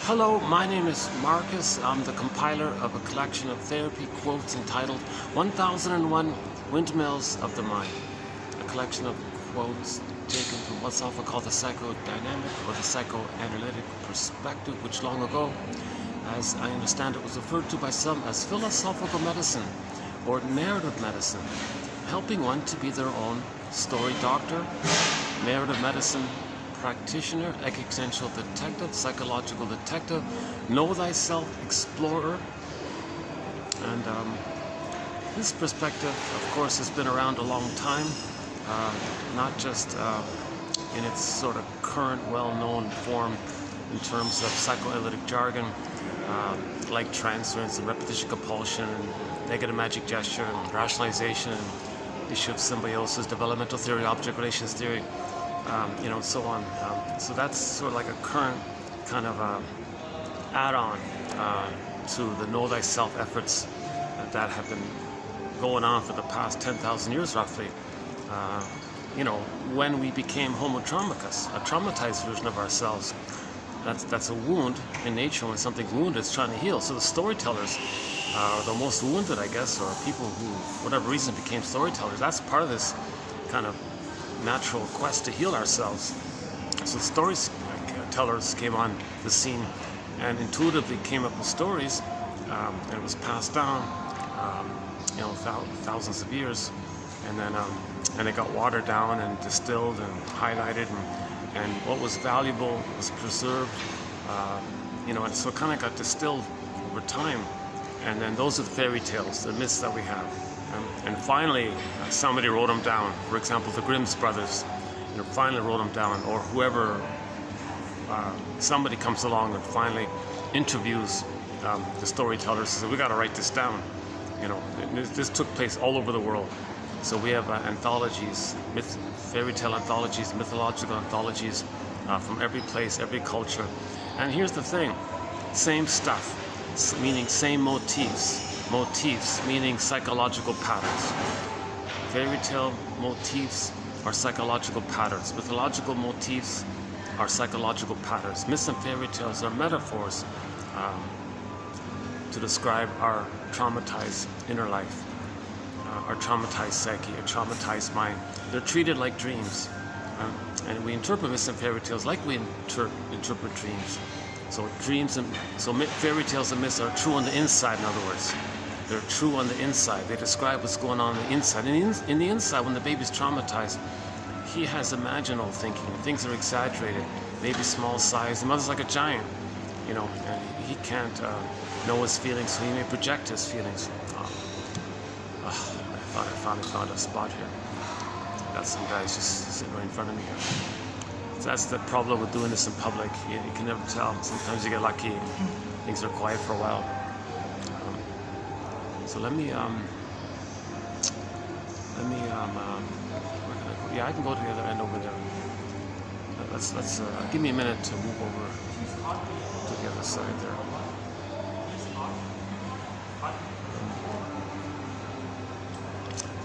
Hello, my name is Marcus. I'm the compiler of a collection of therapy quotes entitled 1001 Windmills of the Mind. A collection of quotes taken from what's often called the psychodynamic or the psychoanalytic perspective, which long ago, as I understand it, was referred to by some as philosophical medicine or narrative medicine, helping one to be their own story doctor, narrative medicine practitioner, existential detective, psychological detective, know thyself explorer. And this perspective, of course, has been around a long time, not just in its sort of current well-known form in terms of psychoanalytic jargon, like transference and repetition compulsion and negative magic gesture and rationalization and issue of symbiosis, developmental theory, object relations theory, so on. So that's sort of like a current kind of add-on to the know thyself efforts that have been going on for the past 10,000 years roughly. When we became homo traumicus, a traumatized version of ourselves, that's a wound in nature. When something's wounded, it's trying to heal. So the storytellers are the most wounded, I guess, or people who, for whatever reason, became storytellers. That's part of this kind of natural quest to heal ourselves. So storytellers came on the scene and intuitively came up with stories, and it was passed down, thousands of years, and then it got watered down and distilled and highlighted, and what was valuable was preserved, and so it kind of got distilled over time. And then those are the fairy tales, the myths that we have. And finally, somebody wrote them down. For example, the Grimm's brothers, finally wrote them down, or whoever, somebody comes along and finally interviews the storytellers and says, we got to write this down. This took place all over the world. So we have anthologies, fairy tale anthologies, mythological anthologies from every place, every culture. And here's the thing, same stuff, meaning same motifs meaning psychological patterns. Fairy tale motifs are psychological patterns. Mythological motifs are psychological patterns. Myths and fairy tales are metaphors to describe our traumatized inner life, our traumatized psyche, our traumatized mind. They're treated like dreams, and we interpret myths and fairy tales like we interpret dreams. So fairy tales and myths are true on the inside, in other words. They're true on the inside. They describe what's going on the inside. And in the inside, when the baby's traumatized, he has imaginal thinking. Things are exaggerated, maybe small size. The mother's like a giant, and he can't know his feelings, so he may project his feelings. I finally found a spot here. Got some guys just sitting right in front of me here. So that's the problem with doing this in public. You can never tell. Sometimes you get lucky. Things are quiet for a while. So let me where can I go? Yeah, I can go to the other end over there. Let's give me a minute to move over to the other side there.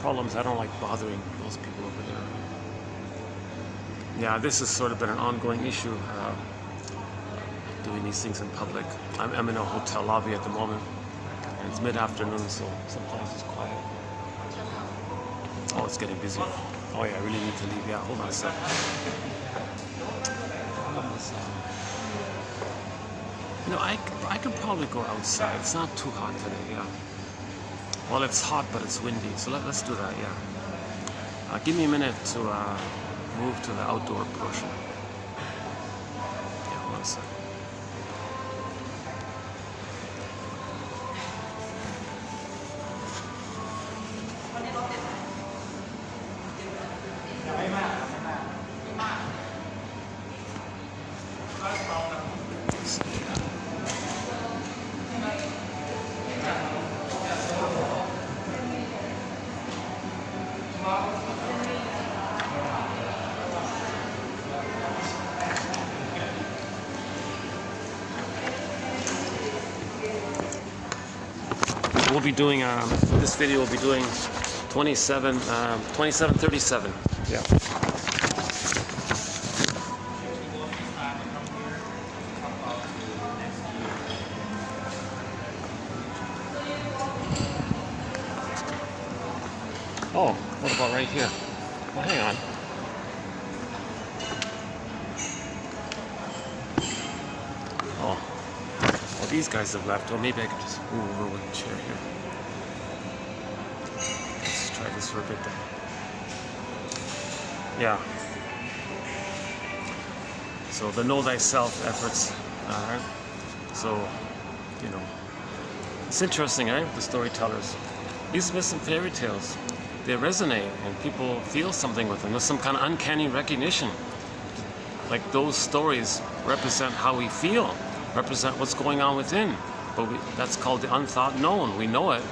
Problems, I don't like bothering those people over there. Yeah, this has sort of been an ongoing issue, doing these things in public. I'm in a hotel lobby at the moment. And it's mid-afternoon, so sometimes it's quiet. Oh, it's getting busy. Oh yeah, I really need to leave. Yeah, hold on a sec. I could probably go outside. It's not too hot today, yeah. Well, it's hot, but it's windy, so let's do that, yeah. Give me a minute to move to the outdoor portion. Yeah, hold on a sec. We'll be doing, this video will be doing 2737. Yeah. Oh, what about right here? Well, hang on. Oh, well, these guys have left. Well, maybe I could just move over with the chair here. Let's try this for a bit then. Yeah. So the know thyself efforts. Alright. So, you know, it's interesting, right? The storytellers. These myths and fairy tales, they resonate and people feel something with them. There's some kind of uncanny recognition. Like those stories represent how we feel, represent what's going on within. But that's called the unthought known. We know it,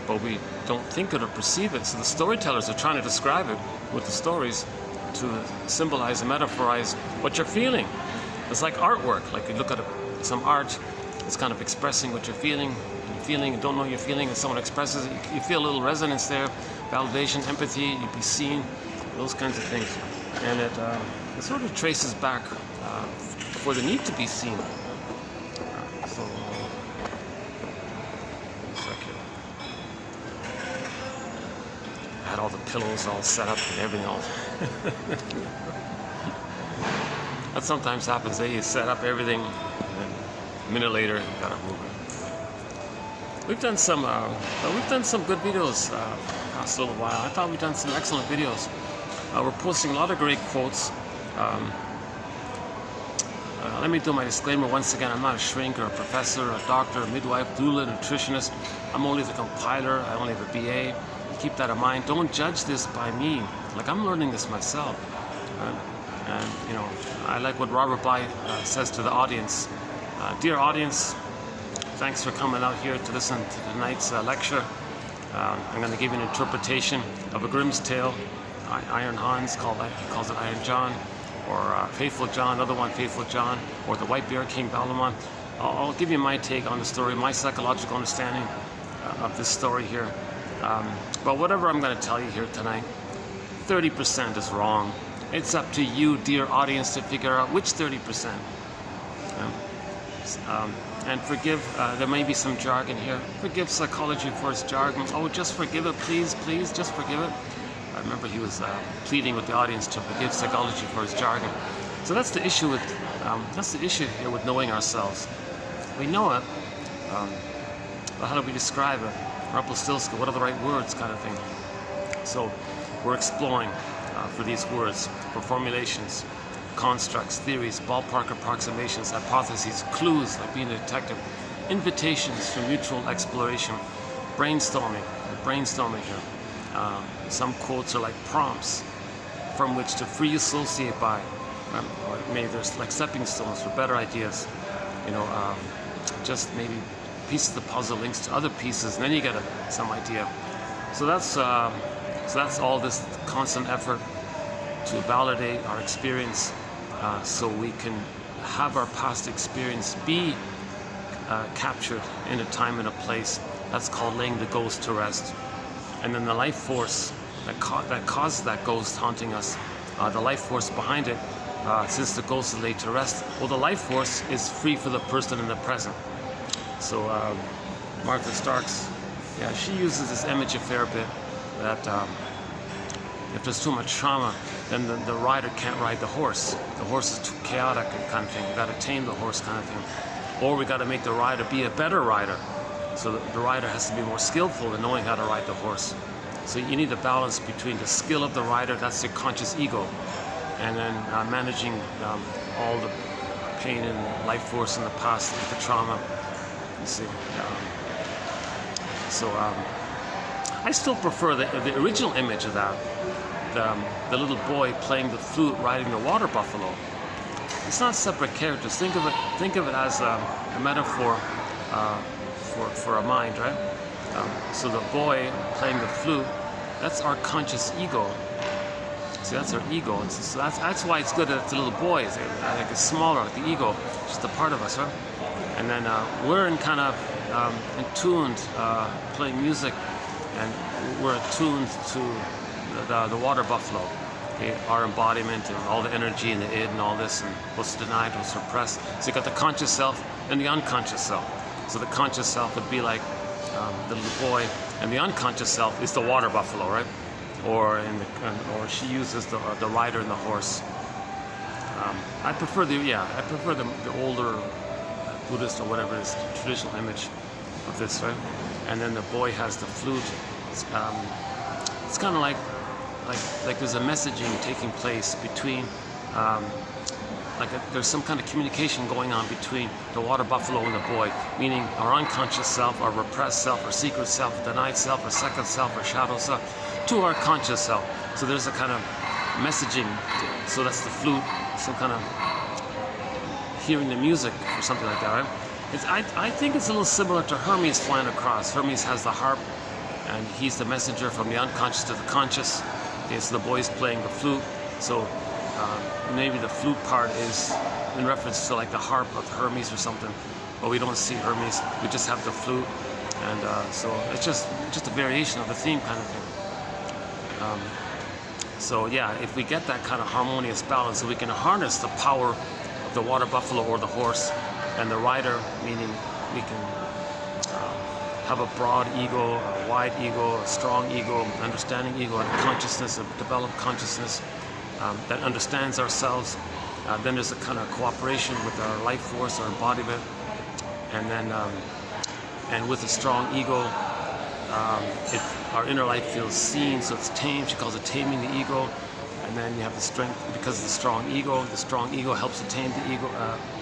but we don't think it or perceive it. So the storytellers are trying to describe it with the stories to symbolize and metaphorize what you're feeling. It's like artwork. Like you look at some art, it's kind of expressing what you're feeling. And don't know you're feeling, and someone expresses it, you feel a little resonance there, validation, empathy, you be seen, those kinds of things. And it sort of traces back for the need to be seen. So, I had all the pillows all set up and everything all. That sometimes happens, you set up everything, and then a minute later, you gotta move it. We've done some good videos past a little while. I thought we've done some excellent videos. We're posting a lot of great quotes. Let me do my disclaimer once again. I'm not a shrink or a professor, a doctor, a midwife, doula, nutritionist. I'm only the compiler. I only have a BA. Keep that in mind. Don't judge this by me. Like, I'm learning this myself. And you know, I like what Robert Bly says to the audience. Dear audience, thanks for coming out here to listen to tonight's lecture. I'm going to give you an interpretation of a Grimm's tale. Iron Hans calls it Iron John, or Faithful John, another one, Faithful John, or the White Bear King Balamon. I'll give you my take on the story, my psychological understanding of this story here. But whatever I'm going to tell you here tonight, 30% is wrong. It's up to you, dear audience, to figure out which 30%. And forgive, there may be some jargon here. Forgive psychology for its jargon. Oh, just forgive it, please, please, just forgive it. I remember he was pleading with the audience to forgive psychology for its jargon. So that's the issue with, here with knowing ourselves. We know it, but how do we describe it? Rumpelstiltskin, what are the right words, kind of thing. So we're exploring for these words, for formulations, constructs, theories, ballpark approximations, hypotheses, clues, like being a detective, invitations for mutual exploration, brainstorming here. Some quotes are like prompts from which to free associate by, or maybe there's like stepping stones for better ideas, you know, just maybe pieces of the puzzle links to other pieces, and then you get some idea. So that's all this constant effort to validate our experience, so we can have our past experience be captured in a time and a place. That's called laying the ghost to rest. And then the life force that causes that ghost haunting us, the life force behind it, since the ghost is laid to rest, well, the life force is free for the person in the present. So Martha Starks, yeah, she uses this image a fair bit, that if there's too much trauma, then the rider can't ride the horse. The horse is too chaotic, kind of thing. We got to tame the horse, kind of thing. Or we got to make the rider be a better rider. So the rider has to be more skillful in knowing how to ride the horse. So you need a balance between the skill of the rider, that's your conscious ego, and then managing all the pain and life force in the past, the trauma. You see. I still prefer the original image of that. The little boy playing the flute, riding the water buffalo. It's not separate characters. Think of it as a metaphor for a mind, right? So the boy playing the flute, that's our conscious ego. See, that's our ego. So that's why it's good that it's a little boy. I think it's smaller, like the ego, just a part of us, right? And then we're in kind of attuned, playing music, and we're attuned to the water buffalo, okay? Our embodiment and all the energy and the id and all this, and what's denied, what's repressed. So you got the conscious self and the unconscious self. So the conscious self would be like the little boy, and the unconscious self is the water buffalo, right? or she uses the rider and the horse. I prefer the older Buddhist or whatever it is, traditional image of this, right? And then the boy has the flute. It's kind of like there's a messaging taking place between, there's some kind of communication going on between the water buffalo and the boy, meaning our unconscious self, our repressed self, our secret self, denied self, our second self, our shadow self, to our conscious self. So there's a kind of messaging. So that's the flute, some kind of hearing the music or something like that, right? I think it's a little similar to Hermes flying across. Hermes has the harp, and he's the messenger from the unconscious to the conscious. Okay, so the boy's playing the flute. So maybe the flute part is in reference to like the harp of Hermes or something, but we don't see Hermes. We just have the flute, and so it's just a variation of the theme kind of thing. So yeah, if we get that kind of harmonious balance, so we can harness the power of the water buffalo or the horse, and the rider, meaning we can have a broad ego, a wide ego, a strong ego, understanding ego, and a consciousness, a developed consciousness that understands ourselves. Then there's a kind of cooperation with our life force, our embodiment, and then and with a strong ego, if our inner life feels seen, so it's tamed. She calls it taming the ego. And then you have the strength because of the strong ego. The strong ego helps to tame the ego,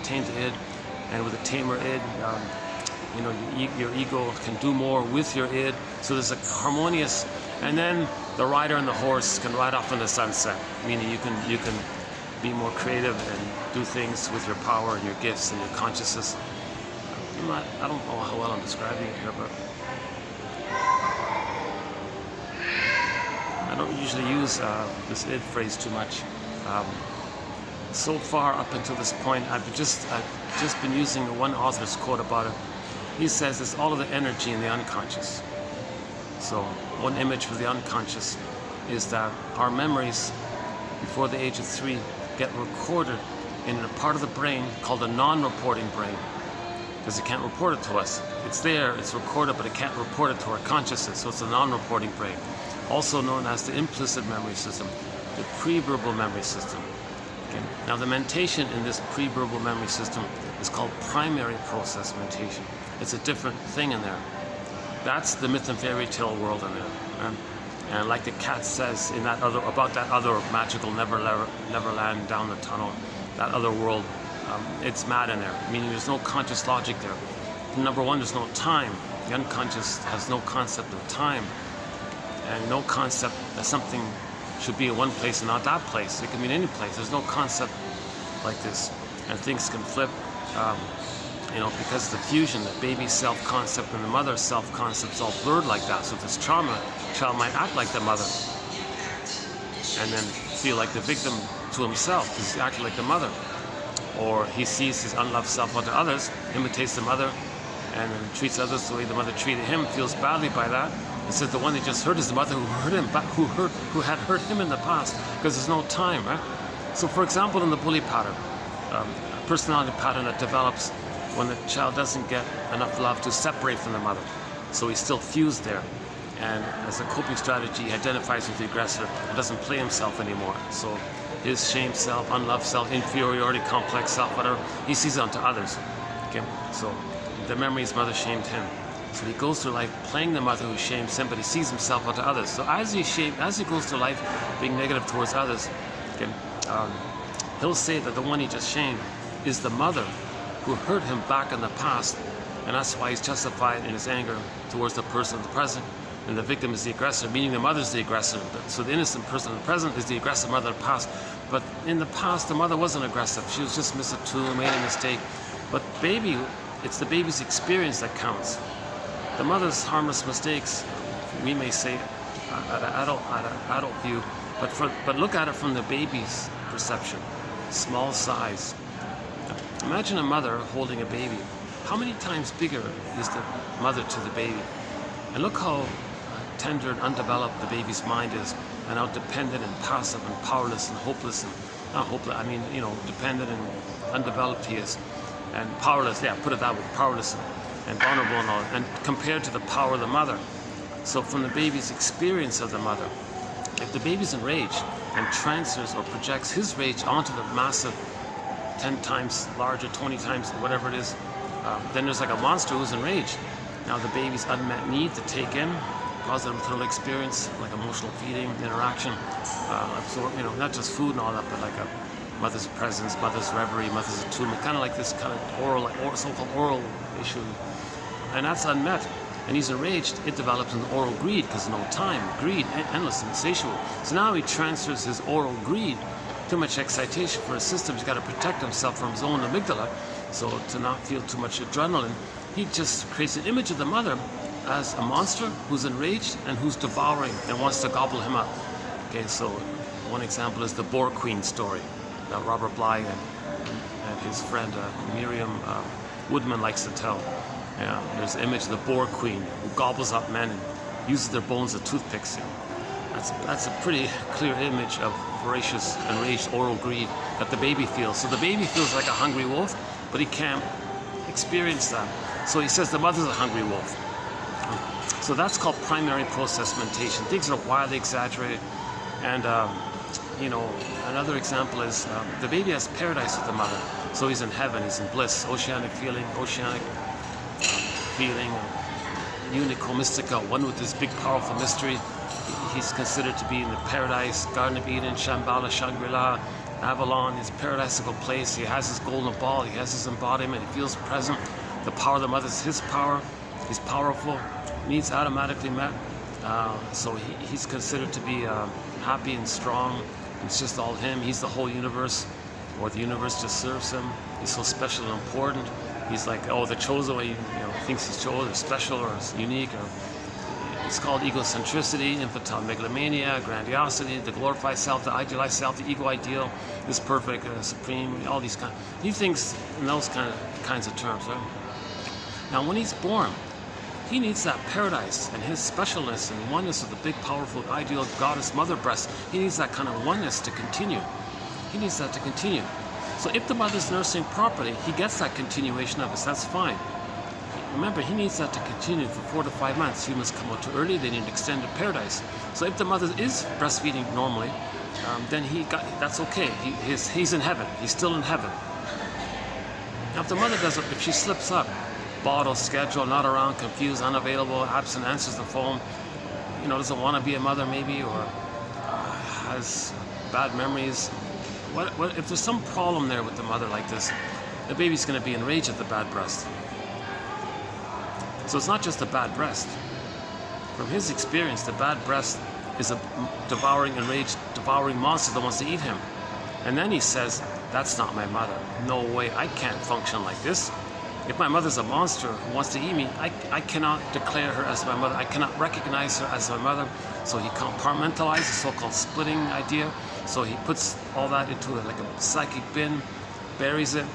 tame the id, and with a tamer id, your ego can do more with your id. So there's a harmonious, and then the rider and the horse can ride off in the sunset, meaning you can be more creative and do things with your power and your gifts and your consciousness. I don't know how well I'm describing it here, but I don't usually use this id phrase too much. So far up until this point, I've just been using one author's quote about it. He says it's all of the energy in the unconscious. So one image for the unconscious is that our memories before the age of 3 get recorded in a part of the brain called the non-reporting brain, because it can't report it to us. It's there, it's recorded, but it can't report it to our consciousness, so it's a non-reporting brain. Also known as the implicit memory system, the pre-verbal memory system. Okay. Now the mentation in this pre-verbal memory system is called primary process mentation. It's a different thing in there. That's the myth and fairy tale world in there. And like the cat says in that other magical Neverland down the tunnel, that other world, it's mad in there, meaning there's no conscious logic there. Number one, there's no time. The unconscious has no concept of time, and no concept that something should be in one place and not that place. It can be in any place. There's no concept like this, and things can flip, because of the fusion, the baby's self-concept and the mother's self-concept is all blurred like that. So this trauma, the child might act like the mother, and then feel like the victim to himself because he's acting like the mother. Or he sees his unloved self onto others, imitates the mother, and then treats others the way the mother treated him, feels badly by that. It says the one that just hurt is the mother who hurt him, who had hurt him in the past, because there's no time, right? So, for example, in the bully pattern, a personality pattern that develops when the child doesn't get enough love to separate from the mother, so he's still fused there. And as a coping strategy, he identifies with the aggressor and doesn't play himself anymore. So his shame self, unloved self, inferiority complex self, whatever, he sees it onto others. Okay, so the memory his mother shamed him. So he goes through life playing the mother who shames him, but he sees himself onto others. So as he goes through life being negative towards others, okay, he'll say that the one he just shamed is the mother who hurt him back in the past, and that's why he's justified in his anger towards the person of the present, and the victim is the aggressor, meaning the mother's the aggressor. So the innocent person in the present is the aggressive mother of the past. But in the past, the mother wasn't aggressive. She was just missed a tune, made a mistake. But baby, it's the baby's experience that counts. The mother's harmless mistakes, we may say, at an adult view, but look at it from the baby's perception. Small size. Imagine a mother holding a baby. How many times bigger is the mother to the baby? And look how tender and undeveloped the baby's mind is, and how dependent and passive and powerless and hopeless and not hopeless, dependent and undeveloped he is, and powerless. Yeah, put it that way, powerless and vulnerable and all, and compared to the power of the mother. So from the baby's experience of the mother, If the baby's enraged and transfers or projects his rage onto the massive 10 times larger, 20 times, whatever it is, then there's like a monster who's enraged. Now the baby's unmet need to take in positive little experience, like emotional feeding, interaction, absorb, not just food and all that, but like a mother's presence, mother's reverie, mother's attunement, kind of like this kind of oral, so-called oral issue. And that's unmet. And he's enraged, it develops an oral greed, because no time, greed, endless, insatiable. So now he transfers his oral greed, too much excitation for his system. He's got to protect himself from his own amygdala, so to not feel too much adrenaline. He just creates an image of the mother as a monster who's enraged and who's devouring and wants to gobble him up. Okay, so one example is the Boar Queen story that Robert Bly and his friend Miriam Woodman likes to tell. Yeah, there's an image of the Boar Queen who gobbles up men and uses their bones as toothpicks. That's a pretty clear image of voracious, enraged oral greed that the baby feels. So the baby feels like a hungry wolf, but he can't experience that. So he says the mother's a hungry wolf. So that's called primary process mentation. Things are wildly exaggerated. And, another example is the baby has paradise with the mother. So he's in heaven, he's in bliss, oceanic feeling, unico, mystical, one with this big, powerful mystery. He's considered to be in the paradise, Garden of Eden, Shambhala, Shangri-La, Avalon, his paradisical place. He has his golden ball, he has his embodiment, he feels present. The power of the mother is his power. He's powerful, needs automatically met. So he's considered to be happy and strong. It's just all him. He's the whole universe, or the universe just serves him. He's so special and important. He's like, the chosen one, thinks he's chosen, or special, or unique. It's called egocentricity, infantile megalomania, grandiosity, the glorified self, the idealized self, the ego ideal, is perfect, supreme, all these kinds. He thinks in those kinds of terms, right? Now, when he's born, he needs that paradise and his specialness and oneness of the big, powerful, ideal goddess mother breast. He needs that kind of oneness to continue. He needs that to continue. So if the mother's nursing properly, he gets that continuation of it. That's fine. Remember, he needs that to continue for 4 to 5 months. Humans come out too early, they need extended paradise. So if the mother is breastfeeding normally, then that's okay. He's in heaven. He's still in heaven. Now if the mother if she slips up, bottle, schedule, not around, confused, unavailable, absent, answers the phone, doesn't want to be a mother maybe, or has bad memories. What if there's some problem there with the mother like this, the baby's going to be enraged at the bad breast. So it's not just a bad breast. From his experience, the bad breast is a enraged, devouring monster that wants to eat him. And then he says, that's not my mother. No way, I can't function like this. If my mother's a monster who wants to eat me, I cannot declare her as my mother. I cannot recognize her as my mother. So he compartmentalizes the so-called splitting idea. So he puts all that into like a psychic bin, buries it,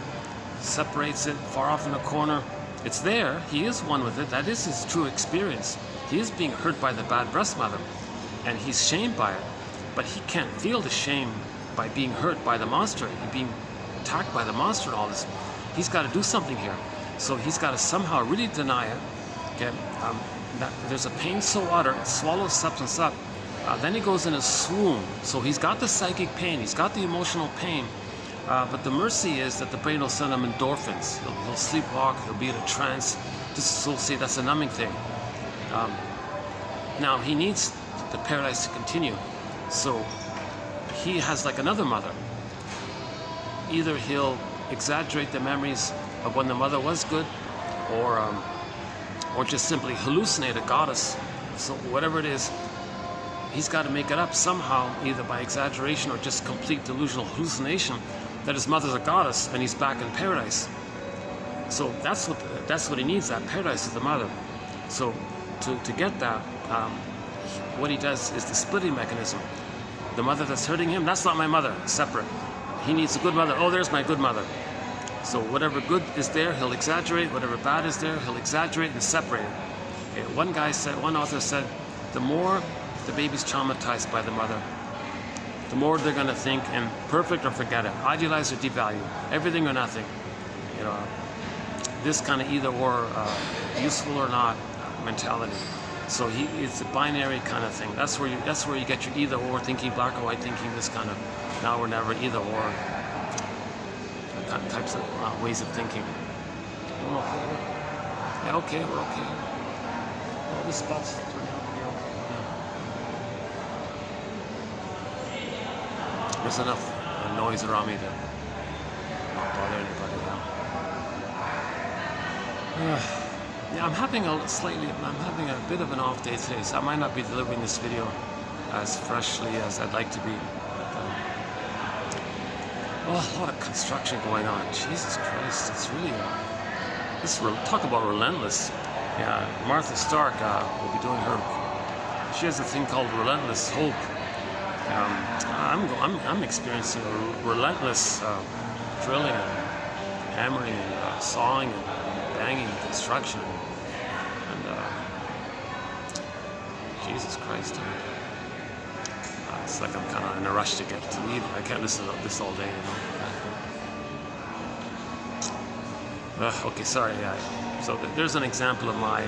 separates it far off in a corner. It's there. He is one with it. That is his true experience. He is being hurt by the bad breast mother, and he's shamed by it. But he can't feel the shame by being hurt by the monster, being attacked by the monster and all this. He's got to do something here. So he's got to somehow really deny it. Okay, that there's a pain so utter, it swallows substance up. Then he goes in a swoon. So he's got the psychic pain, he's got the emotional pain. But the mercy is that the brain will send him endorphins. He'll sleepwalk, he'll be in a trance, dissociate, that's a numbing thing. Now he needs the paradise to continue. So he has like another mother. Either he'll exaggerate the memories of when the mother was good, or just simply hallucinate a goddess. So whatever it is, he's got to make it up somehow, either by exaggeration or just complete delusional hallucination, that his mother's a goddess and he's back in paradise. So that's what he needs, that paradise of the mother. So to get that, what he does is the splitting mechanism. The mother that's hurting him, that's not my mother, separate. He needs a good mother. Oh, there's my good mother. So whatever good is there, he'll exaggerate. Whatever bad is there, he'll exaggerate and separate it. Okay, one author said, the more the baby's traumatized by the mother, the more they're going to think in perfect or forget it, idealize or devalue, everything or nothing. This kind of either or, useful or not mentality. So it's a binary kind of thing. That's where you get your either or thinking, black or white thinking, this kind of now or never, either or types of ways of thinking. We're okay. Yeah, okay, we're okay. All the spots turn out here. Yeah. There's enough noise around me to not bother anybody now. Yeah, I'm having a bit of an off day today, so I might not be delivering this video as freshly as I'd like to be. But, a lot of construction going on. Jesus Christ, it's really talk about relentless. Yeah, Martha Stark will be doing her. She has a thing called relentless hope. I'm experiencing a relentless drilling and hammering and sawing and banging and construction. And Jesus Christ, it's like I'm kind of in a rush to get to leave. I can't listen to this all day, you know. Okay, sorry. Yeah. So there's an example of my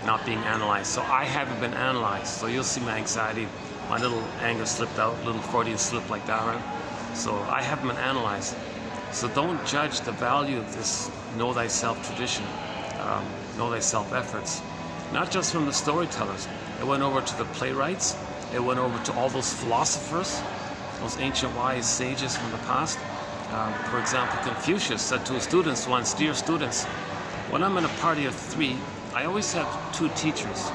not being analyzed. So I haven't been analyzed. So you'll see my anxiety, my little anger slipped out, little Freudian slip like that, right? So I haven't been analyzed. So don't judge the value of this know thyself tradition, know thyself efforts. Not just from the storytellers. It went over to the playwrights. It went over to all those philosophers, those ancient wise sages from the past. For example, Confucius said to his students once, "Dear students, when I'm in a party of 3, I always have 2 teachers.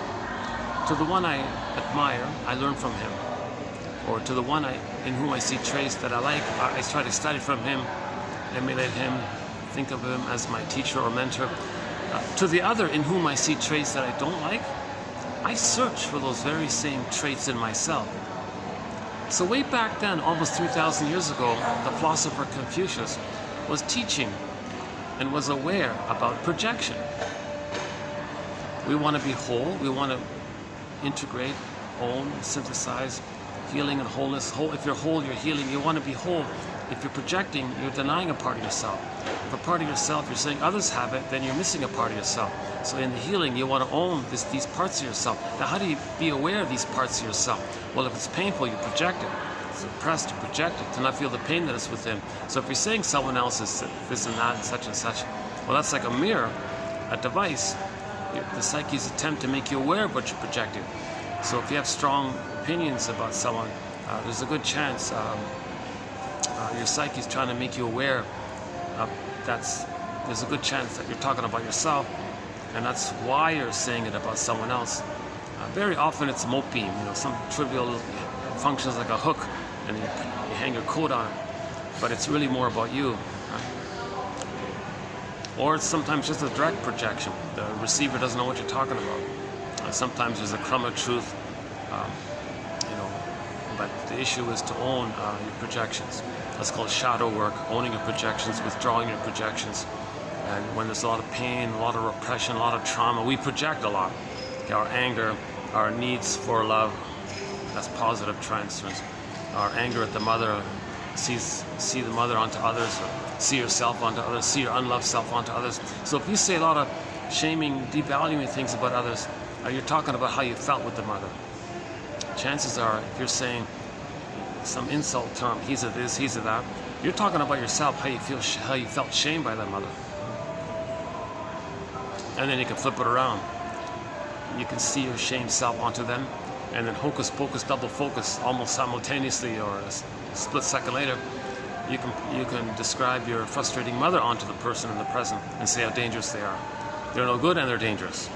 To the one I admire, I learn from him. Or to the one in whom I see traits that I like, I try to study from him, emulate him, think of him as my teacher or mentor. To the other in whom I see traits that I don't like, I search for those very same traits in myself." So way back then, almost 3,000 years ago, the philosopher Confucius was teaching and was aware about projection. We want to be whole. We want to integrate, own, synthesize, healing and wholeness. If you're whole, you're healing. You want to be whole. If you're projecting, you're denying a part of yourself. If a part of yourself, you're saying others have it, then you're missing a part of yourself. So in the healing, you want to own these parts of yourself. Now, how do you be aware of these parts of yourself? Well, if it's painful, you project it. If it's oppressed, you project it to not feel the pain that is within. So if you're saying someone else is this and that and such, well, that's like a mirror, a device. The psyche's attempt to make you aware of what you're projecting. So if you have strong opinions about someone, there's a good chance your psyche's trying to make you aware of there's a good chance that you're talking about yourself, and that's why you're saying it about someone else. Very often it's mote beam, some trivial functions like a hook, and you hang your coat on it, but it's really more about you. Or it's sometimes just a direct projection. The receiver doesn't know what you're talking about. Sometimes there's a crumb of truth, but the issue is to own your projections. That's called shadow work, owning your projections, withdrawing your projections. And when there's a lot of pain, a lot of repression, a lot of trauma, we project a lot. Our anger, our needs for love, that's positive transference. Our anger at the mother, see the mother onto others, or see yourself onto others, see your unloved self onto others. So if you say a lot of shaming, devaluing things about others, you're talking about how you felt with the mother. Chances are, if you're saying some insult term, he's a this, he's a that, you're talking about yourself, how you felt shamed by that mother. And then you can flip it around. You can see your shamed self onto them, and then hocus pocus, double focus, almost simultaneously or a split second later, you can describe your frustrating mother onto the person in the present and say how dangerous they are. They're no good and they're dangerous.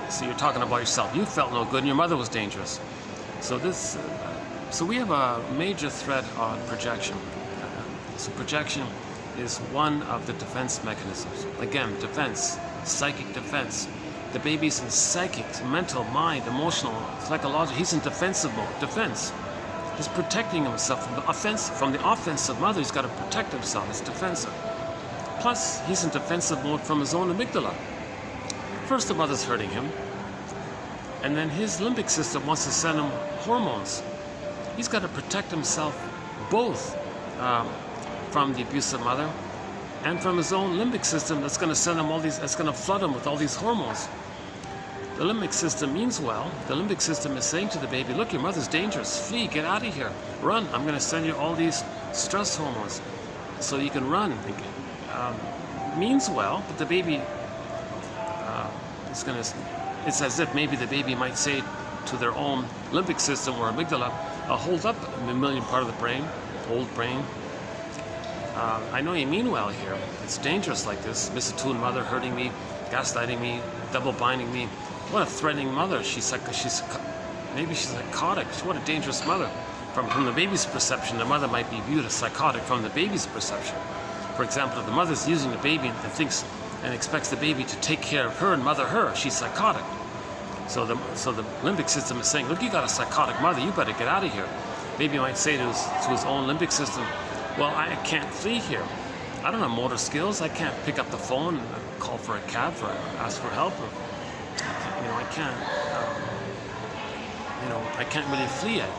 So you're talking about yourself. You felt no good and your mother was dangerous. So we have a major threat on projection. So projection is one of the defense mechanisms. Again, defense, psychic defense. The baby's in psychic, mental, mind, emotional, psychological. He's in defensive mode. Defense. He's protecting himself from the offensive mother. He's got to protect himself. It's defensive. Plus, he's in defensive mode from his own amygdala. First, the mother's hurting him, and then his limbic system wants to send him hormones. He's got to protect himself both from the abusive mother and from his own limbic system that's going to send him that's going to flood him with all these hormones. The limbic system means well. The limbic system is saying to the baby, look, your mother's dangerous. Flee, get out of here. Run. I'm going to send you all these stress hormones so you can run. Means well, but the baby it's as if maybe the baby might say to their own limbic system or amygdala, hold up, mammalian part of the brain, old brain. I know you mean well here. It's dangerous like this. Misattuned mother hurting me, gaslighting me, double binding me. What a threatening mother. Maybe she's psychotic. What a dangerous mother. From the baby's perception, the mother might be viewed as psychotic from the baby's perception. For example, if the mother's using the baby and thinks and expects the baby to take care of her and mother her, she's psychotic. So the limbic system is saying, look, you got a psychotic mother, you better get out of here. Baby might say to his own limbic system, well, I can't flee here. I don't have motor skills. I can't pick up the phone and call for a cab or ask for help. I can't really flee it.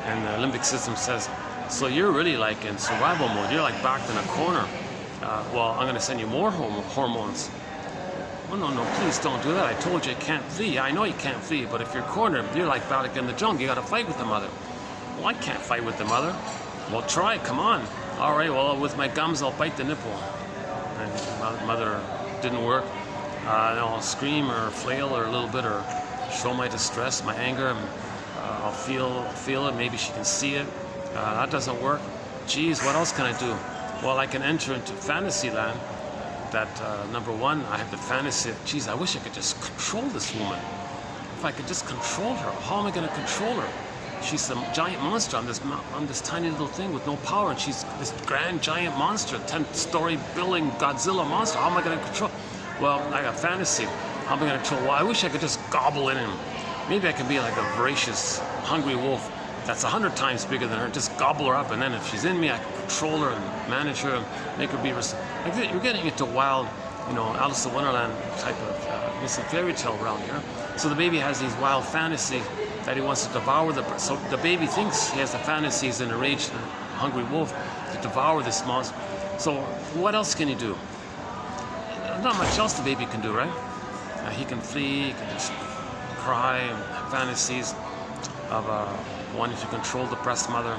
And the limbic system says, so you're really like in survival mode. You're like backed in a corner. Well, I'm going to send you more hormones. Well, no, please don't do that. I told you I can't flee. I know you can't flee, but if you're cornered, you're like back in the jungle. You got to fight with the mother. Well, I can't fight with the mother. Well, try, come on. All right, well, with my gums, I'll bite the nipple. And mother didn't work. I'll scream or flail or a little bit or show my distress, my anger. I'll feel it. Maybe she can see it. That doesn't work. Geez, what else can I do? Well, I can enter into fantasy land. That number one, I have the fantasy. Geez, I wish I could just control this woman. If I could just control her, how am I going to control her? She's some giant monster on this tiny little thing with no power, and she's this grand giant monster, 10-story building Godzilla monster. How am I going to control? Well, I got fantasy. How am I going to control? Well, I wish I could just gobble in him. Maybe I could be like a voracious, hungry wolf that's 100 times bigger than her. Just gobble her up, and then if she's in me, I can control her and manage her and make her be. Like you're getting into wild, Alice in Wonderland type of it's a fairy tale around here. So the baby has these wild fantasies that he wants to devour so the baby thinks he has the fantasies and enraged hungry wolf to devour this monster. So what else can he do? Not much else the baby can do, right? He can flee, he can just cry, and have fantasies of wanting to control the breast mother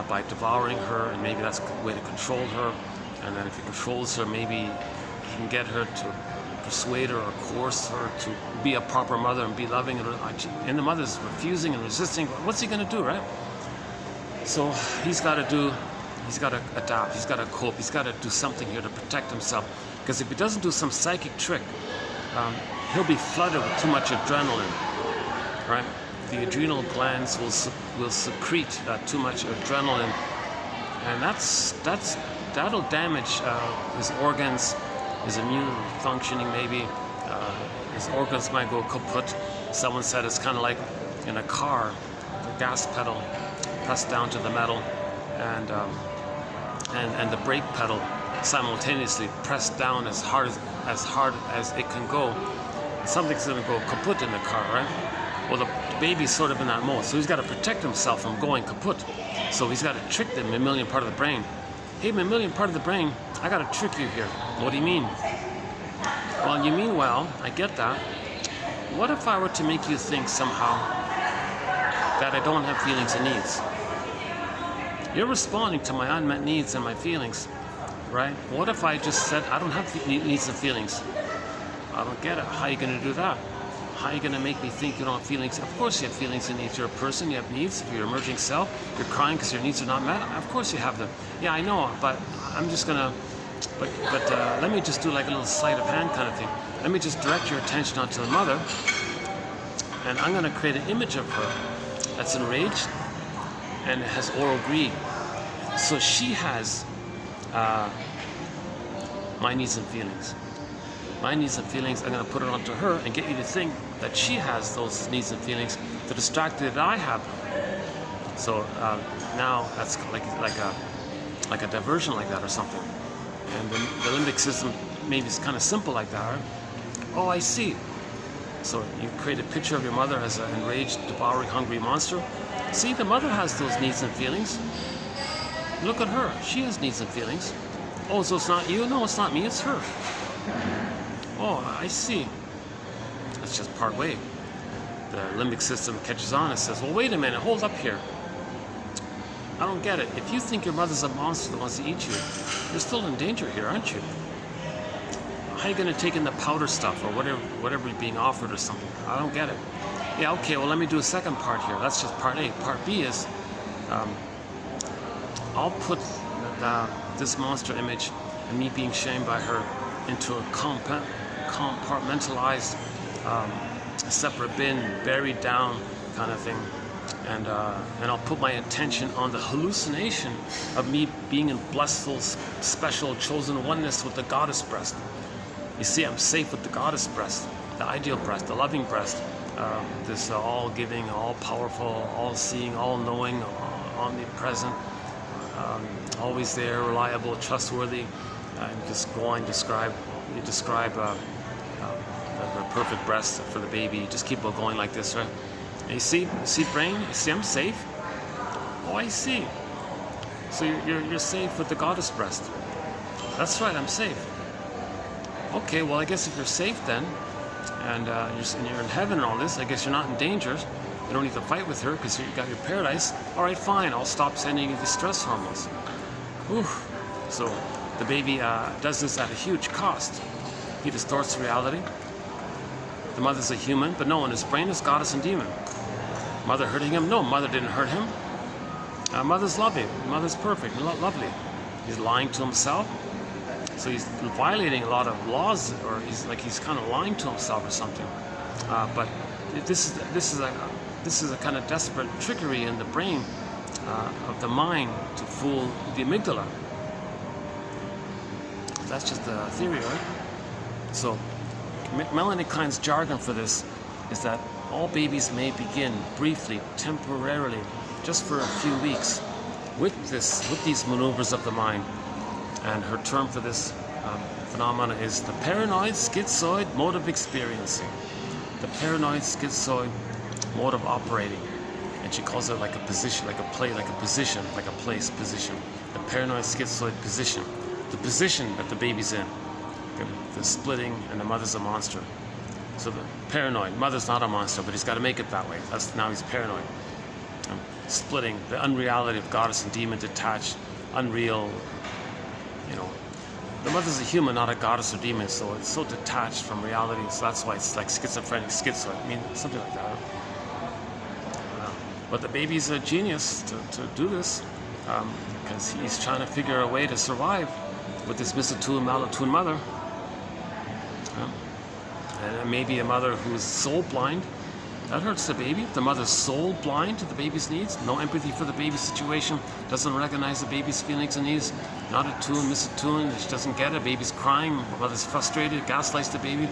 by devouring her, and maybe that's a way to control her. And then if he controls her, maybe he can get her to persuade her or coerce her to be a proper mother and be loving, and the mother's refusing and resisting. What's he going to do, right? So he's got to adapt, he's got to cope, he's got to do something here to protect himself, because if he doesn't do some psychic trick, he'll be flooded with too much adrenaline, right? The adrenal glands will secrete too much adrenaline, and that'll damage his organs, his immune functioning maybe. His organs might go kaput. Someone said it's kind of like in a car, the gas pedal pressed down to the metal, and the brake pedal simultaneously pressed down as hard as it can go. Something's going to go kaput in the car, right? Well, the baby's sort of in that mode, so he's got to protect himself from going kaput. So he's got to trick the mammalian part of the brain. Hey, mammalian part of the brain, I got to trick you here. What do you mean? Well, you mean well, I get that. What if I were to make you think somehow that I don't have feelings and needs? You're responding to my unmet needs and my feelings, right? What if I just said I don't have needs and feelings? I don't get it. How are you going to do that? How are you going to make me think you don't have feelings? Of course you have feelings and needs. You're a person, you have needs. If you're emerging self, you're crying because your needs are not met. Of course you have them. Yeah, I know, but I'm just going to, but let me just do like a little sleight of hand kind of thing. Let me just direct your attention onto the mother, and I'm going to create an image of her that's enraged and it has oral greed. So she has my needs and feelings. My needs and feelings, I'm going to put it onto her and get you to think that she has those needs and feelings to distract you that I have. So now that's like a diversion like that or something. And the limbic system maybe is kind of simple like that, right? Oh, I see. So you create a picture of your mother as an enraged, devouring, hungry monster. See, the mother has those needs and feelings. Look at her. She has needs and feelings. Oh, so it's not you? No, it's not me. It's her. Oh, I see. That's just part way. The limbic system catches on and says, well, wait a minute, hold up here. I don't get it. If you think your mother's a monster that wants to eat you, you're still in danger here, aren't you? How are you going to take in the powder stuff or whatever you're being offered or something? I don't get it. Yeah, okay, well, let me do a second part here. That's just part A. Part B is, I'll put this monster image and me being shamed by her into a compartmentalized, separate bin, buried down kind of thing. And I'll put my attention on the hallucination of me being in blissful, special, chosen oneness with the goddess breast. You see, I'm safe with the goddess breast, the ideal breast, the loving breast. This all-giving, all-powerful, all-seeing, all-knowing, omnipresent, always there, reliable, trustworthy. And just go on, you describe the perfect breast for the baby. You just keep on going like this, right? And you see brain? You see I'm safe? Oh, I see. So you're safe with the goddess breast. That's right, I'm safe. Okay, well, I guess if you're safe then, and you're in heaven and all this, I guess you're not in danger. You don't need to fight with her because you got your paradise. All right, fine, I'll stop sending you the stress hormones. Whew. So the baby does this at a huge cost. He distorts reality. The mother's a human, but no, in his brain is goddess and demon. Mother hurting him? No, mother didn't hurt him. Mother's loving. Mother's perfect, lovely. He's lying to himself. So he's violating a lot of laws, or he's kind of lying to himself or something. But this is a kind of desperate trickery in the brain of the mind to fool the amygdala. That's just the theory, right? So Melanie Klein's jargon for this is that all babies may begin briefly, temporarily, just for a few weeks, with these maneuvers of the mind. And her term for this phenomena is the paranoid schizoid mode of experiencing. The paranoid schizoid mode of operating. And she calls it like a position, like a play, like a position, like a place position. The paranoid schizoid position. The position that the baby's in. The splitting, and the mother's a monster. So the paranoid, mother's not a monster, but he's got to make it that way. Now he's paranoid. Splitting, the unreality of goddess and demon detached, unreal. You know, the mother's a human, not a goddess or demon, so it's so detached from reality. So that's why it's like schizophrenic, schizoid. I mean, something like that. But the baby's a genius to do this because he's trying to figure a way to survive with this misattuned, malattuned mother. And maybe a mother who's soul blind. That hurts the baby. The mother's soul blind to the baby's needs, no empathy for the baby's situation, doesn't recognize the baby's feelings and needs, not attuned, misattuned, she doesn't get it, baby's crying, the mother's frustrated, gaslights the baby,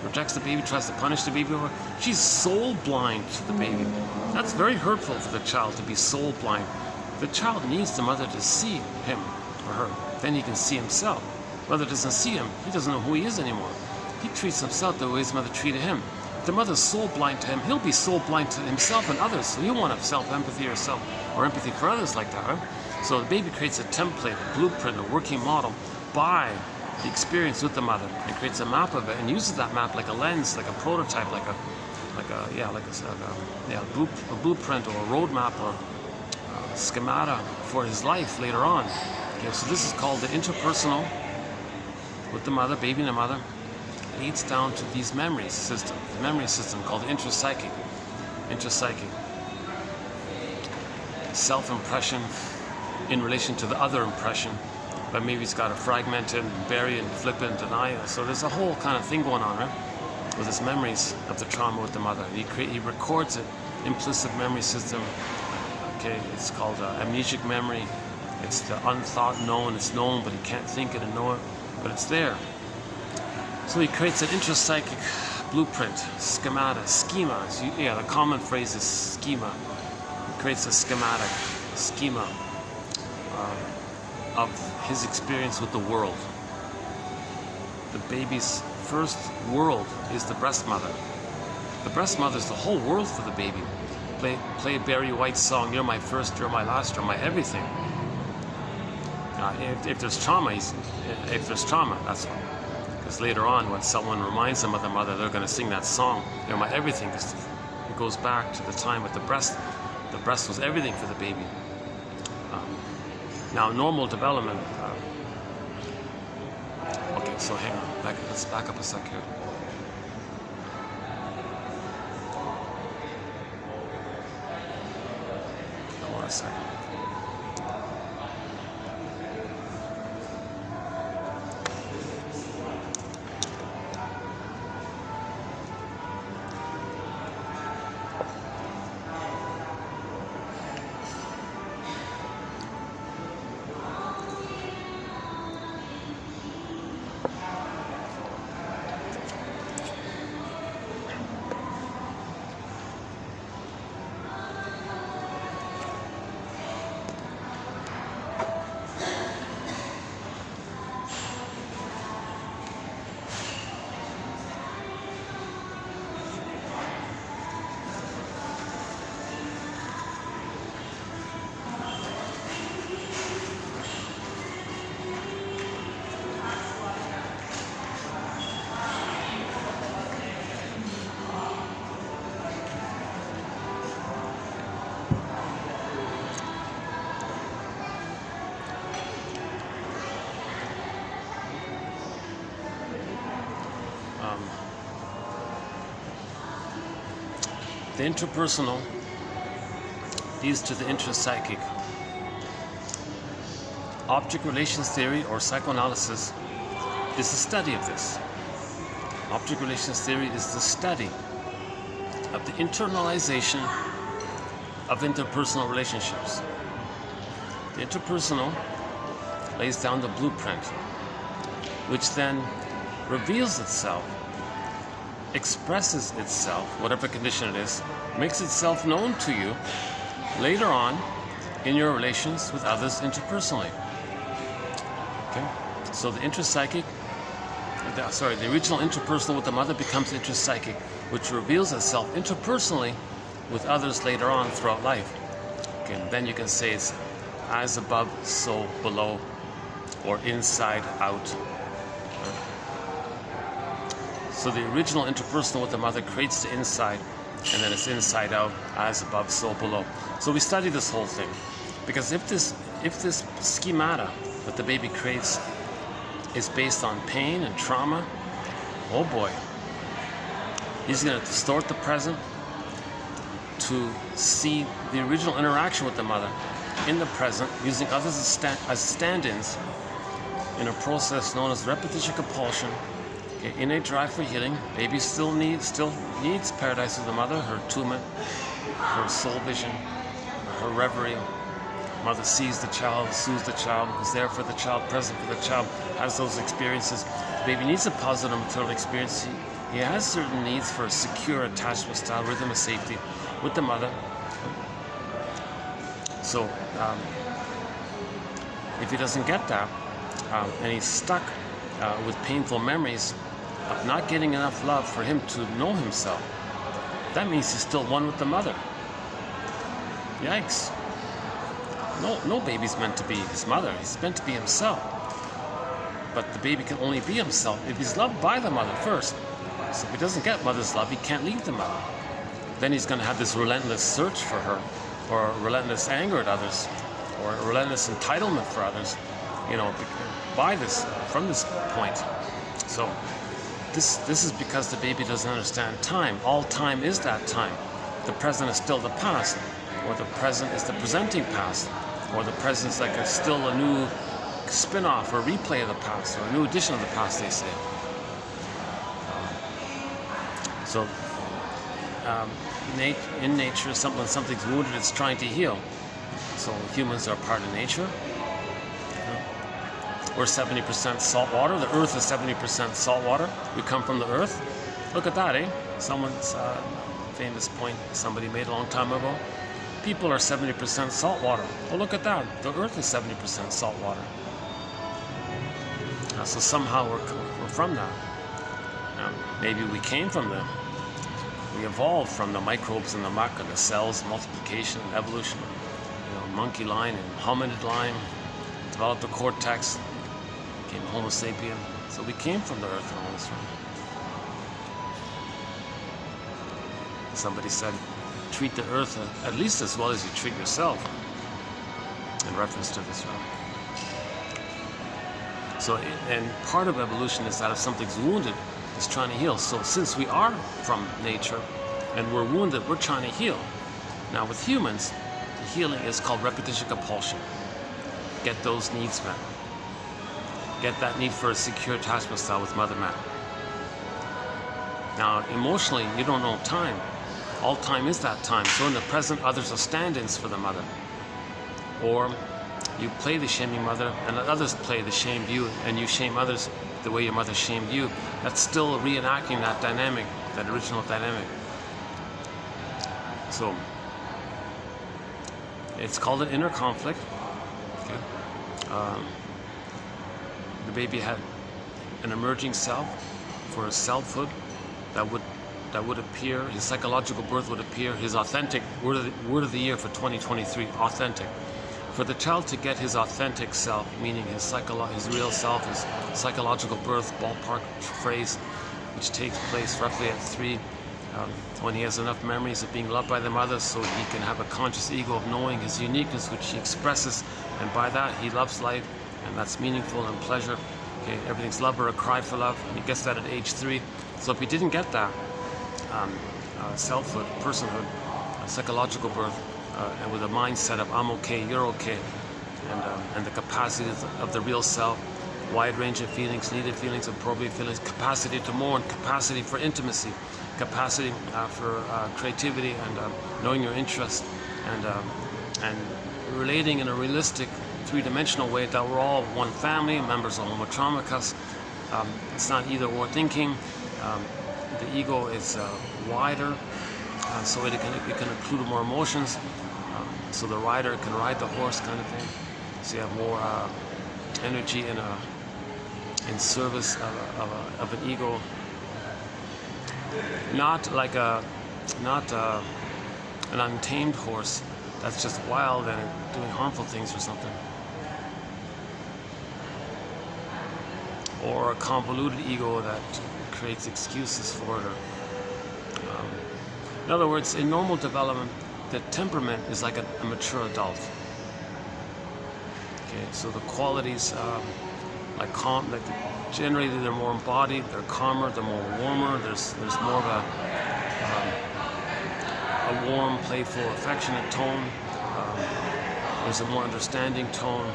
rejects the baby, tries to punish the baby. She's soul blind to the baby. That's very hurtful for the child to be soul blind. The child needs the mother to see him or her. Then he can see himself. Mother doesn't see him. He doesn't know who he is anymore. He treats himself the way his mother treated him. If the mother's soul blind to him, he'll be soul blind to himself and others. So he'll want to have self-empathy or empathy for others like that, right? So the baby creates a template, a blueprint, a working model by the experience with the mother, and creates a map of it and uses that map like a lens, like a prototype, like a blueprint or a roadmap or a schemata for his life later on. Okay, so this is called the interpersonal with the mother, baby and the mother. Leads down to these memory system, the memory system called intrapsychic. Self-impression in relation to the other impression, but maybe it's got a fragmented, bury and flip and denial. So there's a whole kind of thing going on, right? With his memories of the trauma with the mother. He records it, implicit memory system. Okay, it's called amnesic memory. It's the unthought known. It's known, but he can't think it and know it, but it's there. So he creates an intrapsychic blueprint, schema. The common phrase is schema. He creates a schema of his experience with the world. The baby's first world is the breast mother. The breast mother is the whole world for the baby. Play Barry White's song, "You're my first, you're my last, you're my everything." If there's trauma, that's why. Because later on, when someone reminds them of the mother, they're going to sing that song. They're my everything. Because it goes back to the time with the breast. The breast was everything for the baby. Now, normal development. Okay, so hang on. Let's back up a sec here. Hold on a second. The interpersonal leads to the intrapsychic. Object relations theory or psychoanalysis is the study of this. Object relations theory is the study of the internalization of interpersonal relationships. The interpersonal lays down the blueprint, which then reveals itself, expresses itself, whatever condition it is, makes itself known to you later on in your relations with others interpersonally. Okay? So the intrapsychic, the original interpersonal with the mother becomes intrapsychic, which reveals itself interpersonally with others later on throughout life. Okay, and then you can say it's as above, so below, or inside out. So the original interpersonal with the mother creates the inside, and then it's inside out, as above, so below. So we study this whole thing, because if this schemata that the baby creates is based on pain and trauma, oh boy, he's going to distort the present to see the original interaction with the mother in the present, using others as stand-ins in a process known as repetition compulsion. Okay, innate drive for healing. Baby still needs paradise with the mother, her attunement, her soul vision, her reverie. Mother sees the child, soothes the child, is there for the child, present for the child, has those experiences. The baby needs a positive maternal experience. He has certain needs for a secure attachment style, rhythm of safety with the mother. So if he doesn't get that, and he's stuck with painful memories of not getting enough love for him to know himself, that means he's still one with the mother. Yikes. No baby's meant to be his mother. He's meant to be himself. But the baby can only be himself if he's loved by the mother first. So if he doesn't get mother's love, he can't leave the mother. Then he's going to have this relentless search for her, or relentless anger at others, or relentless entitlement for others, from this point. So this is because the baby doesn't understand time. All time is that time. The present is still the past, or the present is the presenting past, or the present is like still a new spin-off or replay of the past, or a new edition of the past, they say. So in nature, something's wounded, it's trying to heal. So humans are part of nature. We're 70% salt water. The earth is 70% salt water. We come from the earth. Look at that, eh? Someone's famous point somebody made a long time ago. People are 70% salt water. Oh, look at that. The earth is 70% salt water. So somehow we're from that. Maybe we came from them. We evolved from the microbes in the muck and the cells, multiplication, evolution. Monkey line and hominid line. Developed the cortex. Became Homo sapien. So we came from the earth and all this, right? Somebody said, treat the earth at least as well as you treat yourself, in reference to this, right? So, and part of evolution is that if something's wounded, it's trying to heal. So since we are from nature and we're wounded, we're trying to heal. Now with humans, the healing is called repetition compulsion. Get those needs met. Get that need for a secure attachment style with Mother Man. Now emotionally, you don't know time. All time is that time. So in the present, others are stand-ins for the mother. Or you play the shaming mother and others play the shamed you, and you shame others the way your mother shamed you. That's still reenacting that dynamic, that original dynamic. So it's called an inner conflict. Okay. The baby had an emerging self for a selfhood that would appear, his psychological birth would appear, his authentic, word of the year for 2023, authentic. For the child to get his authentic self, meaning his real self, his psychological birth, ballpark phrase, which takes place roughly at 3, when he has enough memories of being loved by the mother, so he can have a conscious ego of knowing his uniqueness, which he expresses, and by that he loves life, and that's meaningful and pleasure. Okay, everything's love or a cry for love. He gets that at age 3. So if he didn't get that selfhood, personhood, psychological birth, and with a mindset of I'm okay, you're okay, and the capacity of the real self, wide range of feelings, needed feelings, appropriate feelings, capacity to mourn, capacity for intimacy, capacity for creativity, and knowing your interests, and relating in a realistic, three-dimensional way that we're all one family, members of Homo Traumacus. It's not either or thinking. The ego is wider, so it can include more emotions. So the rider can ride the horse, kind of thing. So you have more energy in service of an ego, not an untamed horse that's just wild and doing harmful things or something, or a convoluted ego that creates excuses for it. In other words, in normal development, the temperament is like a mature adult. Okay, so the qualities, like calm, generally they're more embodied, they're calmer, they're more warmer. There's more of a warm, playful, affectionate tone. There's a more understanding tone.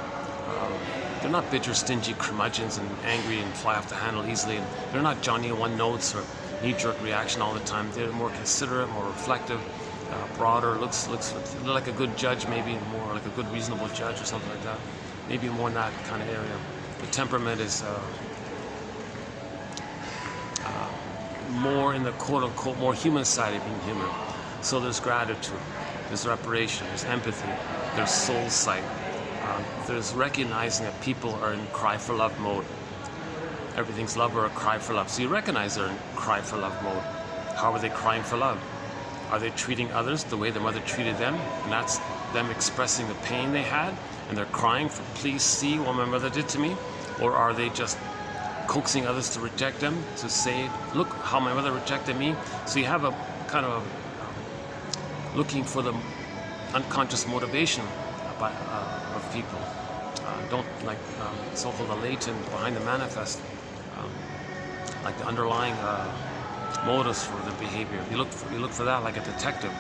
They're not bitter, stingy curmudgeons and angry and fly off the handle easily. And they're not Johnny one notes or knee-jerk reaction all the time. They're more considerate, more reflective, broader. Looks like a good judge, maybe more like a good, reasonable judge or something like that. Maybe more in that kind of area. The temperament is more in the quote-unquote more human side of being human. So there's gratitude, there's reparation, there's empathy, there's soul sight. There's recognizing that people are in cry for love mode. Everything's love or a cry for love. So you recognize they're in cry for love mode. How are they crying for love? Are they treating others the way their mother treated them? And that's them expressing the pain they had, and they're crying for, please see what my mother did to me? Or are they just coaxing others to reject them, to say, look how my mother rejected me? So you have a kind of looking for the unconscious motivation of people. Don't like so-called the latent behind the manifest, like the underlying motives for the behavior. You look for that like a detective.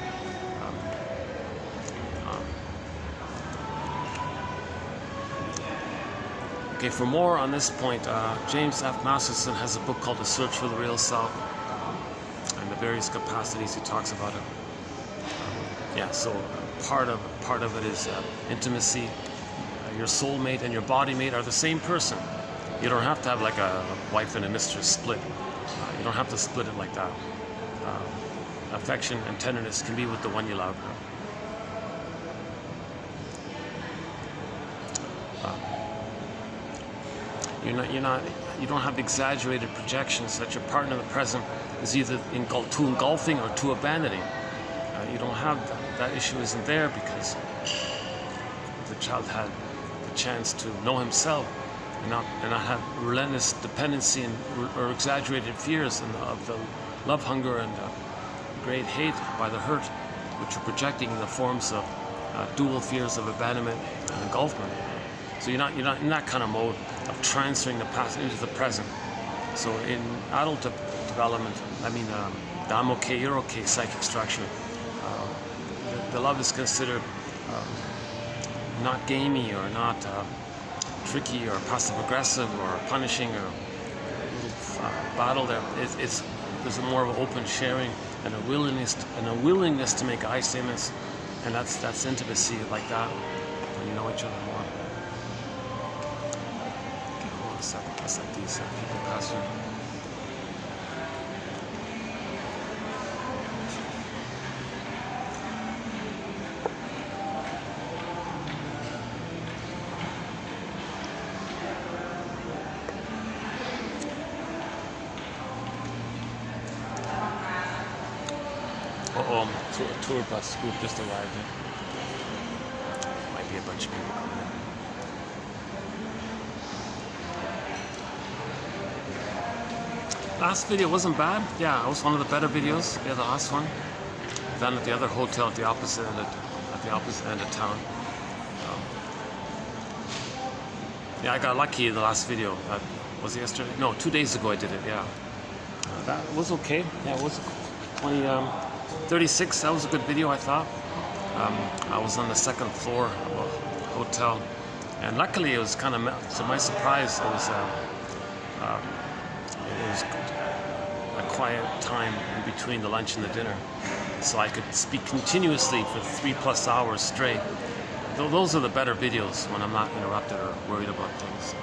Okay, for more on this point, James F. Masterson has a book called The Search for the Real Self, and the various capacities he talks about it. Yeah, so part of it is intimacy. Your soulmate and your body mate are the same person. You don't have to have like a wife and a mistress split. You don't have to split it like that. Affection and tenderness can be with the one you love. You don't have exaggerated projections that your partner in the present is either too engulfing or too abandoning. You don't have that issue isn't there because the child had the chance to know himself and not have relentless dependency or exaggerated fears of the love hunger and great hate by the hurt, which are projecting in the forms of dual fears of abandonment and engulfment. So you're not in that kind of mode of transferring the past into the present. So in adult development, I mean, the I'm okay, you're okay psychic structure, the love is considered not gamey or not tricky or passive aggressive or punishing or a little battle there. There's a more of an open sharing and a willingness to make I statements, and that's intimacy like that when you know each other more. Okay, hold on a second. Let's let these people pass through. A tour bus group just arrived in. Might be a bunch of people coming in. Last video wasn't bad. Yeah, it was one of the better videos. Yeah, the last one. Done at the other hotel at the opposite end of town. Yeah, I got lucky in the last video. Was it yesterday? No, 2 days ago I did it. Yeah, that was okay. Yeah, it was 36, that was a good video, I thought. I was on the second floor of a hotel, and luckily it was kind of, to my surprise, it was a quiet time in between the lunch and the dinner, so I could speak continuously for 3+ hours straight. Those are the better videos when I'm not interrupted or worried about things,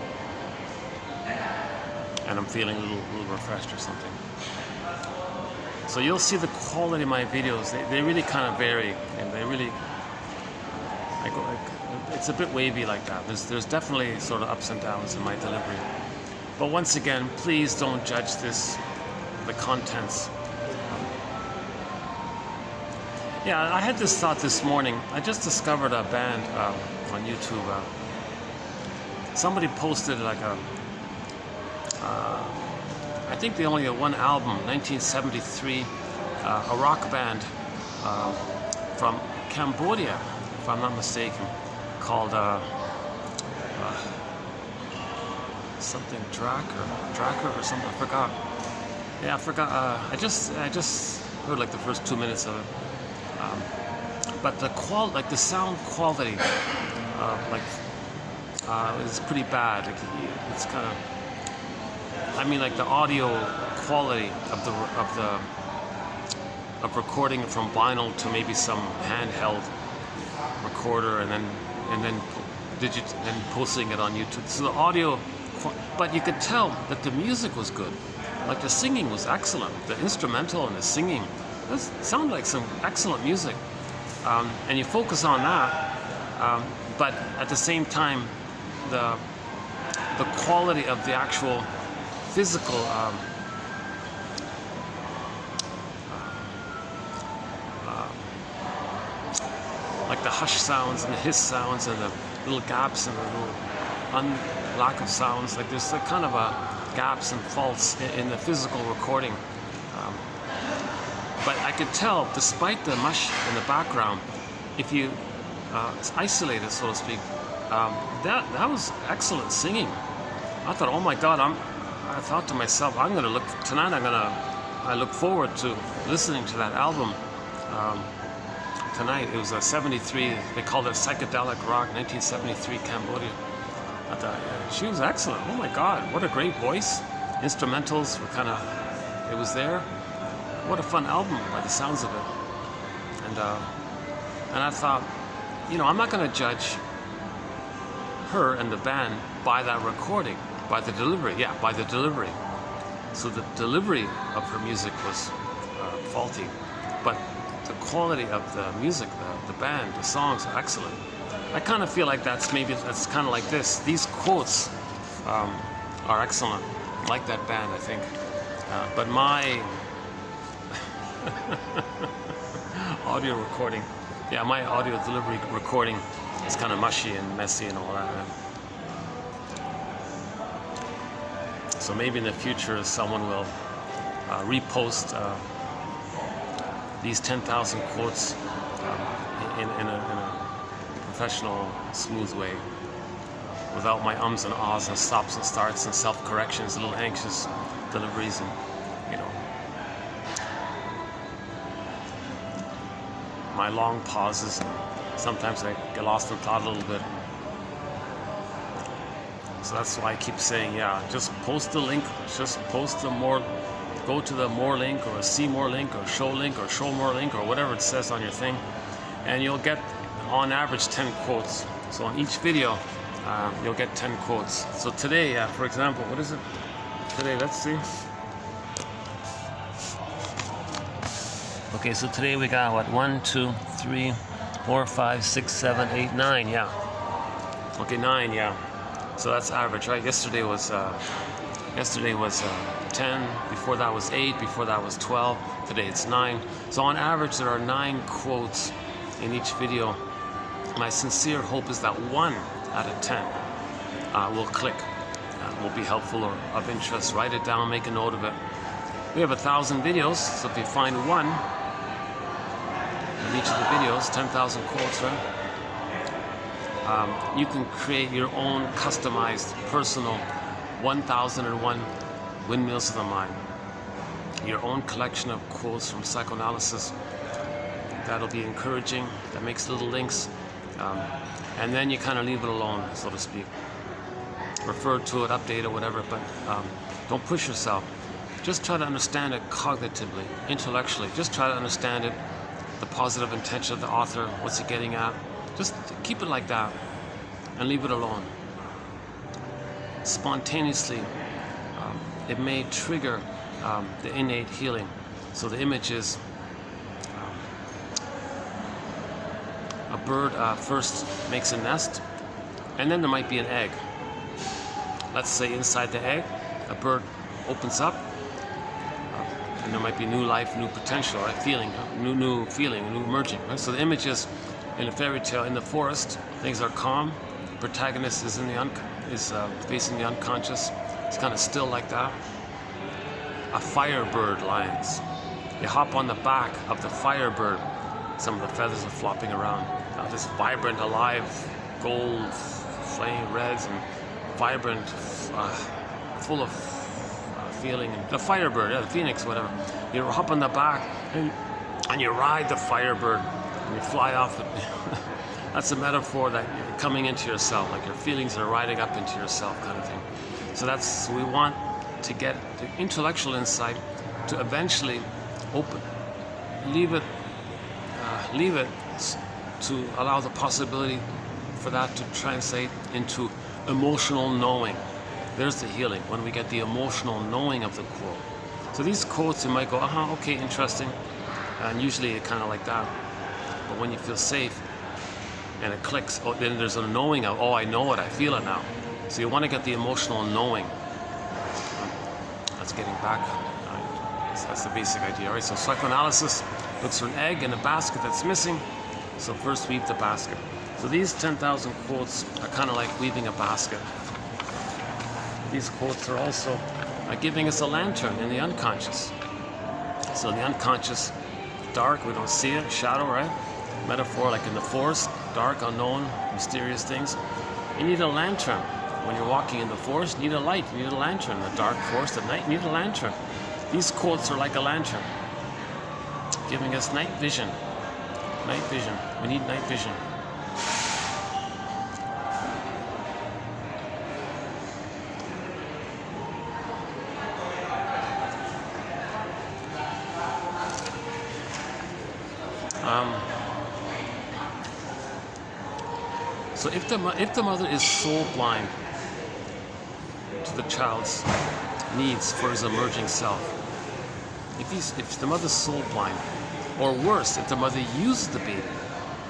and I'm feeling a little refreshed or something. So you'll see the quality of my videos. They really kind of vary, and they really, it's a bit wavy like that. There's definitely sort of ups and downs in my delivery. But once again, please don't judge the contents. Yeah, I had this thought this morning. I just discovered a band on YouTube. Somebody posted like I think they only had one album, 1973, a rock band from Cambodia, if I'm not mistaken, called something Dracker or something. I forgot. Yeah, I forgot. I just heard like the first 2 minutes of it. But the sound quality, is pretty bad. It's kind of. I mean, like the audio quality of recording from vinyl to maybe some handheld recorder, and then posting it on YouTube. So the audio, but you could tell that the music was good. Like the singing was excellent. The instrumental and the singing, it sounded like some excellent music. And you focus on that, but at the same time, the quality of the actual physical like the hush sounds and the hiss sounds and the little gaps and the little lack of sounds, like there's like kind of a gaps and faults in the physical recording, but I could tell, despite the mush in the background, if you isolate it, so to speak, that was excellent singing. I thought, oh my God, I thought to myself, I look forward to listening to that album tonight. It was a 73, they called it psychedelic rock, 1973 Cambodia. I thought, she was excellent. Oh my God, what a great voice. Instrumentals were kind of, it was there. What a fun album by the sounds of it. And I thought, I'm not going to judge her and the band by that recording. By the delivery, yeah, by the delivery. So the delivery of her music was faulty, but the quality of the music, the band, the songs are excellent. I kind of feel like that's kind of like this. These quotes are excellent, like that band, I think. But my audio recording, yeah, my audio delivery recording is kind of mushy and messy and all that. So maybe in the future someone will repost these 10,000 quotes in a professional, smooth way, without my ums and ahs and stops and starts and self-corrections, little anxious deliveries, and my long pauses. And sometimes I get lost in thought a little bit. So that's why I keep saying, yeah, just post the link, just post the more, go to the more link or a see more link or show more link or whatever it says on your thing, and you'll get on average 10 quotes. So on each video you'll get 10 quotes. So today, for example, what is it today? Let's see. Okay, so today we got what, 1, 2, 3, 4, 5, 6, 7, 8, 9, yeah. Okay, 9, yeah. So that's average, right? Yesterday was 10, before that was 8, before that was 12, today it's 9. So on average there are 9 quotes in each video. My sincere hope is that 1 out of 10 will click, will be helpful or of interest. Write it down, make a note of it. We have 1,000 videos, so if you find 1 in each of the videos, 10,000 quotes, right? You can create your own customized, personal 1001 Windmills of the Mind. Your own collection of quotes from psychoanalysis. That'll be encouraging, that makes little links. And then you kind of leave it alone, so to speak. Refer to it, update it, whatever, but don't push yourself. Just try to understand it cognitively, intellectually. Just try to understand it, the positive intention of the author, what's he getting at. Just keep it like that and leave it alone. Spontaneously, it may trigger the innate healing. So the image is a bird first makes a nest, and then there might be an egg. Let's say inside the egg, a bird opens up, and there might be new life, new potential, right? Feeling, new feeling, new emerging. Right? So the image is in a fairy tale, in the forest, things are calm. The protagonist is facing the unconscious. It's kind of still like that. A firebird lands. You hop on the back of the firebird. Some of the feathers are flopping around. Now this vibrant, alive, gold, flame reds, and vibrant, full of feeling. The firebird, yeah, the phoenix, whatever. You hop on the back and you ride the firebird and you fly off. That's a metaphor that you're coming into yourself, like your feelings are riding up into yourself, kind of thing. So we want to get the intellectual insight to eventually leave it to allow the possibility for that to translate into emotional knowing. There's the healing, when we get the emotional knowing of the quote. So these quotes, you might go, okay, interesting, and usually it kind of like that. But when you feel safe and it clicks, then there's a knowing of, I know it, I feel it now. So you want to get the emotional knowing. That's getting back. That's the basic idea, right? So psychoanalysis looks for an egg in a basket that's missing. So first weave the basket. So these 10,000 quotes are kind of like weaving a basket. These quotes are also giving us a lantern in the unconscious. So in the unconscious, dark, we don't see it, shadow, right? Metaphor like in the forest, dark, unknown, mysterious things. You need a lantern. When you're walking in the forest, you need a light, you need a lantern. In the dark forest at night, you need a lantern. These quotes are like a lantern, giving us night vision. Night vision. We need night vision. So if the mother is soul blind to the child's needs for his emerging self, if the mother's soul blind, or worse, if the mother uses the baby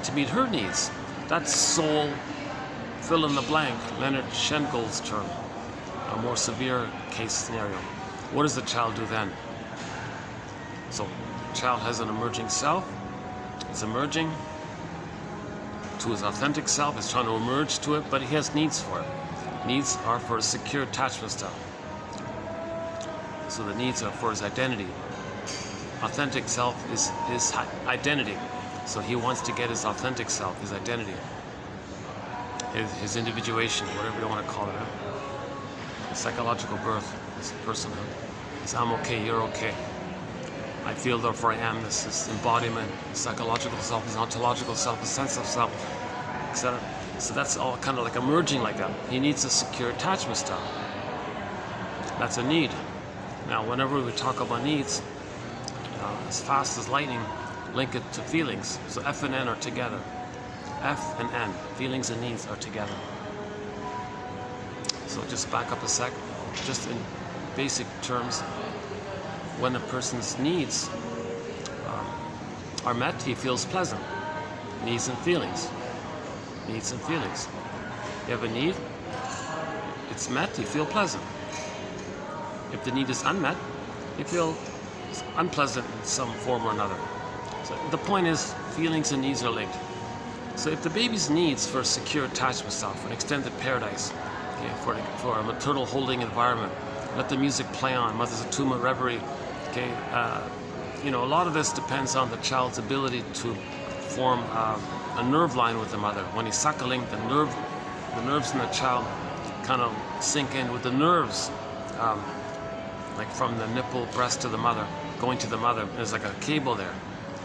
to meet her needs, that's soul fill in the blank, Leonard Shengold's term, a more severe case scenario. What does the child do then? So the child has an emerging self, it's emerging to his authentic self, is trying to emerge to it, but he has needs for it. Needs are for a secure attachment style. So the needs are for his identity. Authentic self is his identity. So he wants to get his authentic self, his identity, his individuation, whatever you want to call it. His psychological birth, his personhood. His I'm okay, you're okay. I feel, therefore I am. This is embodiment, his psychological self, his ontological self, his sense of self, etc. So that's all kind of like emerging like that. He needs a secure attachment style. That's a need. Now, whenever we talk about needs, as fast as lightning, link it to feelings. So F and N are together. F and N, feelings and needs, are together. So just back up a sec. Just in basic terms, when a person's needs are met, he feels pleasant. Needs and feelings. Needs and feelings. You have a need, it's met, you feel pleasant. If the need is unmet, you feel unpleasant in some form or another. So the point is, feelings and needs are linked. So if the baby's needs for a secure attachment style, for an extended paradise, okay, for a maternal holding environment, let the music play on, mother's attunement reverie, okay, a lot of this depends on the child's ability to form a nerve line with the mother. When he's suckling, the nerves in the child kind of sink in with the nerves, like from the nipple, breast to the mother, going to the mother. There's like a cable there.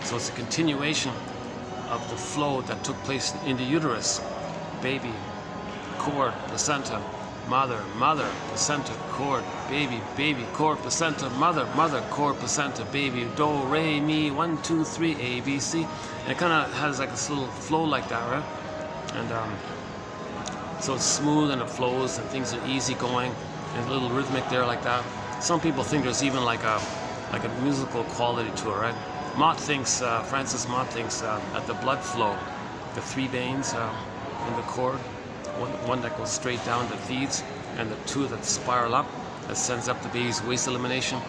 So it's a continuation of the flow that took place in the uterus. Baby, cord, placenta, mother, mother, placenta, cord, baby, baby, cord, placenta, mother, mother, cord, placenta, baby, do, re, mi, 1, 2, 3, A, B, C. And it kind of has like this little flow like that, right? And so it's smooth and it flows and things are easy going and a little rhythmic there like that. Some people think there's even like a musical quality to it, right? Francis Mott thinks at the blood flow, the 3 veins in the cord, one that goes straight down that feeds, and the 2 that spiral up, that sends up the baby's waste elimination,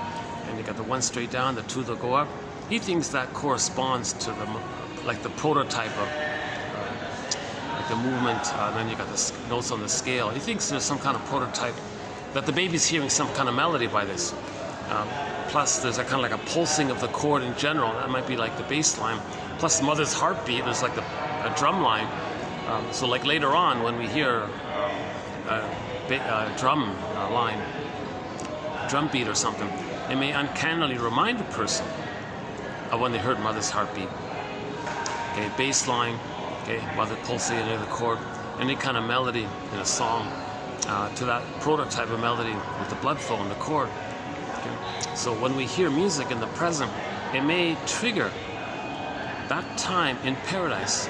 and you got the 1 straight down, the 2 that go up. He thinks that corresponds to the prototype of like the movement, and then you got the notes on the scale. He thinks there's some kind of prototype that the baby's hearing some kind of melody by this. Plus, there's a kind of like a pulsing of the cord in general. That might be like the bass line. Plus, the mother's heartbeat, there's like a drum line. So like later on, when we hear a drum line, drum beat or something, it may uncannily remind the person of when they heard mother's heartbeat. Okay, bass line, okay, mother pulsating near the cord, any kind of melody in a song to that prototype of melody with the blood flow in the cord. Okay. So when we hear music in the present, it may trigger that time in paradise,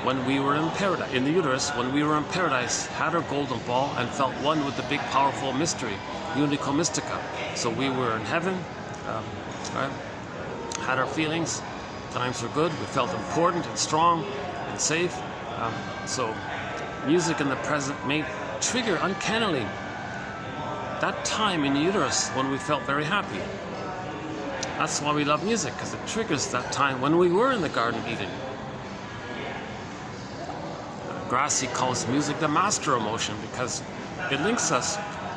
when we were in paradise, in the uterus, when we were in paradise, had our golden ball and felt one with the big powerful mystery, unico mystica. So we were in heaven, right? Had our feelings, times were good, we felt important and strong and safe. So music in the present may trigger uncannily that time in the uterus when we felt very happy. That's why we love music, because it triggers that time when we were in the Garden of Eden. Grassi calls music the master emotion because it links us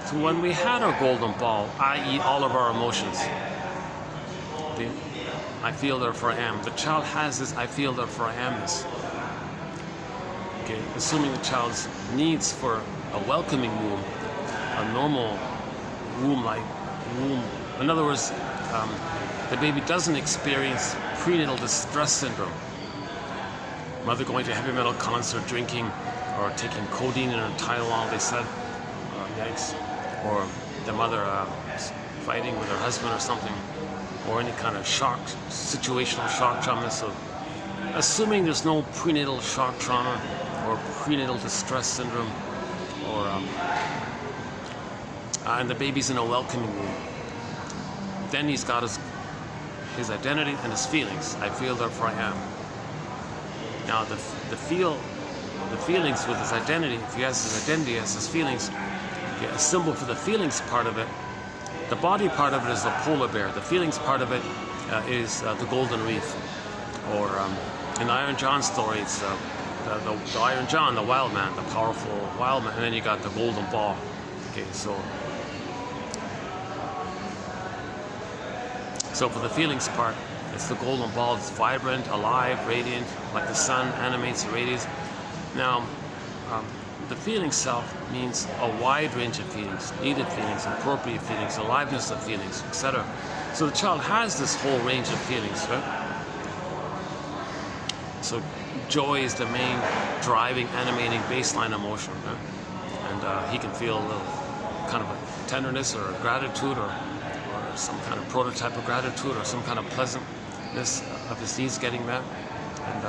to when we had our golden ball, i.e. all of our emotions. The I feel, therefore I am. The child has this I feel, therefore I amness. Okay, assuming the child's needs for a welcoming womb, a normal womb-like womb. In other words, the baby doesn't experience prenatal distress syndrome. Mother going to a heavy metal concert, drinking, or taking codeine and a Tylenol, they said, yikes. Or the mother fighting with her husband or something, or any kind of shock, situational shock trauma. So assuming there's no prenatal shock trauma or prenatal distress syndrome, or and the baby's in a welcoming womb, then he's got his identity and his feelings. I feel, therefore I am. Now the feelings with his identity, if he has his identity, he has his feelings, okay, a symbol for the feelings part of it. The body part of it is the polar bear. The feelings part of it is the golden reef. Or in the Iron John story, it's the Iron John, the wild man, the powerful wild man, and then you got the golden ball. Okay, so So for the feelings part, it's the golden ball. It's vibrant, alive, radiant, like the sun animates the radiance. Now, the feeling self means a wide range of feelings, needed feelings, appropriate feelings, aliveness of feelings, etc. So the child has this whole range of feelings, right? So joy is the main driving, animating baseline emotion, right? And he can feel a little kind of a tenderness or a gratitude or some kind of prototype of gratitude or some kind of pleasantness of his needs getting met. And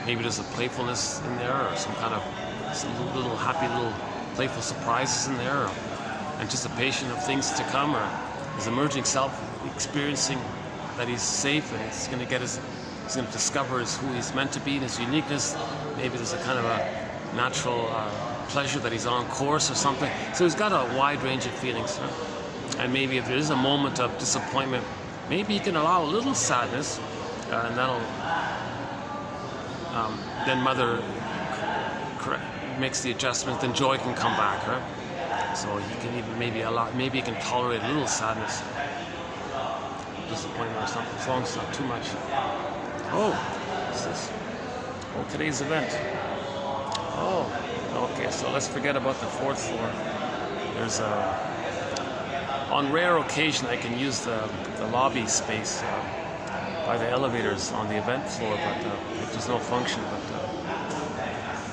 maybe there's a playfulness in there or some little happy little playful surprises in there or anticipation of things to come, or his emerging self experiencing that he's safe and he's going to discover who he's meant to be and his uniqueness. Maybe there's a kind of a natural pleasure that he's on course or something. So he's got a wide range of feelings. Right? And maybe if there is a moment of disappointment, maybe he can allow a little sadness, and that'll then mother makes the adjustment. Then joy can come back, right? So he can even maybe he can tolerate a little sadness, disappointment or something, as long as it's not too much. Oh, what's this? Oh, today's event. Oh, okay. So let's forget about the 4th floor. There's on rare occasion I can use the lobby space by the elevators on the event floor, but if there's no function. But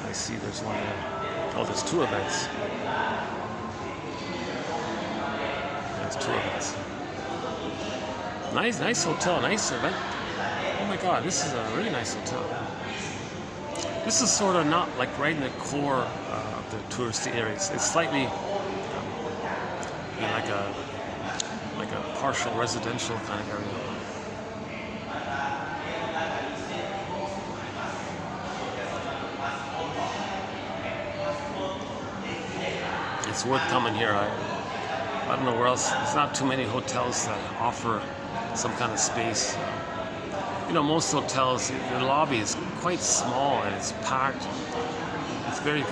I see there's one there. Oh, there's 2 events. There's 2 events. Nice hotel, nice event. Oh my God, this is a really nice hotel. This is sort of not like right in the core of the touristy areas. It's slightly like a partial residential kind of area. It's worth coming here. I don't know where else. There's not too many hotels that offer some kind of space. You know, most hotels, the lobby is quite small and it's packed. It's very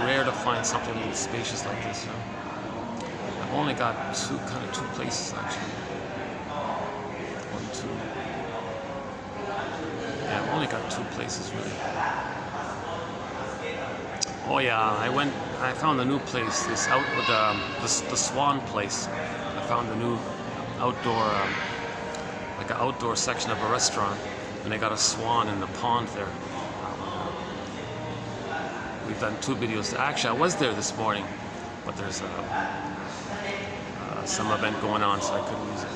rare to find something really spacious like this. You know? I've only got two places actually. 1, 2. Yeah, I've only got 2 places really. Oh yeah, I found a new place. This the Swan place. I found a new outdoor. Like an outdoor section of a restaurant, and they got a swan in the pond there. We've done 2 videos. Actually, I was there this morning, but there's some event going on, so I couldn't use it.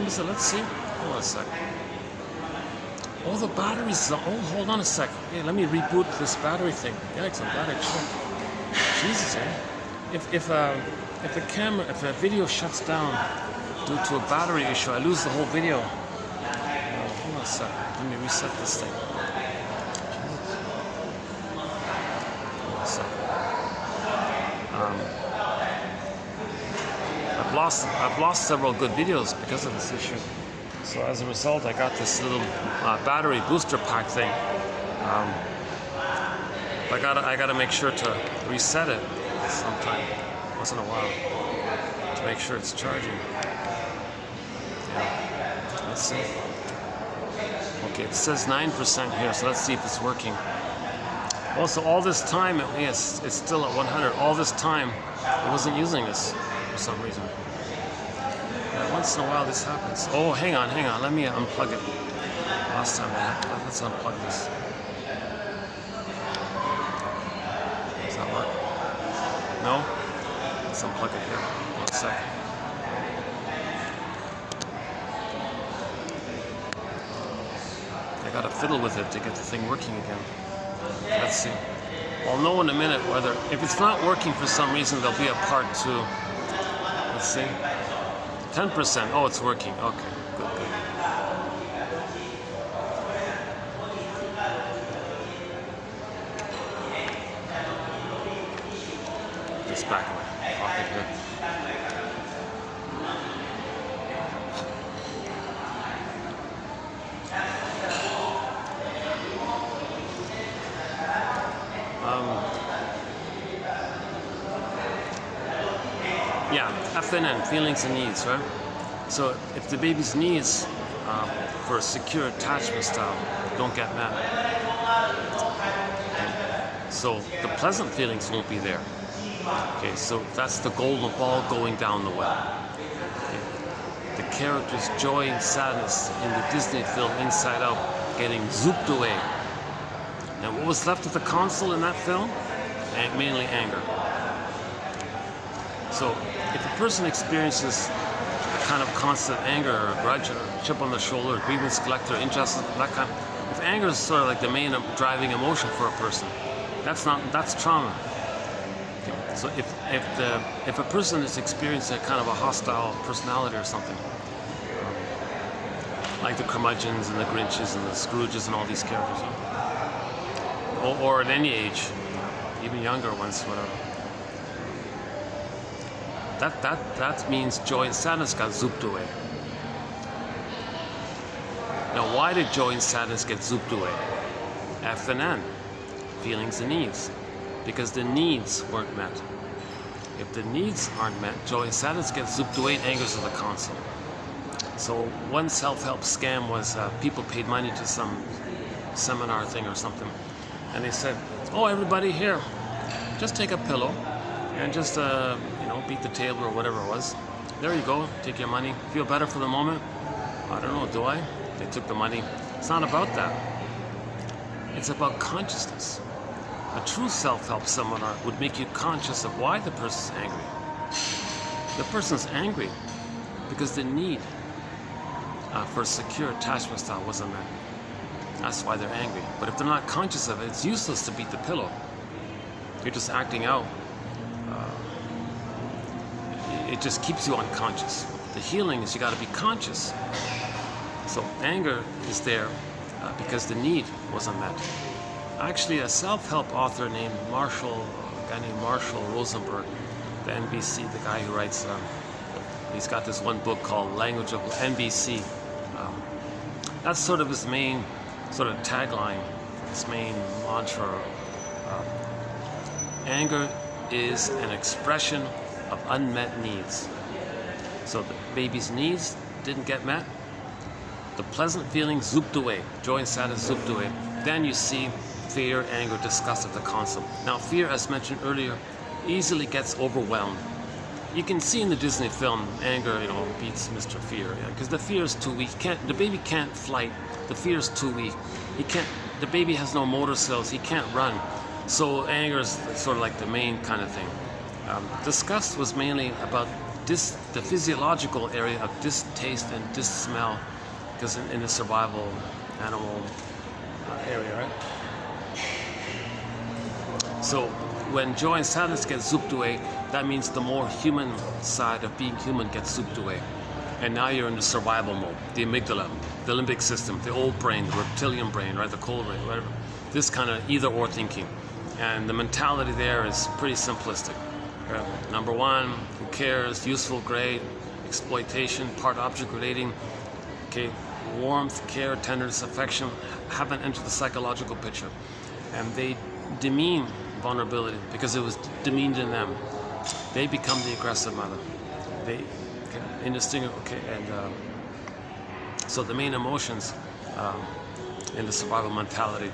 So let's see. Hold on a sec. Oh, the battery's. Oh, hold on a sec. Hey, let me reboot this battery thing. Yikes! I'm glad I checked. Jesus, eh? If the video shuts down due to a battery issue, I lose the whole video. Hold on a sec. Let me reset this thing. Hold on a sec. I've lost several good videos because of this issue. So as a result, I got this little battery booster pack thing. I gotta make sure to reset it sometime, once in a while, to make sure it's charging. Yeah. Let's see. Okay, it says 9% here, so let's see if it's working. Also, all this time, it's still at 100. All this time, I wasn't using this for some reason. Yeah, once in a while this happens. Oh, hang on. Let me unplug it. Last time, let's unplug this. Does that work? No? Let's unplug it here. 1 second. gotta fiddle with it to get the thing working again. Let's see. I'll know in a minute whether, if it's not working for some reason, there'll be a part 2. Let's see. 10%. Oh, it's working. Okay, good, good. Just back in my pocket here. Yeah, FNN, feelings and needs, right? So if the baby's needs for a secure attachment style don't get met, so the pleasant feelings won't be there. Okay, so that's the golden ball going down the well. Okay. The character's joy and sadness in the Disney film Inside Out getting zooped away. And what was left of the console in that film? Mainly anger. So if a person experiences a kind of constant anger or grudge or chip on the shoulder, grievance collector, injustice, that kind of, if anger is sort of like the main driving emotion for a person, that's trauma. Okay. So if a person is experiencing a kind of a hostile personality or something, like the curmudgeons and the Grinches and the Scrooges and all these characters, or at any age, even younger ones, whatever. That means joy and sadness got zooped away. Now, why did joy and sadness get zooped away? F and N, feelings and needs, because the needs weren't met. If the needs aren't met, joy and sadness get zooped away and anger's of the console. So one self-help scam was people paid money to some seminar thing or something, and they said, "Oh, everybody here, just take a pillow and just beat the table or whatever it was. There you go, take your money. Feel better for the moment?" I don't know, do I? They took the money. It's not about that. It's about consciousness. A true self-help seminar would make you conscious of why the person's angry. The person's angry because the need for a secure attachment style wasn't met. That's why they're angry. But if they're not conscious of it, it's useless to beat the pillow. You're just acting out. It just keeps you unconscious. The healing is you got to be conscious. So anger is there because the need wasn't met. Actually, a self-help author named a guy named Marshall Rosenberg, the NBC, the guy who writes, he's got this one book called Language of NBC. That's sort of his main sort of tagline, his main mantra. Anger is an expression of unmet needs. So the baby's needs didn't get met. The pleasant feelings zooped away. Joy and sadness zooped away. Then you see fear, anger, disgust at the console. Now fear, as mentioned earlier, easily gets overwhelmed. You can see in the Disney film, anger, beats Mr. Fear, because the fear is too weak. The baby can't flight. The fear is too weak. The baby has no motor skills. He can't run. So anger is sort of like the main kind of thing. Disgust was mainly about the physiological area of distaste and dis-smell, because in the survival animal area, right? So when joy and sadness get zooped away, that means the more human side of being human gets zooped away. And now you're in the survival mode, the amygdala, the limbic system, the old brain, the reptilian brain, right, the cold brain, whatever. This kind of either-or thinking. And the mentality there is pretty simplistic. Number one, who cares, useful, great, exploitation, part-object relating, okay, warmth, care, tenderness, affection haven't entered the psychological picture. And they demean vulnerability because it was demeaned in them. They become the aggressive mother. They indistinguishable, and so the main emotions in the survival mentality,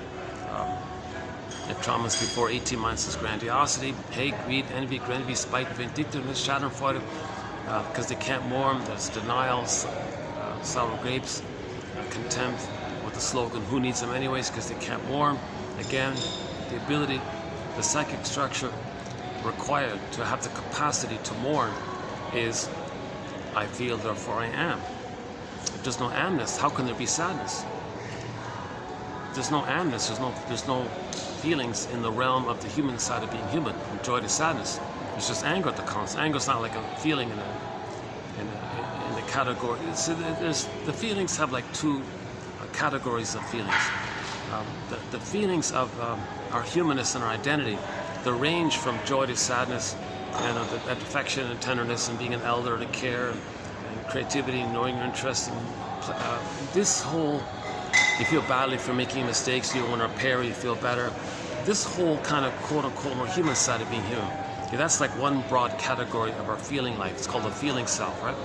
the traumas before 18 months is grandiosity, hate, greed, envy, spite, vindictiveness, schadenfreude, because they can't mourn. There's denial, sour grapes, contempt, with the slogan, who needs them anyways, because they can't mourn. Again, the ability, the psychic structure required to have the capacity to mourn is, I feel, therefore I am. If there's no amness, how can there be sadness? there's no amness, there's no feelings in the realm of the human side of being human, from joy to sadness. It's just anger that counts. Anger's not like a feeling in the category. So the feelings have like two categories of feelings. The feelings of our humanness and our identity, the range from joy to sadness, and that affection and tenderness and being an elder to care and creativity and knowing your interests. And this whole, you feel badly for making mistakes, you want to repair, you feel better. This whole kind of quote-unquote more human side of being human. Okay, that's like one broad category of our feeling life. It's called the feeling self, right?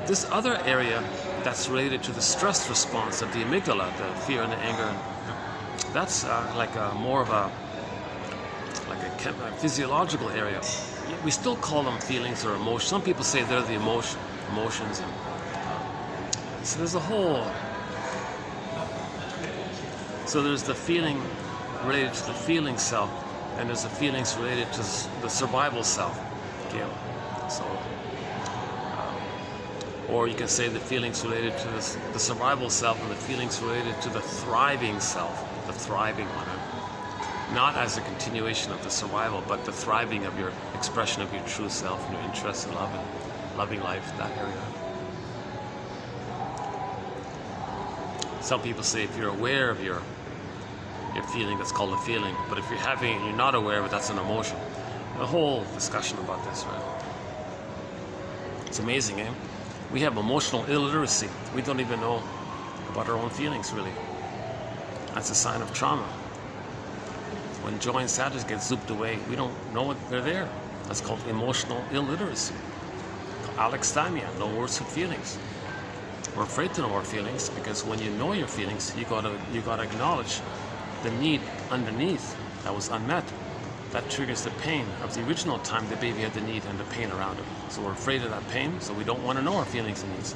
This other area that's related to the stress response of the amygdala, the fear and the anger, that's like more of a physiological area. We still call them feelings or emotions. Some people say they're the emotions. And, so there's a whole. So there's the feeling related to the feeling self, and there's the feelings related to the survival self. Okay, so. Or you can say the feelings related to the survival self and the feelings related to the thriving self, the thriving one. Not as a continuation of the survival, but the thriving of your expression of your true self and your interest in love and loving life, that area. Some people say if you're aware of your feeling, that's called a feeling. But if you're having it and you're not aware of it, that's an emotion. A whole discussion about this, right? It's amazing, eh? We have emotional illiteracy. We don't even know about our own feelings, really. That's a sign of trauma. When joy and sadness get zooped away, we don't know they're there. That's called emotional illiteracy. Alexithymia, no words for feelings. We're afraid to know our feelings because when you know your feelings, you gotta acknowledge the need underneath that was unmet. That triggers the pain of the original time the baby had the need and the pain around it. So we're afraid of that pain, so we don't want to know our feelings and needs.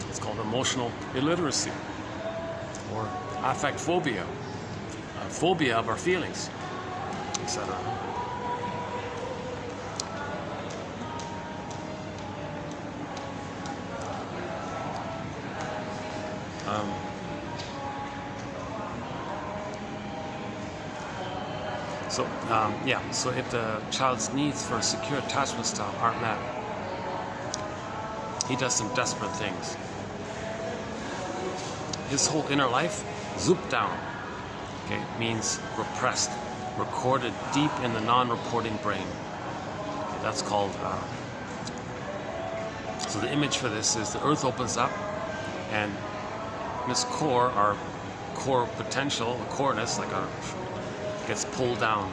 It's called emotional illiteracy, or affect phobia, phobia of our feelings, etc. So if the child's needs for a secure attachment style aren't met, he does some desperate things. His whole inner life, zooped down, okay, means repressed, recorded deep in the non-reporting brain. Okay, that's called, so the image for this is the earth opens up and this core, our core potential, the coreness, like our, gets pulled down.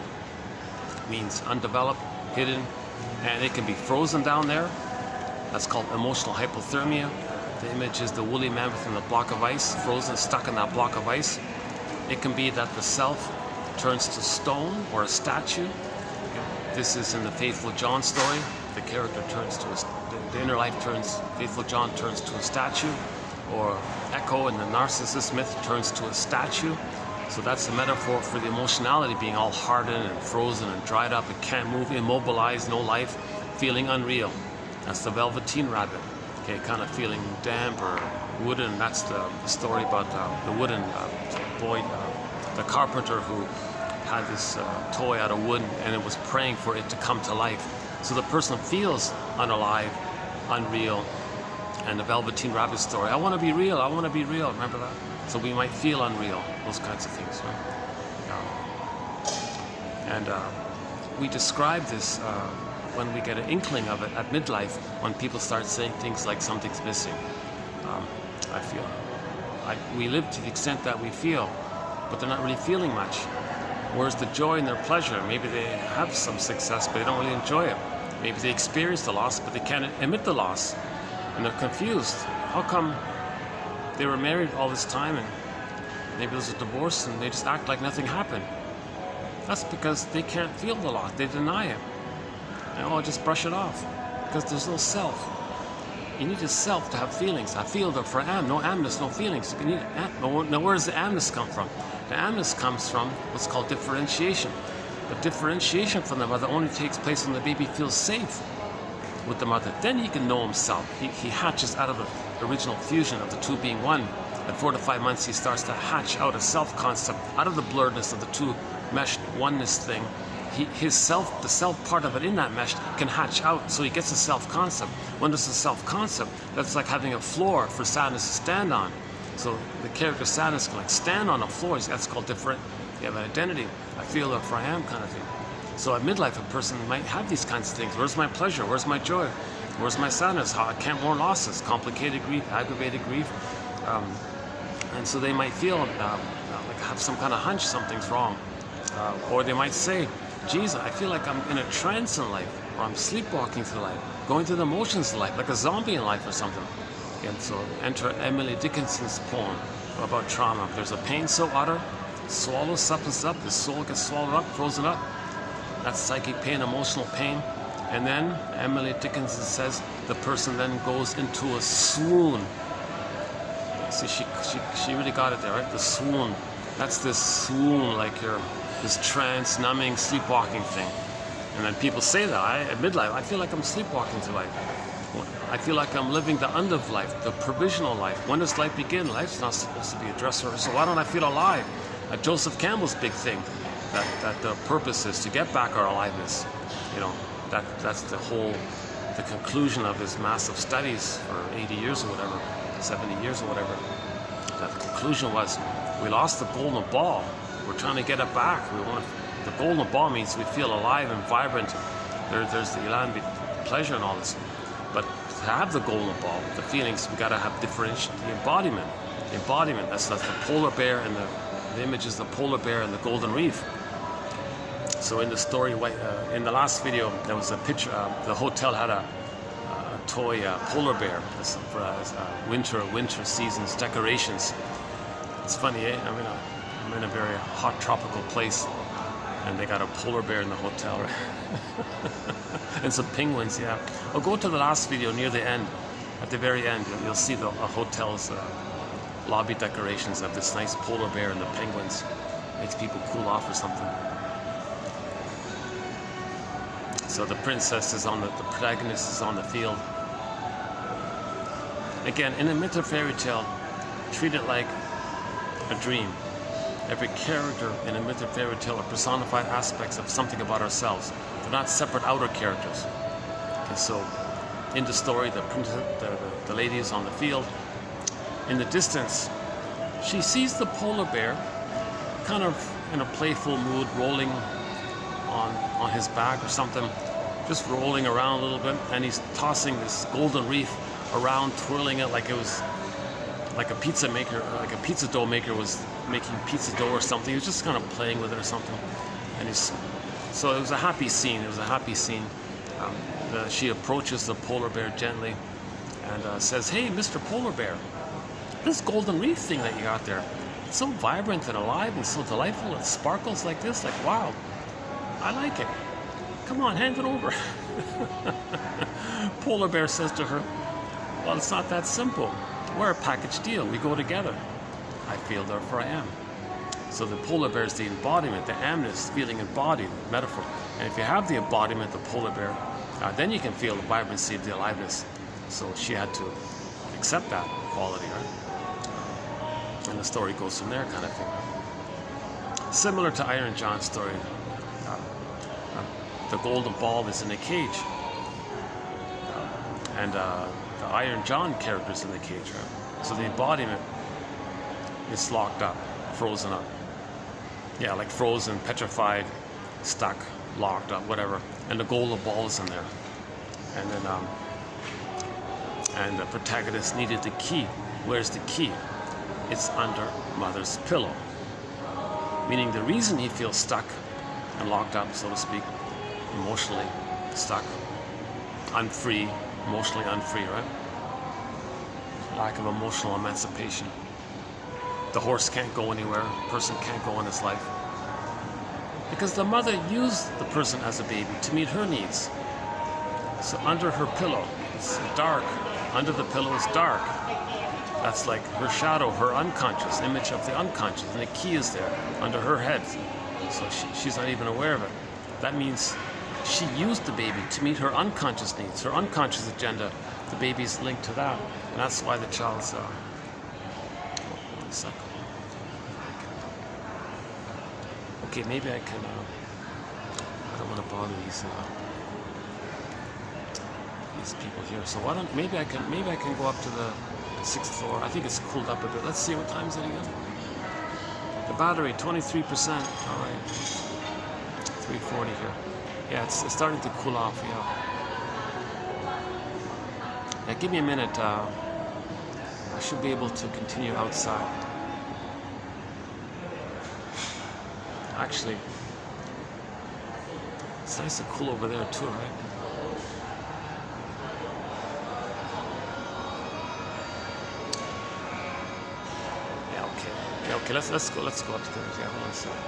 Means undeveloped, hidden, and it can be frozen down there. That's called emotional hypothermia. The image is the woolly mammoth in the block of ice, frozen, stuck in that block of ice. It can be that the self turns to stone or a statue. This is in the Faithful John story. The character turns to the inner life turns, Faithful John turns to a statue, or Echo in the Narcissus myth turns to a statue. So that's the metaphor for the emotionality being all hardened and frozen and dried up. It can't move, immobilized, no life, feeling unreal. That's the Velveteen Rabbit. Okay, kind of feeling damp or wooden. That's the story about the wooden boy, the carpenter who had this toy out of wood and it was praying for it to come to life. So the person feels unalive, unreal. And the Velveteen Rabbit story, I want to be real, I want to be real. Remember that? So we might feel unreal, those kinds of things. Right? We describe this when we get an inkling of it at midlife, when people start saying things like something's missing. I feel. We live to the extent that we feel, but they're not really feeling much. Whereas the joy and their pleasure, maybe they have some success, but they don't really enjoy it. Maybe they experience the loss, but they can't admit the loss. And they're confused. How come they were married all this time and maybe there's a divorce and they just act like nothing happened? That's because they can't feel the loss. They deny it. And just brush it off. Because there's no self. You need a self to have feelings. I feel that for no amness, no feelings. You need now where does the amness come from? The amness comes from what's called differentiation. But differentiation from the mother only takes place when the baby feels safe with the mother. Then he can know himself. He hatches out of the original fusion of the two being one. At 4 to 5 months, he starts to hatch out a self-concept out of the blurredness of the two meshed oneness thing. The self part of it in that mesh can hatch out, so he gets a self-concept. When there's a self-concept, that's like having a floor for sadness to stand on. So the character sadness can like stand on a floor. That's called different. You have an identity. I feel or I am kind of thing. So at midlife, a person might have these kinds of things. Where's my pleasure? Where's my joy? Where's my sadness? How I can't more losses, complicated grief, aggravated grief. And so they might feel like have some kind of hunch something's wrong. Or they might say, geez, I feel like I'm in a trance in life, or I'm sleepwalking through life, going through the motions of life, like a zombie in life or something. And so enter Emily Dickinson's poem about trauma. There's a pain so utter, swallows substance up, the soul gets swallowed up, frozen up. That's psychic pain, emotional pain. And then Emily Dickinson says the person then goes into a swoon. See, she really got it there, right? The swoon. That's this swoon, like this trance, numbing, sleepwalking thing. And then people say that, at midlife, I feel like I'm sleepwalking through life. I feel like I'm living the end of life, the provisional life. When does life begin? Life's not supposed to be a dress rehearsal. So why don't I feel alive? Joseph Campbell's big thing, that the purpose is to get back our aliveness. You know, that's the conclusion of his massive studies for 80 years or whatever, 70 years or whatever. That the conclusion was, we lost the golden ball. We're trying to get it back. The golden ball means we feel alive and vibrant. There's the elan, pleasure and all this. But to have the golden ball, the feelings, we got to have differentiation, the embodiment. The embodiment, that's the polar bear, and the image is the polar bear and the golden reef. So in the story, in the last video, there was a picture. The hotel had a toy polar bear for winter season's decorations. It's funny, eh? I'm in a very hot tropical place, and they got a polar bear in the hotel, right? And some penguins, yeah. I'll go to the last video near the end. At the very end, you'll see the hotel's lobby decorations of this nice polar bear and the penguins. Makes people cool off or something. So the princess is the protagonist is on the field. Again, in a myth or fairy tale, treat it like a dream. Every character in a myth or fairy tale are personified aspects of something about ourselves. They're not separate outer characters. Okay, so in the story, the lady is on the field. In the distance, she sees the polar bear kind of in a playful mood, rolling on his back or something, just rolling around a little bit, and he's tossing this golden reef around, twirling it like it was like a pizza maker, like a pizza dough maker was making pizza dough or something. He was just kind of playing with it or something. And so it was a happy scene. It was a happy scene. She approaches the polar bear gently and says, "Hey, Mr. Polar Bear, this golden reef thing that you got there, it's so vibrant and alive and so delightful. It sparkles like this, like wow. I like it. Come on, hand it over." Polar bear says to her, "Well, it's not that simple. We're a package deal. We go together. I feel, therefore I am." So the polar bear is the embodiment, the amness, feeling embodied, metaphor. And if you have the embodiment, the polar bear, then you can feel the vibrancy of the aliveness. So she had to accept that quality, right? And the story goes from there, kind of thing. Similar to Iron John's story, the golden ball is in a cage, and the Iron John character's in the cage, right? So the embodiment is locked up, frozen up. Yeah, like frozen, petrified, stuck, locked up, whatever. And the golden ball is in there. And then, and the protagonist needed the key. Where's the key? It's under mother's pillow. Meaning the reason he feels stuck and locked up, so to speak, emotionally stuck, unfree, emotionally unfree, right? Lack of emotional emancipation. The horse can't go anywhere, the person can't go in his life. Because the mother used the person as a baby to meet her needs. So under her pillow, it's dark. Under the pillow is dark. That's like her shadow, her unconscious, image of the unconscious. And the key is there, under her head. So she's not even aware of it. That means she used the baby to meet her unconscious needs, her unconscious agenda. The baby's linked to that. And that's why the child's second. Okay, maybe I can. I don't want to bother these people here. So why don't maybe I can go up to the 6th floor. I think it's cooled up a bit. Let's see what time is it again. The battery 23%. All right, 340 here. Yeah, it's starting to cool off. Yeah. Yeah, give me a minute. I should be able to continue outside. Actually, it's nice and cool over there too, right? Yeah, okay. Yeah, okay. Let's go upstairs. Yeah, hold on a second.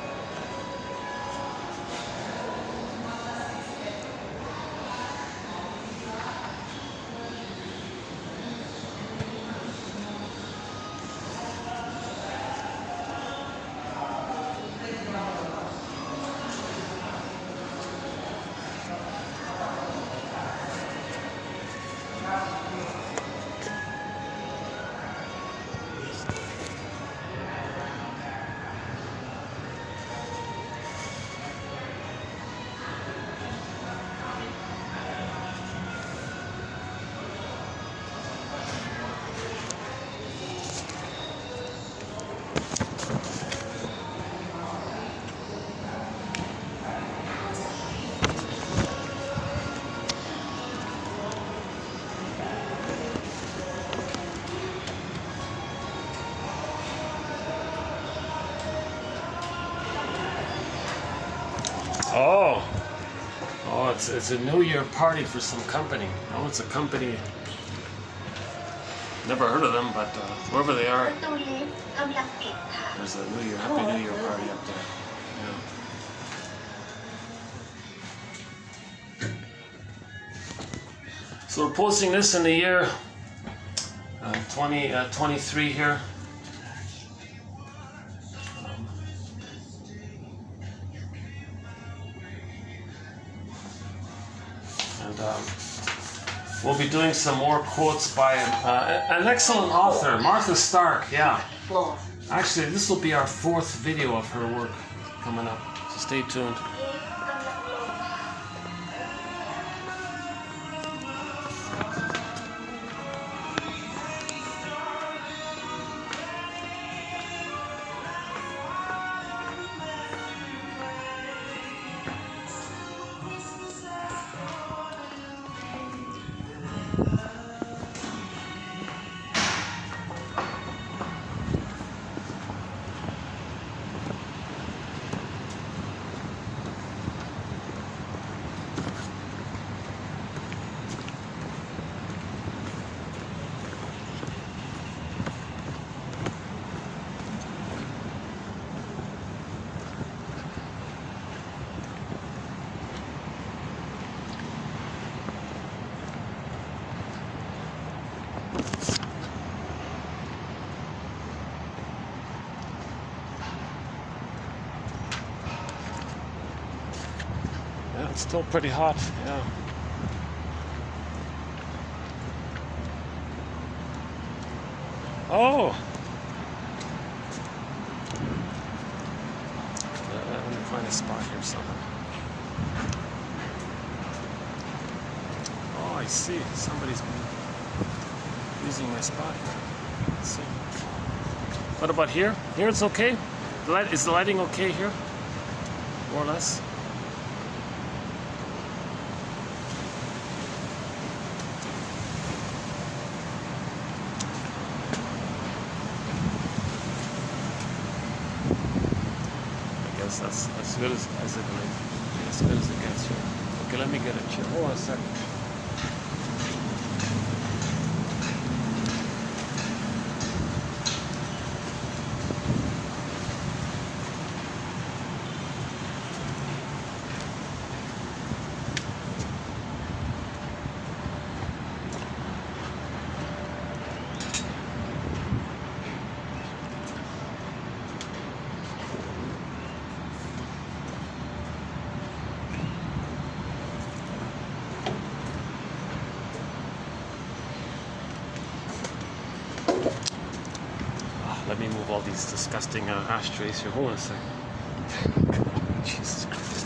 Oh, it's a New Year party for some company. Oh, it's a company. Never heard of them, but whoever they are, there's a Happy New Year party up there. Yeah. So we're posting this in the year 2023 here. We'll be doing some more quotes by an excellent author, Martha Stark. Yeah. Actually, this will be our 4th video of her work coming up. So stay tuned. It's still pretty hot, yeah. Oh! Let me find a spot here somewhere. Oh, I see. Somebody's using my spot here. Let's see. What about here? Here it's okay? Is the lighting okay here? More or less? That's as good as it gets here. Okay, let me get a chair. Hold on a second. of all these disgusting ashtrays here. Hold on a second. Jesus Christ.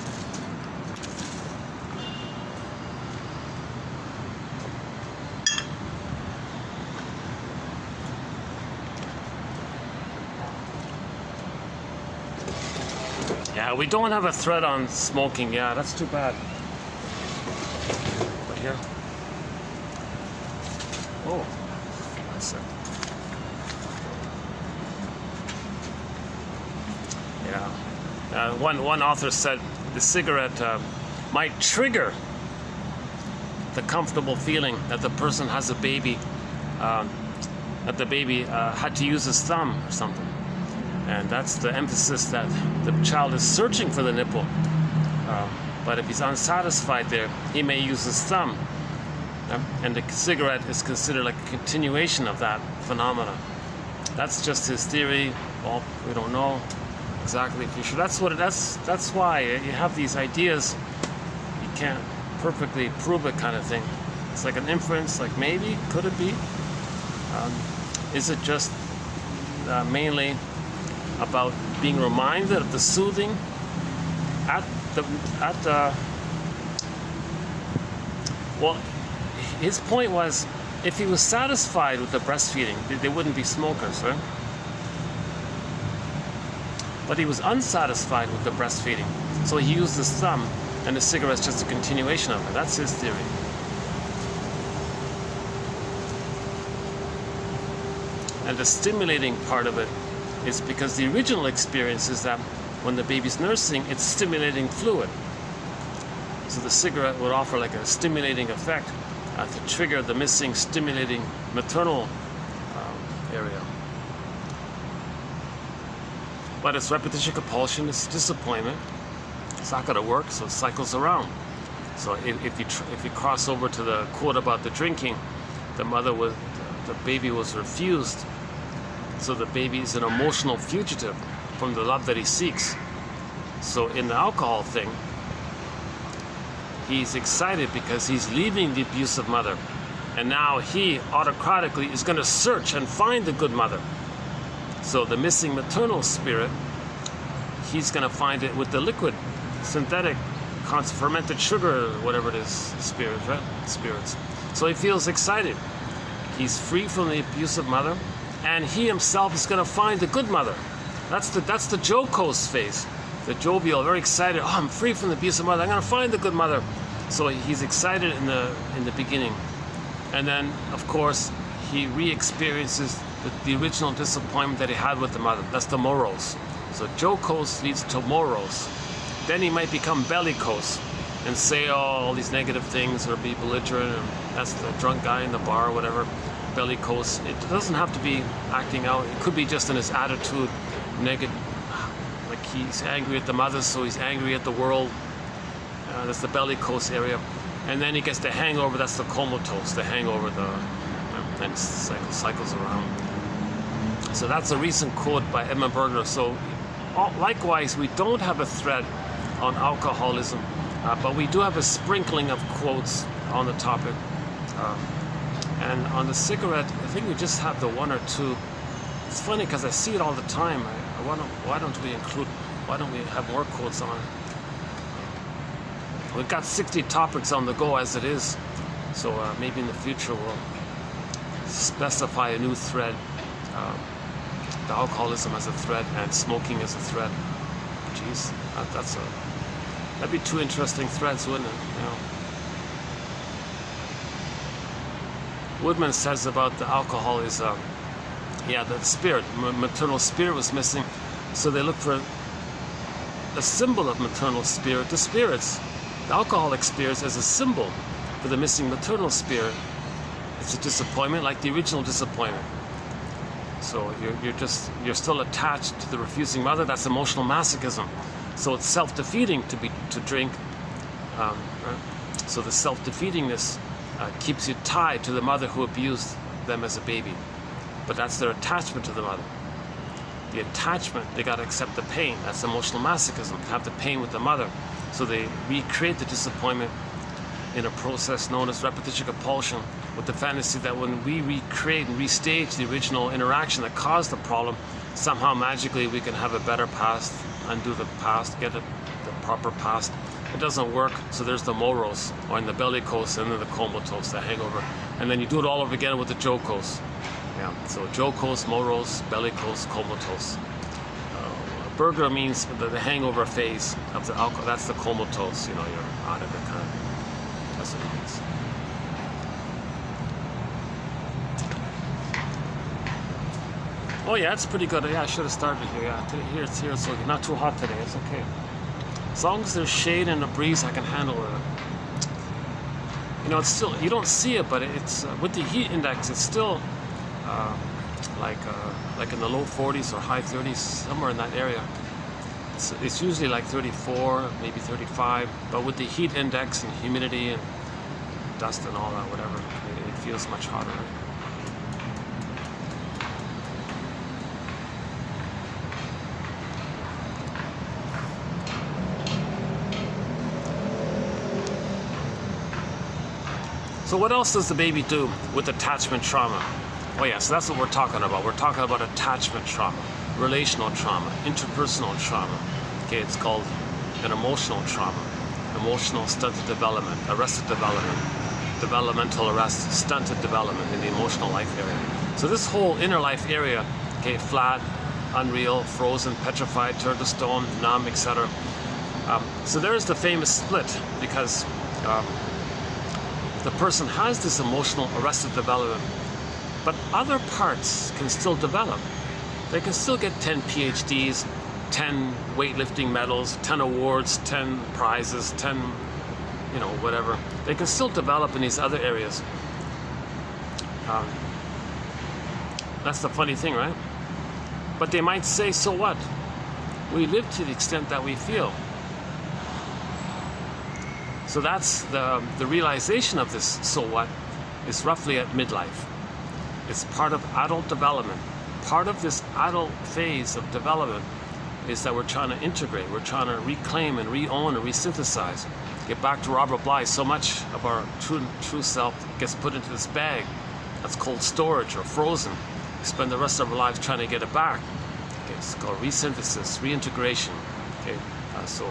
Yeah, we don't have a thread on smoking. Yeah, that's too bad. But here. Oh, that's it. Yeah. One author said the cigarette might trigger the comfortable feeling that the person has a baby, that the baby had to use his thumb or something. And that's the emphasis that the child is searching for the nipple. But if he's unsatisfied there, he may use his thumb. And the cigarette is considered like a continuation of that phenomena. That's just his theory. Well, we don't know exactly if you should. That's why you have these ideas. You can't perfectly prove it, kind of thing. It's like an inference, like maybe, could it be? Is it just mainly about being reminded of the soothing well, his point was, if he was satisfied with the breastfeeding, they wouldn't be smokers, right? But he was unsatisfied with the breastfeeding, so he used his thumb, and the cigarette's just a continuation of it. That's his theory. And the stimulating part of it is because the original experience is that when the baby's nursing, it's stimulating fluid. So the cigarette would offer like a stimulating effect to trigger the missing stimulating maternal area. But it's repetition compulsion, it's disappointment. It's not going to work, so it cycles around. So if you cross over to the quote about the drinking, the baby was refused. So the baby is an emotional fugitive from the love that he seeks. So in the alcohol thing, he's excited because he's leaving the abusive mother. And now he autocratically is going to search and find the good mother. So the missing maternal spirit, he's going to find it with the liquid, synthetic, fermented sugar, or whatever it is, spirits, right? Spirits. So he feels excited. He's free from the abusive mother. And he himself is going to find the good mother. That's the jocose phase, the jovial, very excited. Oh, I'm free from the abusive mother. I'm going to find the good mother. So he's excited in the beginning, and then of course he re-experiences the original disappointment that he had with the mother. That's the morose. So jocose leads to morose. Then he might become bellicose and say all these negative things or be belligerent. And that's the drunk guy in the bar or whatever. Bellicose. It doesn't have to be acting out. It could be just in his attitude, negative, like he's angry at the mother, so he's angry at the world. That's the bellicose area. And then he gets the hangover. That's the comatose. The hangover, and cycles around. So that's a recent quote by Edmund Berger. So likewise, we don't have a thread on alcoholism, but we do have a sprinkling of quotes on the topic. And on the cigarette, I think we just have the one or two. It's funny because I see it all the time. Why don't we have more quotes on it? We've got 60 topics on the go as it is. So maybe in the future we'll specify a new thread. The alcoholism as a thread and smoking as a thread. Jeez, that'd be two interesting threads, wouldn't it? You know. Woodman says about the alcohol is, the spirit, maternal spirit was missing, so they look for a symbol of maternal spirit, the spirits. The alcoholic spirits as a symbol for the missing maternal spirit. It's a disappointment, like the original disappointment. So you're still attached to the refusing mother. That's emotional masochism. So it's self-defeating to drink. Right? So the self-defeatingness keeps you tied to the mother who abused them as a baby. But that's their attachment to the mother. The attachment, they got to accept the pain. That's emotional masochism, have the pain with the mother. So they recreate the disappointment in a process known as repetition compulsion, with the fantasy that when we recreate and restage the original interaction that caused the problem, somehow magically we can have a better past, undo the past, get the proper past. It doesn't work, so there's the moros, or in the bellicose, and then the comatose, the hangover. And then you do it all over again with the jocose. Yeah, so jocose, moros, bellicose, comatose. Burger means the hangover phase of the alcohol. That's the comatose, you know, you're out of it kind of. That's what it means. Oh yeah, it's pretty good. Yeah, I should have started here. Yeah, here it's okay. Not too hot today. It's okay. As long as there's shade and a breeze, I can handle it. You know, it's still, you don't see it, but it's with the heat index, it's still like in the low 40s or high 30s, somewhere in that area. It's usually like 34, maybe 35, but with the heat index and humidity and dust and all that, whatever, it feels much hotter. So what else does the baby do with attachment trauma? Oh yeah, so that's what we're talking about. We're talking about attachment trauma, relational trauma, interpersonal trauma. Okay, it's called an emotional trauma, emotional stunted development, arrested development, developmental arrest, stunted development in the emotional life area. So this whole inner life area, okay, flat, unreal, frozen, petrified, turned to stone, numb, etc. So there's the famous split, because the person has this emotional arrested development, but other parts can still develop. They can still get 10 PhDs, 10 weightlifting medals, 10 awards, 10 prizes, 10, you know, whatever. They can still develop in these other areas. That's the funny thing, right? But they might say, so what? We live to the extent that we feel. So that's the realization of this, so what, is roughly at midlife. It's part of adult development. Part of this adult phase of development is that we're trying to integrate, we're trying to reclaim and re-own and resynthesize. Get back to Robert Bly, so much of our true self gets put into this bag that's cold storage or frozen. We spend the rest of our lives trying to get it back. Okay, it's called resynthesis, reintegration. Okay, so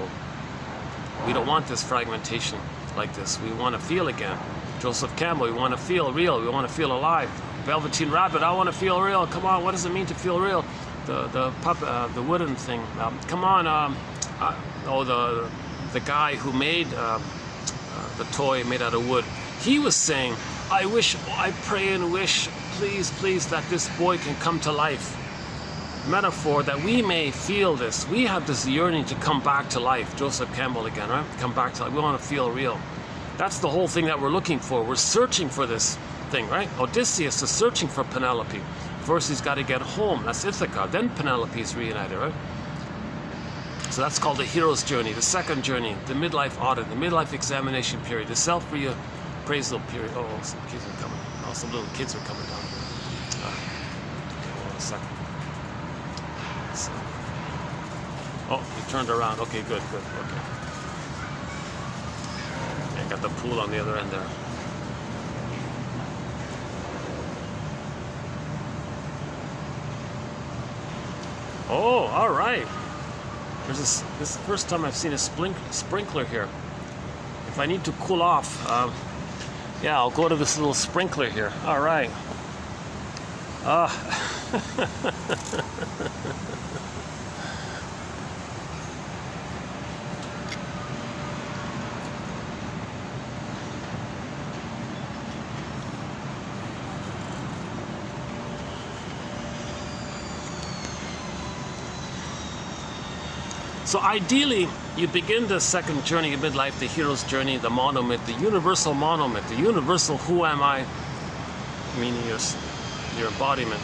we don't want this fragmentation like this. We want to feel again. Joseph Campbell, we want to feel real. We want to feel alive. Velveteen Rabbit, I want to feel real. Come on, what does it mean to feel real? The wooden thing. Come on. The guy who made the toy made out of wood. He was saying, I pray and wish, please, that this boy can come to life. Metaphor that we may feel this. We have this yearning to come back to life. Joseph Campbell again, right? Come back to life. We want to feel real. That's the whole thing that we're looking for. We're searching for this thing, right? Odysseus is searching for Penelope. First he's got to get home. That's Ithaca. Then Penelope is reunited, right? So that's called the hero's journey. The second journey, the midlife audit, the midlife examination period, the self-reappraisal period. Oh, some kids are coming. Oh, some little kids are coming down. Okay, hold on a second. So, oh, you turned around. Okay, good. Okay. I got the pool on the other end there. Oh, all right. This is the first time I've seen a sprinkler here. If I need to cool off, yeah, I'll go to this little sprinkler here. All right. So ideally, you begin the second journey of midlife, the hero's journey, the monomyth, the universal monomyth, the universal who am I, meaning your embodiment.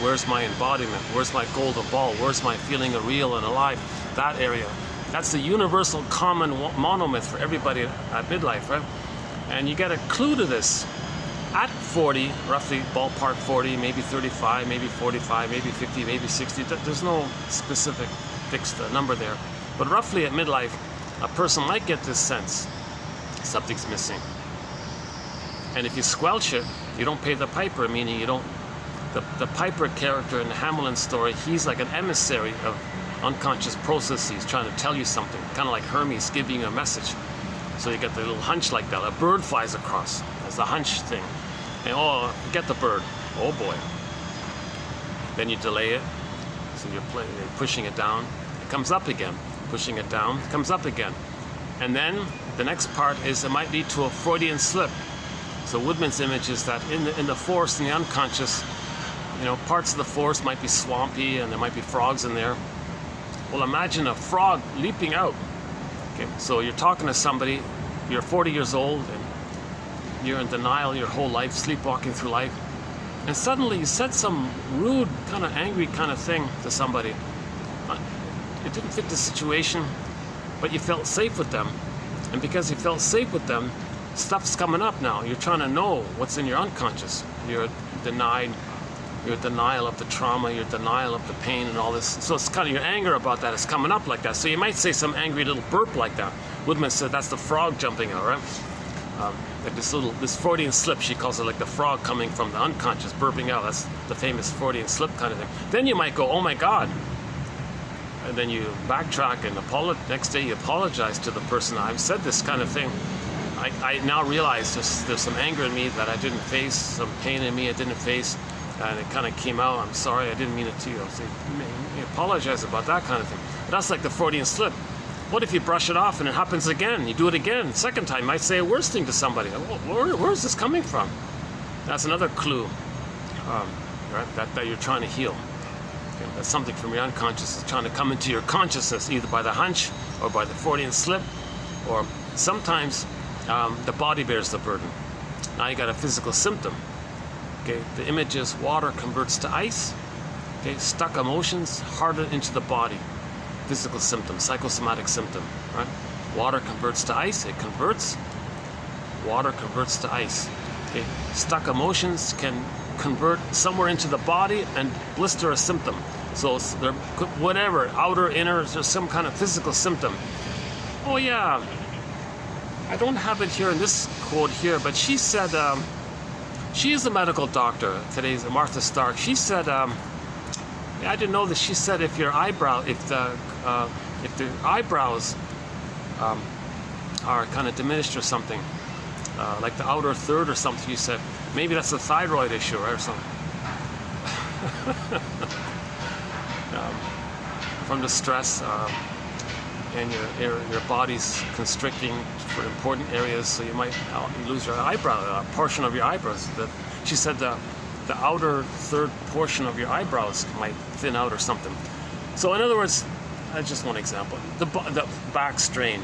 Where's my embodiment? Where's my golden ball? Where's my feeling of real and alive? That area. That's the universal common monomyth for everybody at midlife, right? And you get a clue to this at 40, roughly ballpark 40, maybe 35, maybe 45, maybe 50, maybe 60. There's no specific fixed number there. But roughly at midlife, a person might get this sense something's missing. And if you squelch it, you don't pay the piper, meaning you don't the Piper character in the Hamilton story, he's like an emissary of unconscious processes trying to tell you something, kind of like Hermes giving you a message. So you get the little hunch like that. A bird flies across. That's the hunch thing. And oh, get the bird. Oh boy. Then you delay it. So you're pushing it down. It comes up again. Pushing it down. It comes up again. And then the next part is it might lead to a Freudian slip. So Woodman's image is that in the forest, in the unconscious, you know, parts of the forest might be swampy and there might be frogs in there. Well, imagine a frog leaping out. Okay, so you're talking to somebody, you're 40 years old, and you're in denial your whole life, sleepwalking through life, and suddenly you said some rude, kind of angry kind of thing to somebody. It didn't fit the situation, but you felt safe with them. And because you felt safe with them, stuff's coming up now. You're trying to know what's in your unconscious. You're denied. Your denial of the trauma, your denial of the pain and all this. So it's kind of your anger about that is coming up like that. So you might say some angry little burp like that. Woodman said that's the frog jumping out, right? Like this Freudian slip, she calls it like the frog coming from the unconscious, burping out. That's the famous Freudian slip kind of thing. Then you might go, oh my God. And then you backtrack and next day you apologize to the person. I've said this kind of thing. I now realize there's some anger in me that I didn't face, some pain in me I didn't face. And it kind of came out. I'm sorry, I didn't mean it to you. I'll say, you apologize about that kind of thing. But that's like the Freudian slip. What if you brush it off and it happens again? You do it again. Second time, you might say a worse thing to somebody. Where is this coming from? That's another clue, right? That you're trying to heal. Okay? That's something from your unconscious. It's trying to come into your consciousness, either by the hunch or by the Freudian slip, or sometimes the body bears the burden. Now you got a physical symptom. Okay, the image is water converts to ice. Okay, stuck emotions harden into the body. Physical symptom, psychosomatic symptom, right? Water converts to ice, it converts. Water converts to ice. Okay, stuck emotions can convert somewhere into the body and blister a symptom. So there, whatever, outer, inner, there's some kind of physical symptom. Oh yeah, I don't have it here in this quote here, but she said, she is a medical doctor. Today's Martha Stark. She said, I didn't know this. She said if the eyebrows are kind of diminished or something, like the outer third or something, you said maybe that's a thyroid issue or something. From the stress and your body's constricting for important areas, so you might lose your eyebrow, a portion of your eyebrows. She said the outer third portion of your eyebrows might thin out or something. So in other words, that's just one example. The back strain,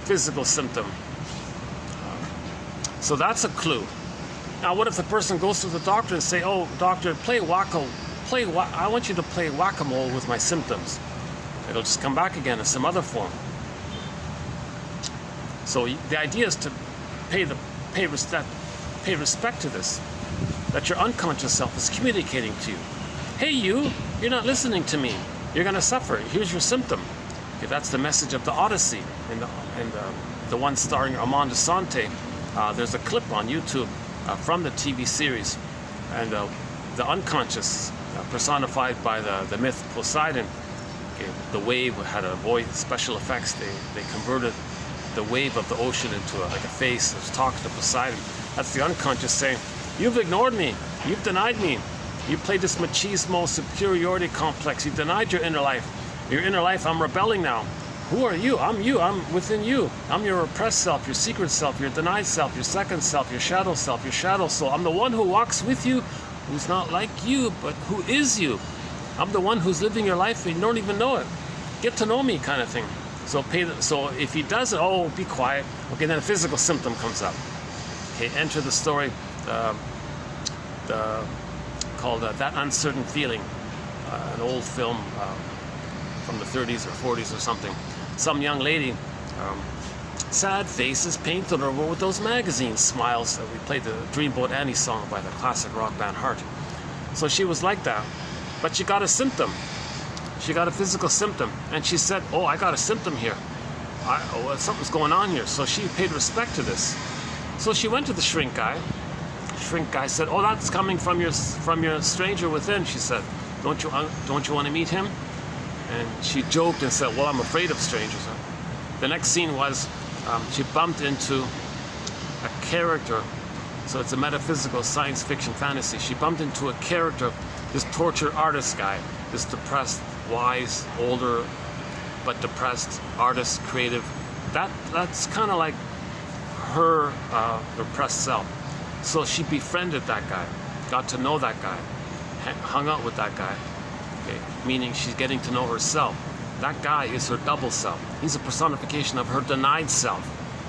physical symptom. So that's a clue. Now, what if the person goes to the doctor and say, "Oh, doctor, I want you to play whack-a-mole with my symptoms." It'll just come back again in some other form. So the idea is to pay respect to this, that your unconscious self is communicating to you. Hey, you're not listening to me. You're going to suffer. Here's your symptom. Okay, that's the message of the Odyssey, and the one starring Armand Assante. There's a clip on YouTube from the TV series, and the unconscious, personified by the myth Poseidon. Okay, the wave had a voice, special effects. They converted the wave of the ocean into like a face that was talking to Poseidon. That's the unconscious saying, "You've ignored me. You've denied me. You played this machismo superiority complex. You denied your inner life. Your inner life, I'm rebelling now. Who are you? I'm within you. I'm your repressed self, your secret self, your denied self, your second self, your shadow soul. I'm the one who walks with you, who's not like you, but who is you. I'm the one who's living your life and you don't even know it. Get to know me," kind of thing. So if he does it, oh, be quiet. Okay, then a physical symptom comes up. Okay, enter the story called That Uncertain Feeling, an old film from the 30s or 40s or something. Some young lady, sad faces painted over with those magazine smiles. We played the Dreamboat Annie song by the classic rock band Heart. So she was like that, but she got a symptom. She got a physical symptom, and she said, "Oh, I got a symptom here. something's going on here." So she paid respect to this. So she went to the shrink shrink guy said, "Oh, that's coming from your stranger within." She said, don't you want to meet him?" And she joked and said, "Well, I'm afraid of strangers." The next scene was she bumped into a character. So it's a metaphysical science fiction fantasy. She bumped into a character, this tortured artist guy, this depressed, wise, older, but depressed artist, creative. That's kind of like her repressed self. So she befriended that guy, got to know that guy, hung out with that guy. Okay, meaning she's getting to know herself. That guy is her double self. He's a personification of her denied self,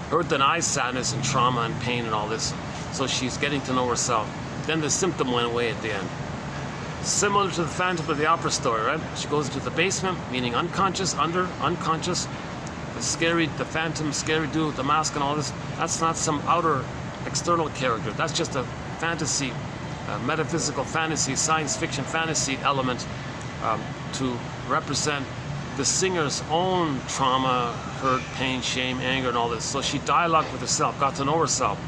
her denied sadness and trauma and pain and all this. So she's getting to know herself. Then the symptom went away at the end. Similar to the Phantom of the Opera story, right? She goes into the basement, meaning unconscious, unconscious. The phantom, scary dude with the mask and all this. That's not some outer external character. That's just a fantasy, a metaphysical fantasy, science fiction fantasy element to represent the singer's own trauma, hurt, pain, shame, anger, and all this. So she dialogued with herself, got to know herself.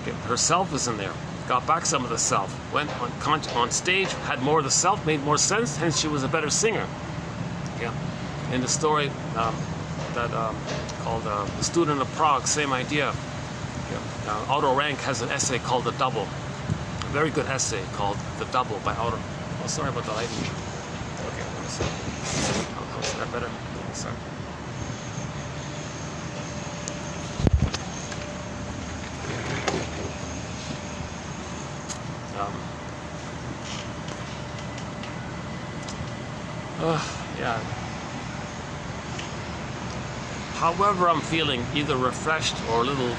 Okay, herself was in there. Got back some of the self. Went on stage, had more of the self, made more sense. Hence, she was a better singer. Yeah. In the story called "The Student of Prague," same idea. Yeah. Otto Rank has an essay called "The Double." A very good essay called "The Double" by Otto. Oh, sorry about the lighting. Okay, let me see. Is that better? Sorry. Yeah. However I'm feeling, either refreshed or a little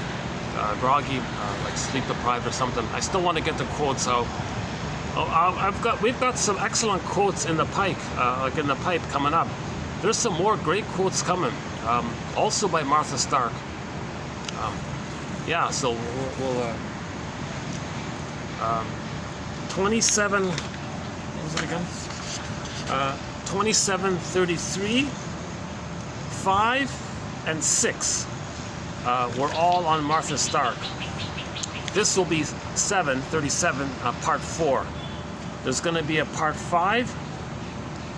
groggy, like sleep deprived or something, I still want to get the quotes out. We've got some excellent quotes in the pipe, coming up. There's some more great quotes coming, also by Martha Stark. Yeah, so we'll 27. What was it again? 27, 33, 5, and 6 were all on Martha Stark. This will be 37, part 4. There's going to be a part 5,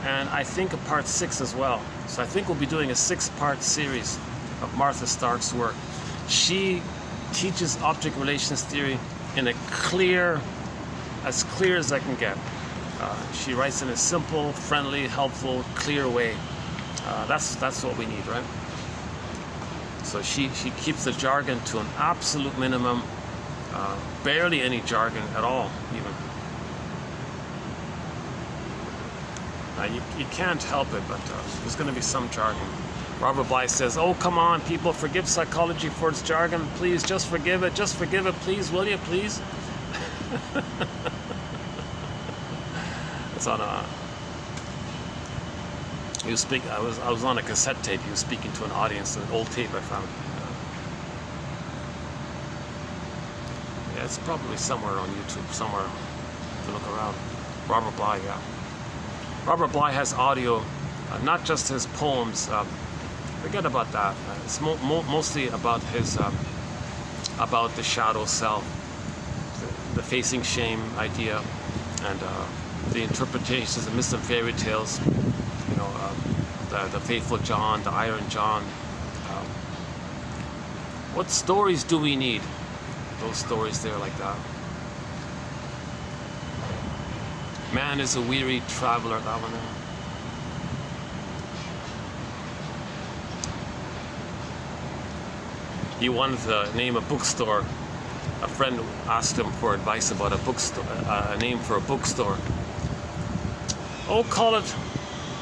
and I think a part 6 as well. So I think we'll be doing a 6-part series of Martha Stark's work. She teaches object relations theory in a as clear as I can get. She writes in a simple, friendly, helpful, clear way. That's what we need, right? So she keeps the jargon to an absolute minimum, barely any jargon at all, even. You can't help it, but there's going to be some jargon. Robert Bly says, "Oh, come on, people, forgive psychology for its jargon. Please, just forgive it, please, will you, please?" It's on a. I was on a cassette tape. He was speaking to an audience, an old tape I found. Yeah, it's probably somewhere on YouTube, somewhere to look around. Robert Bly, yeah. Robert Bly has audio, not just his poems. Forget about that. It's mostly about his, about the shadow self, the facing shame idea, and the interpretations, the myths and fairy tales. You know, the faithful John, the Iron John. What stories do we need? Those stories there like that. Man is a weary traveler, that one there. He wanted to name a bookstore. A friend asked him for advice about a bookstore, a name for a bookstore. Oh, call it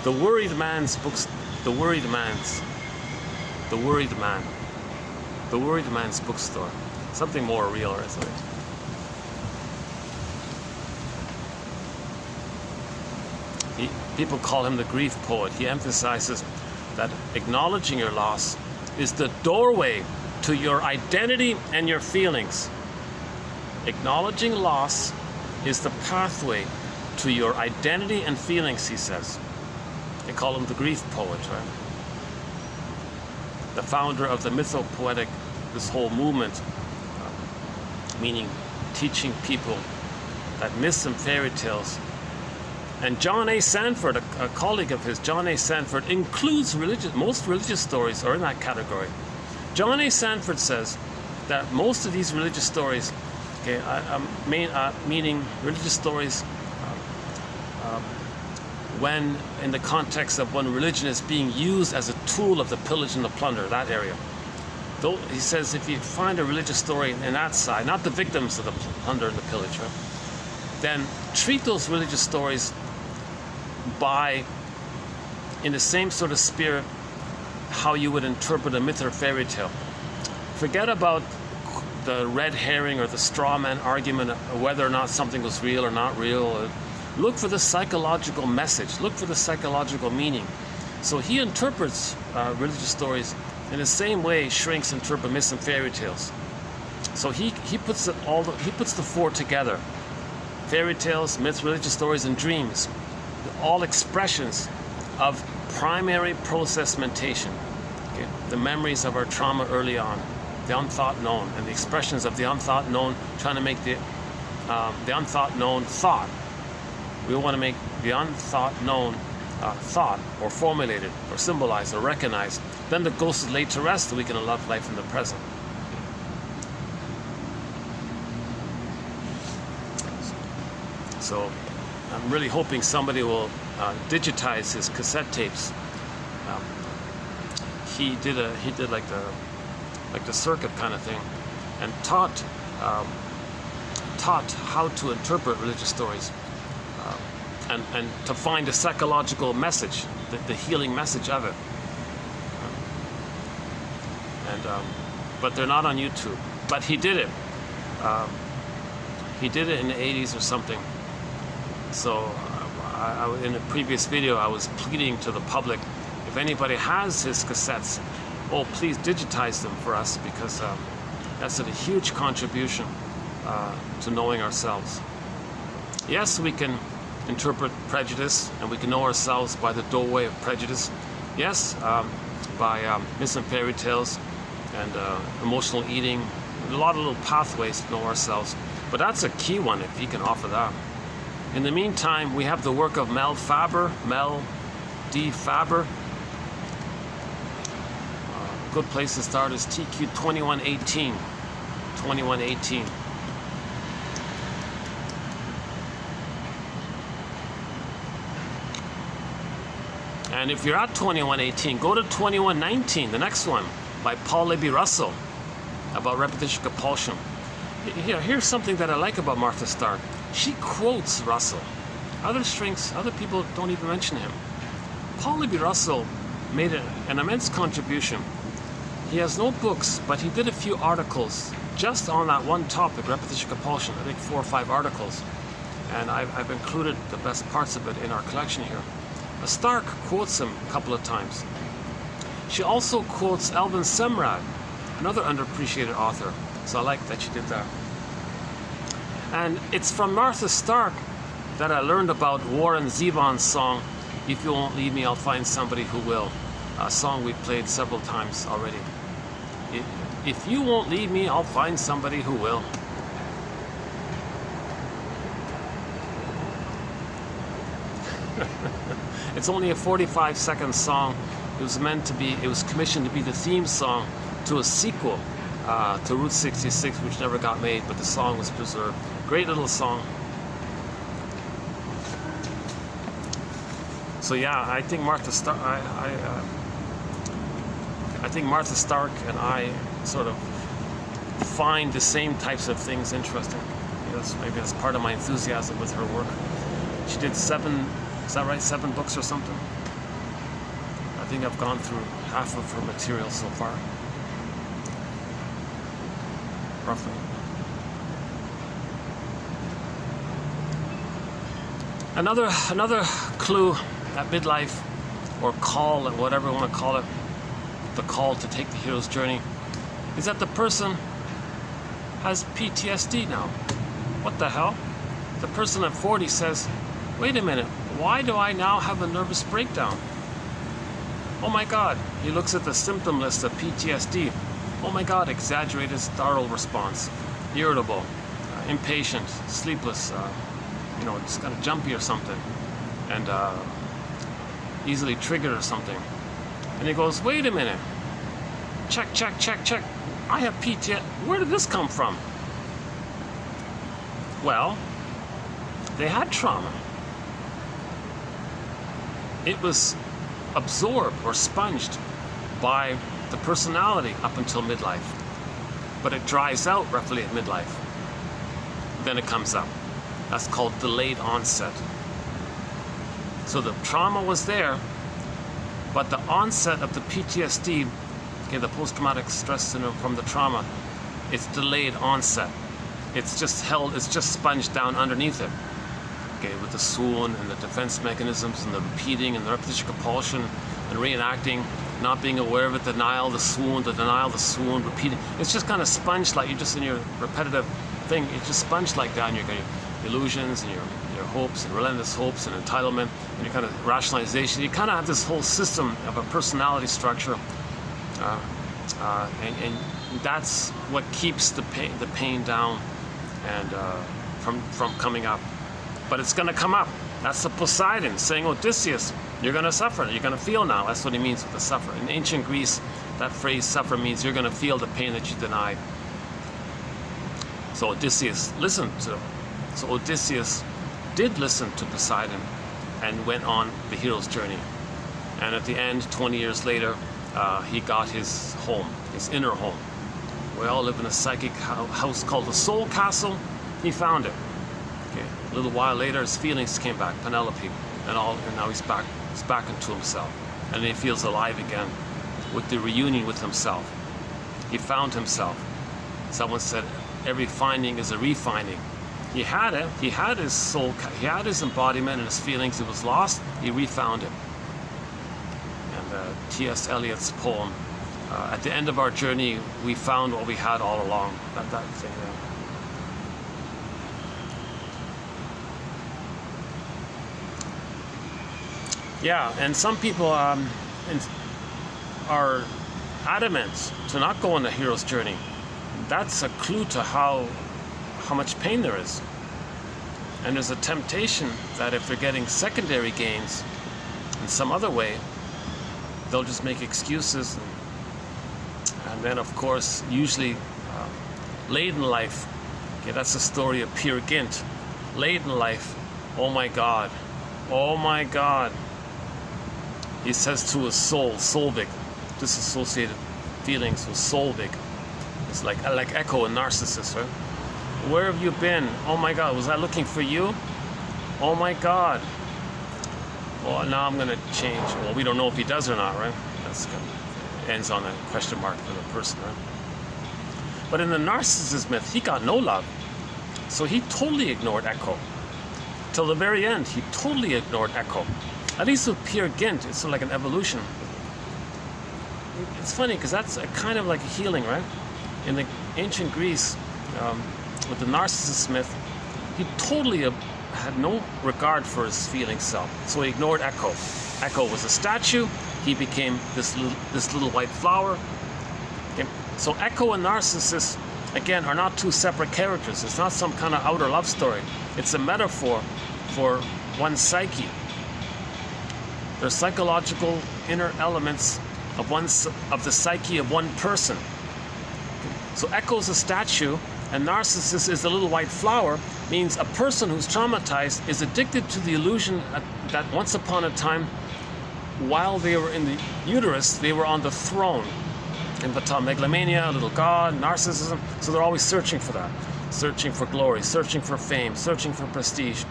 the Worried Man's Books. The Worried Man's Bookstore. Something more real, or something. People call him the grief poet. He emphasizes that acknowledging your loss is the doorway to your identity and your feelings. Acknowledging loss is the pathway to your identity and feelings, he says. They call him the grief poet, right? The founder of the mythopoetic, this whole movement, meaning teaching people that myths and fairy tales. And John A. Sanford, a colleague of his, John A. Sanford, includes most religious stories are in that category. John A. Sanford says that most of these religious stories, okay, meaning religious stories when in the context of when religion is being used as a tool of the pillage and the plunder, that area. Though, he says if you find a religious story in that side, not the victims of the plunder and the pillage, right, then treat those religious stories in the same sort of spirit how you would interpret a myth or fairy tale. Forget about the red herring or the straw man argument of whether or not something was real or not real. Look for the psychological message. Look for the psychological meaning. So he interprets religious stories in the same way shrinks interpret myths and fairy tales. So he puts the four together: fairy tales, myths, religious stories, and dreams. All expressions of primary process mentation. Okay? The memories of our trauma early on, the unthought known, and the expressions of the unthought known, trying to make the unthought known thought. We want to make the unthought known thought, or formulated, or symbolized, or recognized. Then the ghost is laid to rest, and we can love life in the present. So I'm really hoping somebody will digitize his cassette tapes. He did like the circuit kind of thing, and taught how to interpret religious stories, and to find a psychological message, the healing message of it. But they're not on YouTube. But he did it. He did it in the 80s or something. So in a previous video, I was pleading to the public, if anybody has his cassettes, oh, please digitize them for us, because that's a huge contribution to knowing ourselves. Yes, we can interpret prejudice, and we can know ourselves by the doorway of prejudice. Yes, by myths and fairy tales and emotional eating. A lot of little pathways to know ourselves. But that's a key one, if he can offer that. In the meantime, we have the work of Mel D. Faber. Good place to start is TQ 2118. 2118. And if you're at 2118, go to 2119, the next one, by Paul Libby-Russell, about repetition compulsion. Here's something that I like about Martha Stark. She quotes Russell. Other people don't even mention him. Paul Libby-Russell made an immense contribution. He has no books, but he did a few articles just on that one topic, repetition compulsion. I think 4 or 5 articles. And I've included the best parts of it in our collection here. Stark quotes him a couple of times. She also quotes Alvin Semrad, another underappreciated author. So I like that she did that. And it's from Martha Stark that I learned about Warren Zevon's song, "If You Won't Leave Me, I'll Find Somebody Who Will," a song we've played several times already. If you won't leave me, I'll find somebody who will. It's only a 45-second song. It was commissioned to be the theme song to a sequel to Route 66, which never got made, but the song was preserved. Great little song. So yeah, I think Martha Stark. I think Martha Stark and I sort of find the same types of things interesting. Maybe that's part of my enthusiasm with her work. She did 7. Is that right? 7 books or something? I think I've gone through half of her material so far. Roughly. Another clue at midlife, or call, and whatever you want to call it, the call to take the hero's journey, is that the person has PTSD now. What the hell? The person at 40 says, wait a minute, why do I now have a nervous breakdown? Oh my God. He looks at the symptom list of PTSD. Oh my God, exaggerated startle response, irritable, impatient, sleepless, just kind of jumpy or something, and easily triggered or something. And he goes, wait a minute, check. I have PTSD. Where did this come from? Well, they had trauma. It was absorbed or sponged by the personality up until midlife. But it dries out roughly at midlife. Then it comes up. That's called delayed onset. So the trauma was there, but the onset of the PTSD, the post-traumatic stress syndrome from the trauma, it's delayed onset. It's just sponged down underneath it. With the swoon and the defense mechanisms and the repeating and the repetition compulsion and reenacting, not being aware of it, denial, the swoon, repeating. It's just kind of sponged like you're just in your repetitive thing. It's just sponged like that, and you're getting illusions and your hopes and relentless hopes and entitlement and your kind of rationalization. You kind of have this whole system of a personality structure, and that's what keeps the pain down and from coming up. But it's going to come up. That's the Poseidon saying, Odysseus, you're going to suffer. You're going to feel now. That's what he means with the suffer. In ancient Greece, that phrase suffer means you're going to feel the pain that you denied. So Odysseus listened to. So Odysseus did listen to Poseidon and went on the hero's journey. And at the end, 20 years later, he got his home, his inner home. We all live in a psychic house called the Soul Castle. He found it. A little while later, his feelings came back, Penelope, and now he's back into himself, and he feels alive again with the reunion with himself. He found himself. Someone said, every finding is a refinding. He had it. He had his soul. He had his embodiment and his feelings. It was lost. He refound it. And T.S. Eliot's poem, at the end of our journey, we found what we had all along. That thing there. Yeah, and some people are adamant to not go on the hero's journey. That's a clue to how much pain there is. And there's a temptation that if they're getting secondary gains in some other way, they'll just make excuses. And then, of course, usually late in life, that's the story of Peer Gynt. Late in life, oh my God, he says to his soul, Solvik, disassociated feelings with Solvik. It's like Echo and Narcissus, right? Where have you been? Oh my God, was I looking for you? Oh my God. Well, now I'm going to change. Well, we don't know if he does or not, right? That's good. Ends on a question mark for the person, right? But in the Narcissus myth, he got no love. So he totally ignored Echo. Till the very end, he totally ignored Echo. At least with Peer Gynt, it's sort of like an evolution. It's funny because that's a kind of like a healing, right? In the ancient Greece, with the Narcissus myth, he totally had no regard for his feeling self. So he ignored Echo. Echo was a statue. He became this little white flower. Okay? So Echo and Narcissus, again, are not two separate characters. It's not some kind of outer love story. It's a metaphor for one's psyche. They're psychological inner elements of the psyche of one person. So Echo's a statue, and Narcissus is the little white flower, means a person who's traumatized is addicted to the illusion that once upon a time, while they were in the uterus, they were on the throne. Infantile megalomania, little god, narcissism. So they're always searching for that, searching for glory, searching for fame, searching for prestige.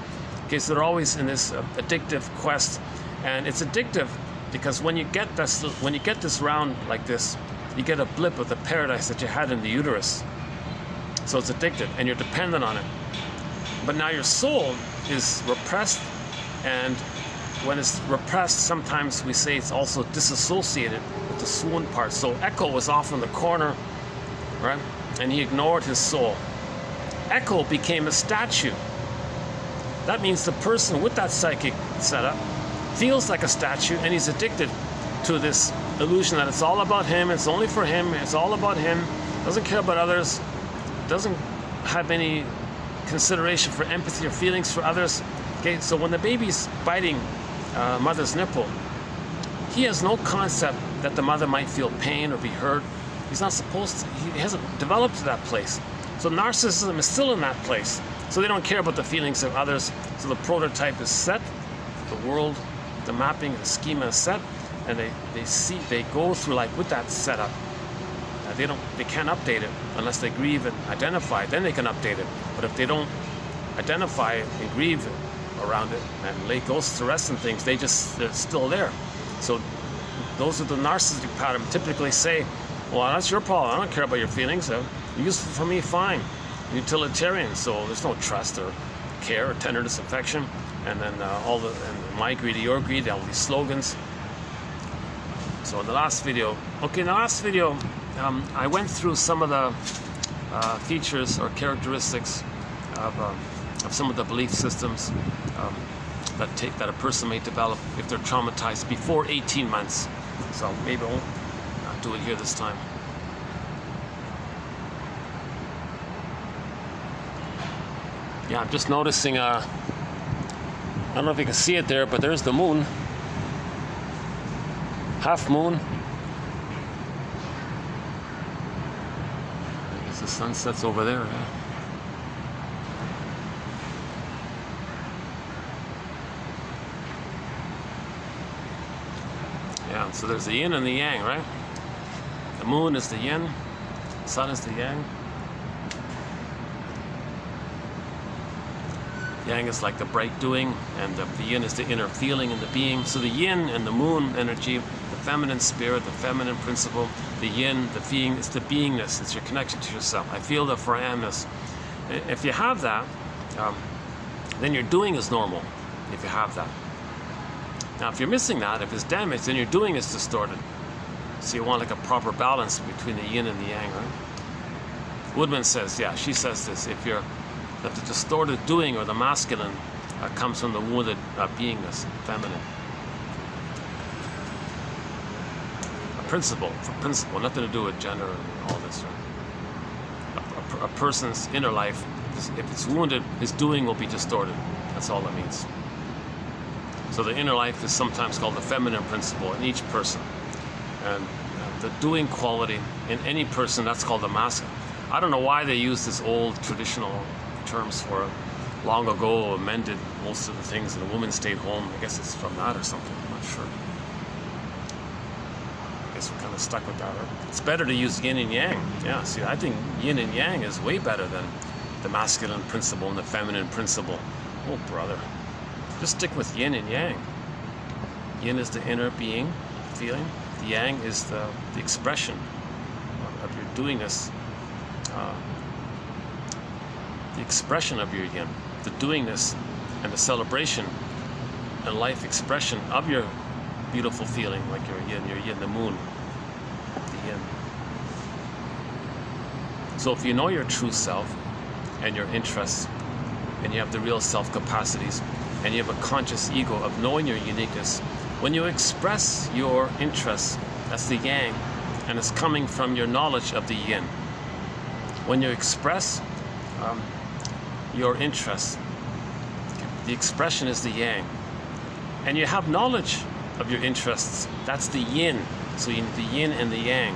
Okay, so they're always in this addictive quest. And it's addictive because when you get this round like this, you get a blip of the paradise that you had in the uterus. So it's addictive, and you're dependent on it. But now your soul is repressed, and when it's repressed, sometimes we say it's also disassociated with the swoon part. So Echo was off in the corner, right? And he ignored his soul. Echo became a statue. That means the person with that psychic setup feels like a statue, and he's addicted to this illusion that it's all about him, it's only for him, it's all about him, doesn't care about others, doesn't have any consideration for empathy or feelings for others. Okay, so when the baby's biting mother's nipple, he has no concept that the mother might feel pain or be hurt. He's not supposed to, he hasn't developed to that place. So narcissism is still in that place. So they don't care about the feelings of others. So the prototype is set, the world, the mapping, the schema is set, and they go through life with that setup. They can't update it unless they grieve and identify. Then they can update it. But if they don't identify and grieve around it and lay ghosts to rest and things, they're still there. So those are the narcissistic pattern. Typically say, well, that's your problem. I don't care about your feelings. You're useful for me, fine. Utilitarian. So there's no trust or care or tenderness, affection, and then and my greed, your greed, all these slogans. So in the last video, I went through some of the features or characteristics of some of the belief systems that a person may develop if they're traumatized before 18 months. So maybe I won't do it here this time. Yeah, I'm just noticing, I don't know if you can see it there, but there's the moon. Half moon. I guess the sunset's over there. Yeah, so there's the yin and the yang, right? The moon is the yin, the sun is the yang. Yang is like the bright doing, and the yin is the inner feeling and the being. So the yin and the moon energy, the feminine spirit, the feminine principle, the yin, the being, it's the beingness, it's your connection to yourself. I feel the for I amness. If you have that, then your doing is normal, if you have that. Now if you're missing that, if it's damaged, then your doing is distorted. So you want like a proper balance between the yin and the yang, right? Woodman says, yeah, she says this, that the distorted doing or the masculine comes from the wounded beingness, feminine. A principle, nothing to do with gender and all this. Right? A person's inner life, if it's wounded, his doing will be distorted. That's all it means. So the inner life is sometimes called the feminine principle in each person. And the doing quality in any person, that's called the masculine. I don't know why they use this old traditional terms for it. Long ago amended most of the things and the woman stayed home. I guess it's from that or something, I'm not sure. I guess we're kind of stuck with that. Right? It's better to use yin and yang. Yeah, see, I think yin and yang is way better than the masculine principle and the feminine principle. Oh, brother. Just stick with yin and yang. Yin is the inner being, feeling. The yang is the expression of your doingness. The expression of your yin, the doingness and the celebration and life expression of your beautiful feeling, like your yin, the moon, the yin. So if you know your true self and your interests, and you have the real self capacities, and you have a conscious ego of knowing your uniqueness, when you express your interests, that's the yang, and it's coming from your knowledge of the yin. When you express your interests, the expression is the yang. And you have knowledge of your interests, that's the yin. So you need the yin and the yang.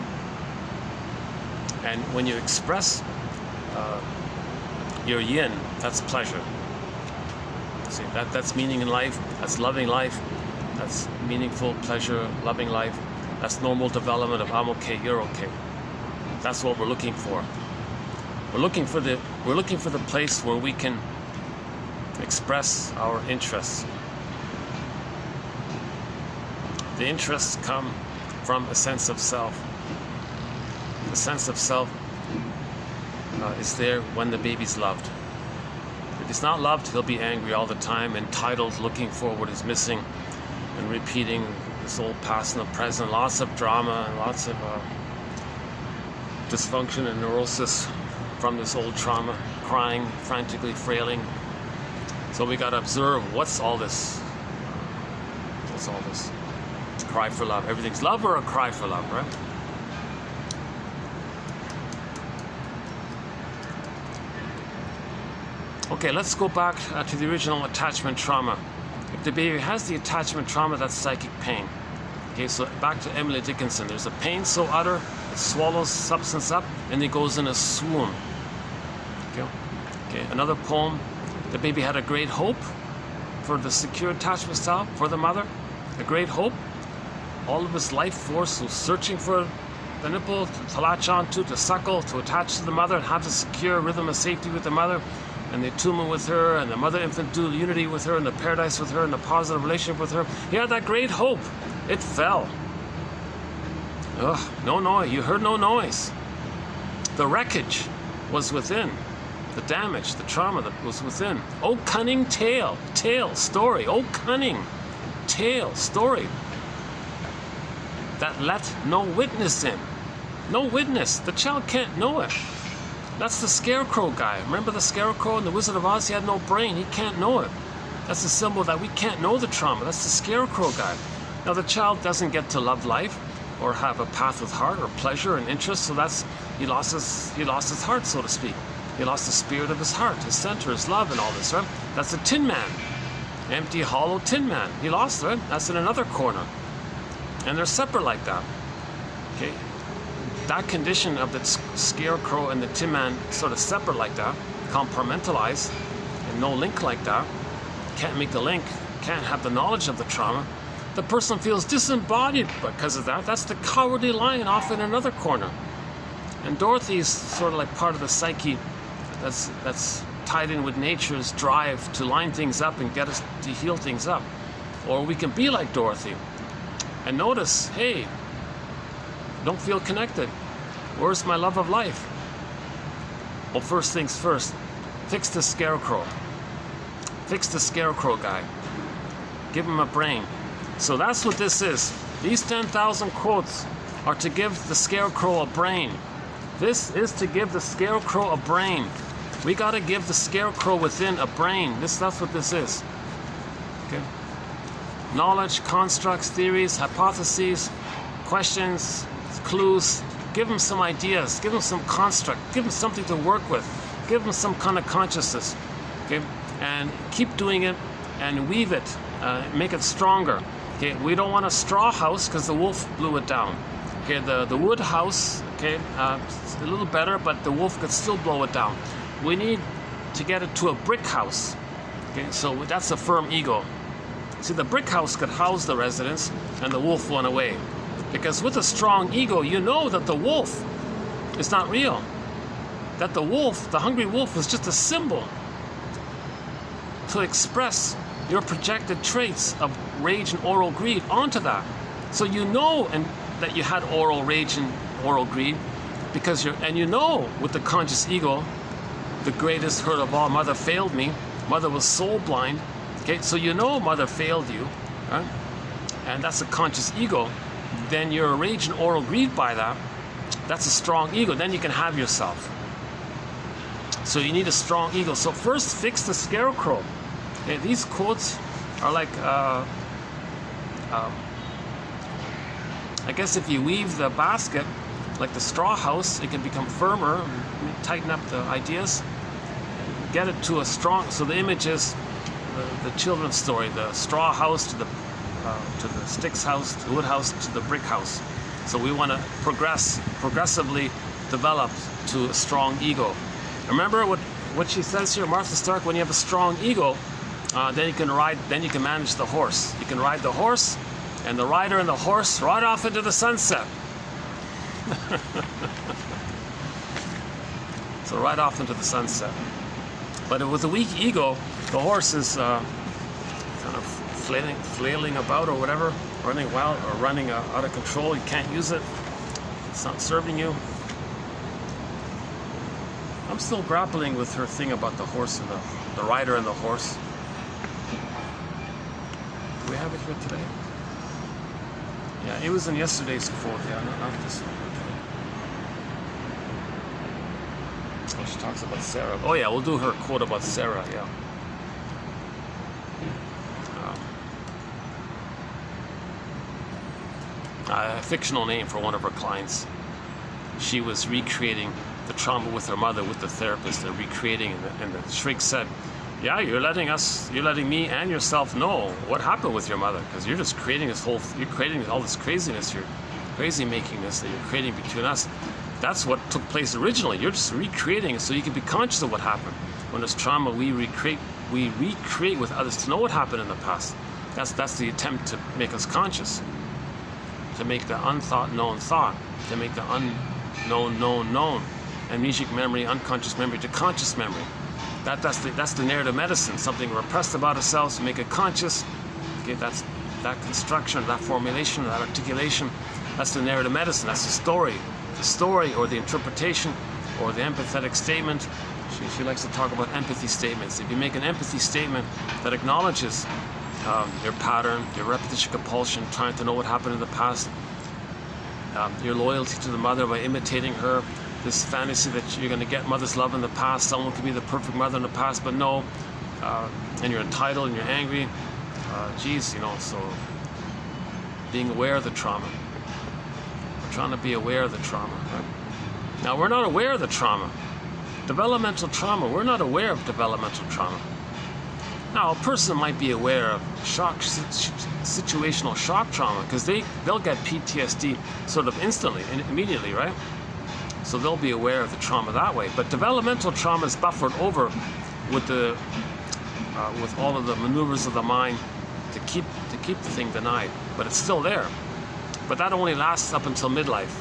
And when you express your yin, that's pleasure. See, that's meaning in life, that's loving life, that's meaningful pleasure, loving life, that's normal development of I'm okay, you're okay. That's what we're looking for. We're looking for the place where we can express our interests. The interests come from a sense of self. The sense of self is there when the baby's loved. If he's not loved, he'll be angry all the time, entitled, looking for what is missing, and repeating this old past and the present. Lots of drama and lots of dysfunction and neurosis from this old trauma, crying, frantically frailing. So we got to observe what's all this. What's all this? Cry for love. Everything's love or a cry for love, right? Okay, let's go back to the original attachment trauma. If the baby has the attachment trauma, that's psychic pain. Okay, so back to Emily Dickinson. There's a pain so utter, it swallows substance up, and it goes in a swoon. Okay, another poem. The baby had a great hope for the secure attachment style, for the mother. A great hope. All of his life force was searching for the nipple to latch onto, to suckle, to attach to the mother, and have a secure rhythm of safety with the mother, and the attunement with her, and the mother-infant dual unity with her, and the paradise with her, and the positive relationship with her. He had that great hope. It fell. Ugh, no noise. You heard no noise. The wreckage was within. The damage, the trauma that was within. Oh, cunning tale, story. Oh, cunning tale, story. That let no witness in. No witness. The child can't know it. That's the scarecrow guy. Remember the scarecrow in the Wizard of Oz? He had no brain. He can't know it. That's a symbol that we can't know the trauma. That's the scarecrow guy. Now the child doesn't get to love life or have a path with heart or pleasure and interest. So that's he lost his heart, so to speak. He lost the spirit of his heart, his center, his love, and all this. Right? That's a tin man, empty, hollow tin man. He lost it. That's in another corner, and they're separate like that. Okay. That condition of the scarecrow and the tin man sort of separate like that, compartmentalized, and no link like that, can't make the link, can't have the knowledge of the trauma, the person feels disembodied because of that. That's the cowardly lion off in another corner. And Dorothy's sort of like part of the psyche that's tied in with nature's drive to line things up and get us to heal things up. Or we can be like Dorothy and notice, hey, don't feel connected. Where's my love of life? Well, first things first, fix the scarecrow. Fix the scarecrow guy. Give him a brain. So that's what this is. These 10,000 quotes are to give the scarecrow a brain. This is to give the scarecrow a brain. We got to give the scarecrow within a brain. That's what this is. Okay? Knowledge, constructs, theories, hypotheses, questions, clues. Give them some ideas. Give them some construct. Give them something to work with. Give them some kind of consciousness. Okay? And keep doing it and weave it. Make it stronger. Okay? We don't want a straw house because the wolf blew it down. Okay? The wood house, okay, a little better, but the wolf could still blow it down. We need to get it to a brick house. Okay? So that's a firm ego. See, the brick house could house the residents, and the wolf went away. Because with a strong ego, you know that the wolf is not real. That the wolf, the hungry wolf, is just a symbol to express your projected traits of rage and oral greed onto that. So you know that you had oral rage and oral greed, because you know with the conscious ego, the greatest hurt of all, mother failed me. Mother was soul blind. Okay, so you know mother failed you, right? And that's a conscious ego. Then you're rage and oral greed by that. That's a strong ego. Then you can have yourself. So you need a strong ego. So first, fix the scarecrow. Okay, these quotes are like, I guess if you weave the basket, like the straw house, it can become firmer, tighten up the ideas, get it to a strong, so the image is the children's story, the straw house to the sticks house, to the wood house, to the brick house. So we want to progressively develop to a strong ego. Remember what she says here, Martha Stark, when you have a strong ego, then you can manage the horse. You can ride the horse, and the rider and the horse ride off into the sunset. So right off into the sunset. But with a weak ego, the horse is kind of flailing about or whatever, running wild or running out of control. You can't use it. It's not serving you. I'm still grappling with her thing about the horse and the rider and the horse. Do we have it here today? Yeah, it was in yesterday's quote. Yeah, not this one. Oh, she talks about Sarah. Oh yeah, we'll do her quote about Sarah. Yeah. A fictional name for one of her clients. She was recreating the trauma with her mother, with the therapist, they're recreating, and the Shrink said, yeah, you're letting me and yourself know what happened with your mother, because you're just creating you're creating all this craziness, you're crazy makingness that you're creating between us. That's what took place originally. You're just recreating it so you can be conscious of what happened. When there's trauma, we recreate with others to know what happened in the past. That's the attempt to make us conscious, to make the unthought known thought, to make the unknown known. Amnesic memory, unconscious memory to conscious memory. That's the narrative medicine. Something repressed about ourselves, to make it conscious. Okay, that's that construction, that formulation, that articulation. That's the narrative medicine. That's the story or the interpretation or the empathetic statement. She likes to talk about empathy statements. If you make an empathy statement that acknowledges your pattern, your repetition compulsion, trying to know what happened in the past, your loyalty to the mother by imitating her, this fantasy that you're going to get mother's love in the past, someone could be the perfect mother in the past, but no, and you're entitled and you're angry, so being aware of the trauma. We're trying to be aware of the trauma. Right? Now, we're not aware of the trauma. Developmental trauma, we're not aware of developmental trauma. Now, a person might be aware of situational shock trauma, because they'll get PTSD sort of instantly, immediately, right? So they'll be aware of the trauma that way. But developmental trauma is buffered over with with all of the maneuvers of the mind to keep the thing denied. But it's still there. But that only lasts up until midlife,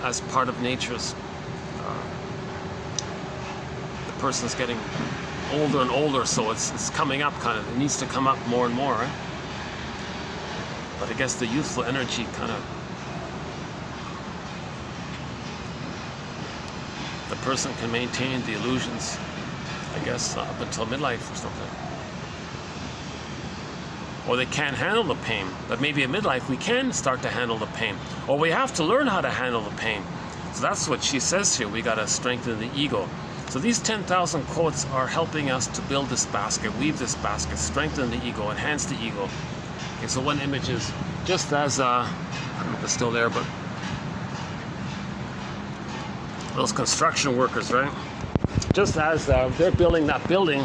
as part of nature's. The person's getting older and older, so it's coming up kind of. It needs to come up more and more, right? But I guess the youthful energy kind of. The person can maintain the illusions, I guess, up until midlife or something. Or they can't handle the pain, but maybe at midlife we can start to handle the pain. Or we have to learn how to handle the pain. So that's what she says here. We got to strengthen the ego. So these 10,000 quotes are helping us to build this basket, weave this basket, strengthen the ego, enhance the ego. Okay, so one image is just as, I don't know if it's still there, but those construction workers, right? Just as they're building that building,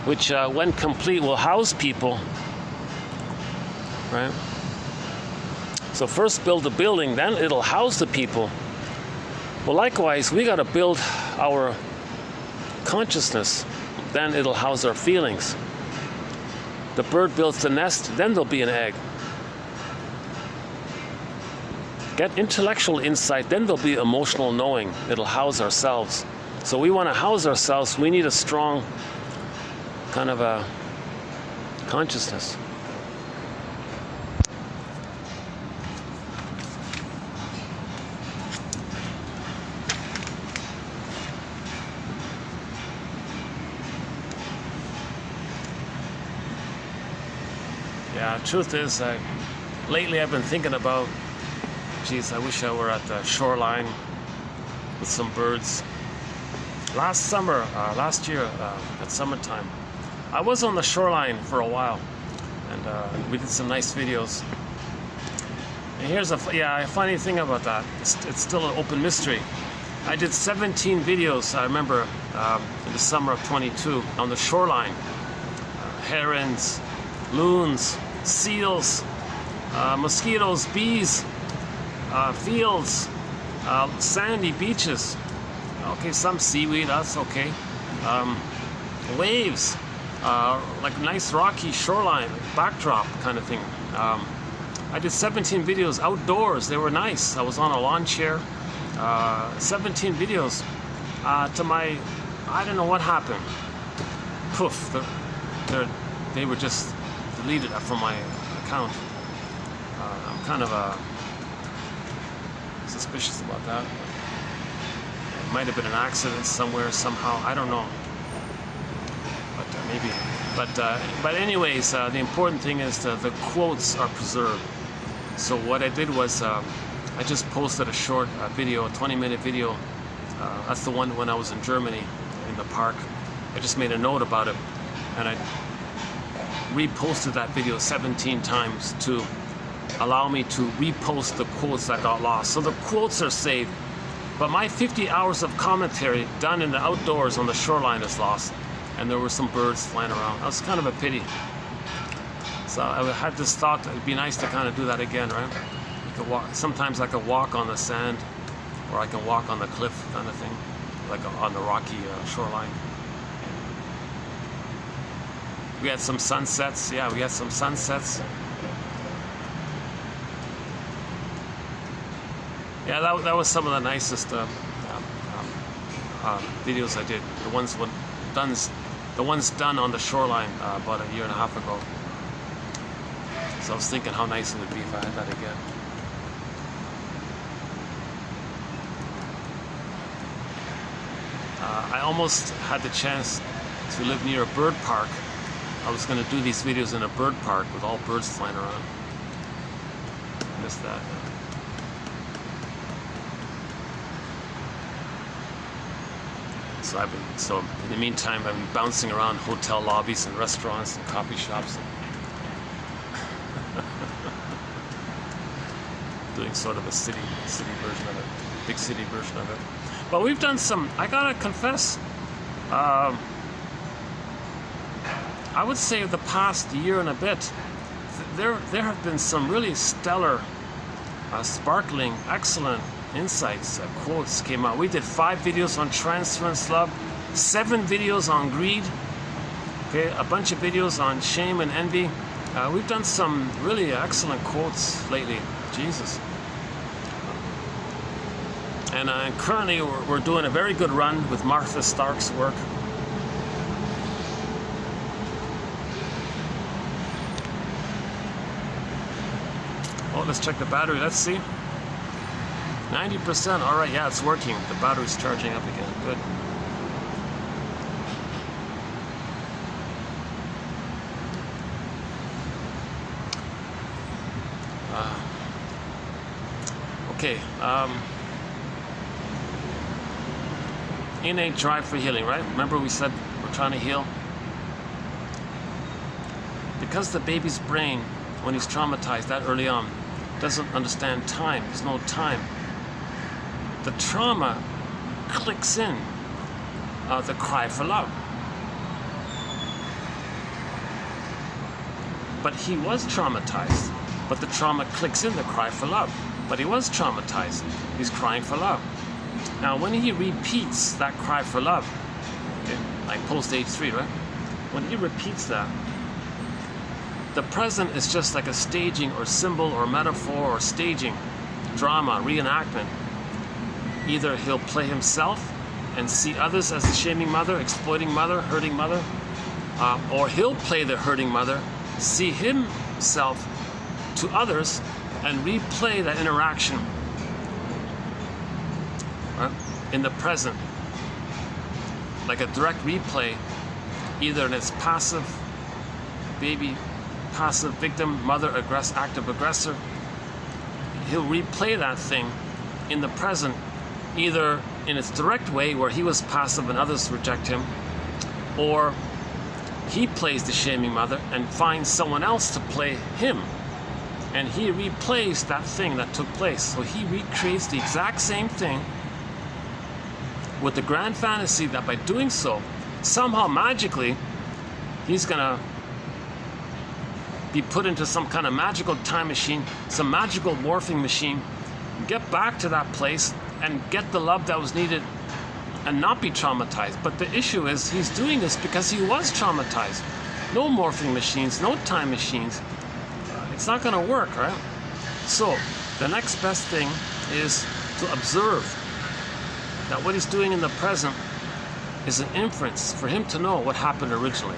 which when complete will house people, right? So first build the building, then it'll house the people. Well, likewise, we got to build our consciousness, then it'll house our feelings. The bird builds the nest, then there'll be an egg. Get intellectual insight, then there'll be emotional knowing. It'll house ourselves. So we want to house ourselves. We need a strong kind of a consciousness. Yeah, truth is, lately I've been thinking about, geez, I wish I were at the shoreline with some birds. Last year, at summertime, I was on the shoreline for a while, and we did some nice videos. And here's a funny thing about that. It's still an open mystery. I did 17 videos, I remember, in the summer of 22, on the shoreline. Herons, loons, seals, mosquitoes, bees, fields, sandy beaches. Okay, some seaweed, that's okay. Waves, like nice rocky shoreline, backdrop kind of thing. I did 17 videos outdoors. They were nice. I was on a lawn chair. 17 videos. I don't know what happened. Poof, they were just deleted from my account. I'm kind of suspicious about that. It might have been an accident somewhere, somehow. I don't know. But maybe. But anyways, the important thing is the quotes are preserved. So what I did was I just posted a short video, a 20-minute video. That's the one when I was in Germany, in the park. I just made a note about it, and I reposted that video 17 times to allow me to repost the quotes that got lost. So the quotes are saved, But my 50 hours of commentary done in the outdoors on the shoreline is lost. And there were some birds flying around. That was kind of a pity. So I had this thought that it'd be nice to kind of do that again, right? You could walk, sometimes I could walk on the sand, or I can walk on the cliff kind of thing, like on the rocky shoreline. We had some sunsets. Yeah, we had some sunsets. Yeah, that was some of the nicest videos I did. The ones done on the shoreline about a year and a half ago. So I was thinking how nice it would be if I had that again. I almost had the chance to live near a bird park. I was going to do these videos in a bird park with all birds flying around. Missed that. So in the meantime, I've been bouncing around hotel lobbies and restaurants and coffee shops. Doing sort of a city version of it, big city version of it. But we've done some, I gotta confess, I would say the past year and a bit, there have been some really stellar, sparkling, excellent insights, quotes came out. We did 5 videos on transference love, 7 videos on greed, okay, a bunch of videos on shame and envy. We've done some really excellent quotes lately. Jesus. And currently we're doing a very good run with Martha Stark's work. Oh, let's check the battery. Let's see. 90%. All right, yeah, it's working. The battery's charging up again. Good. Okay. Innate drive for healing, right? Remember we said we're trying to heal? Because the baby's brain, when he's traumatized that early on, doesn't understand time. There's no time. The trauma clicks in the cry for love. But he was traumatized. But the trauma clicks in the cry for love. But he was traumatized. He's crying for love. Now, when he repeats that cry for love, okay, like post-age 3, right? When he repeats that, the present is just like a staging or symbol or metaphor or staging, drama, reenactment. Either he'll play himself and see others as the shaming mother, exploiting mother, hurting mother, or he'll play the hurting mother, see himself to others, and replay that interaction in the present, like a direct replay, either in its passive baby, passive victim, mother, active aggressor. He'll replay that thing in the present, either in its direct way where he was passive and others reject him, or he plays the shaming mother and finds someone else to play him, and he replays that thing that took place. So he recreates the exact same thing with the grand fantasy that by doing so, somehow magically, he's gonna be put into some kind of magical time machine, some magical morphing machine, get back to that place and get the love that was needed and not be traumatized. But the issue is he's doing this because he was traumatized. No morphing machines, no time machines. It's not gonna work, right? So the next best thing is to observe that what he's doing in the present is an inference for him to know what happened originally.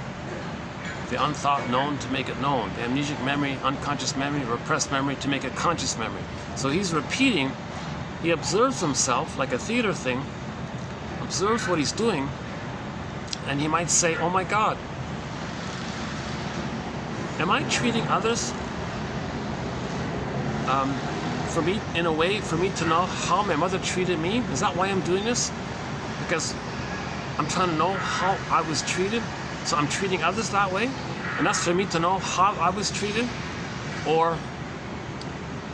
The unthought known to make it known. The amnesic memory, unconscious memory, repressed memory to make it conscious memory. So he's repeating, he observes himself like a theater thing, observes what he's doing, and he might say, oh my God, am I treating others for me, in a way, for me to know how my mother treated me? Is that why I'm doing this? Because I'm trying to know how I was treated, so I'm treating others that way, and that's for me to know how I was treated? Or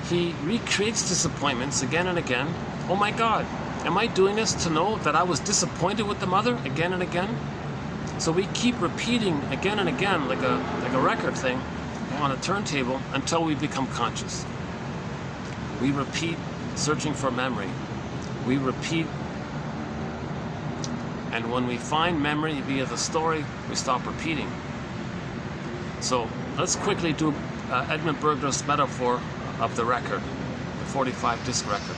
he recreates disappointments again and again. Oh my God, Am I doing this to know that I was disappointed with the mother again and again? So we keep repeating again and again, like a record thing on a turntable, until we become conscious. We repeat, searching for memory. We repeat, and when we find memory via the story, we stop repeating. So let's quickly do Edmund Berger's metaphor of the record, the 45 disc record.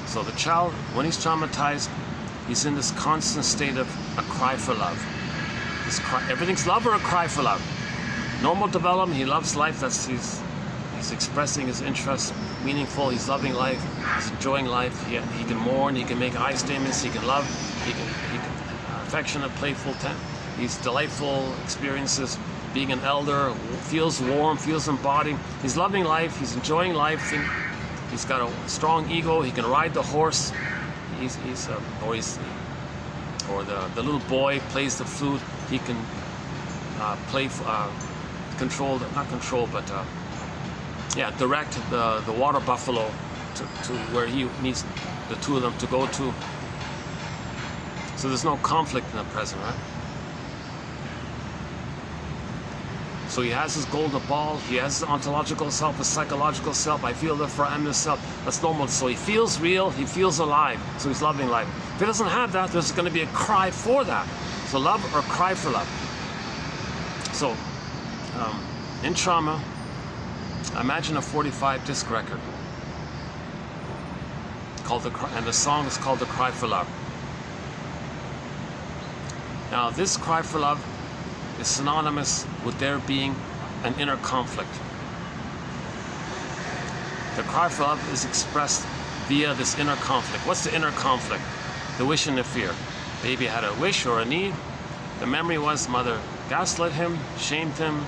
So the child, when he's traumatized, he's in this constant state of a cry for love. Everything's love or a cry for love. Normal development, he loves life. He's expressing his interest, meaningful. He's loving life. He's enjoying life. He can mourn. He can make I statements. He can love. He can affectionate, playful. He's delightful experiences. Being an elder, feels warm, feels embodied. He's loving life. He's enjoying life. He's got a strong ego. He can ride the horse. Or the little boy plays the flute. He can direct the water buffalo to where he needs the two of them to go to. So there's no conflict in the present, right? So he has his golden ball, he has his ontological self, his psychological self. I feel the forever self. That's normal. So he feels real, he feels alive, so he's loving life. If he doesn't have that, there's going to be a cry for that. So love or cry for love. So in trauma, imagine a 45 disc record called and the song is called The Cry for Love. Now this cry for love is synonymous with there being an inner conflict. The cry for love is expressed via this inner conflict. What's the inner conflict? The wish and the fear. Baby had a wish or a need. The memory was mother gaslit him, shamed him,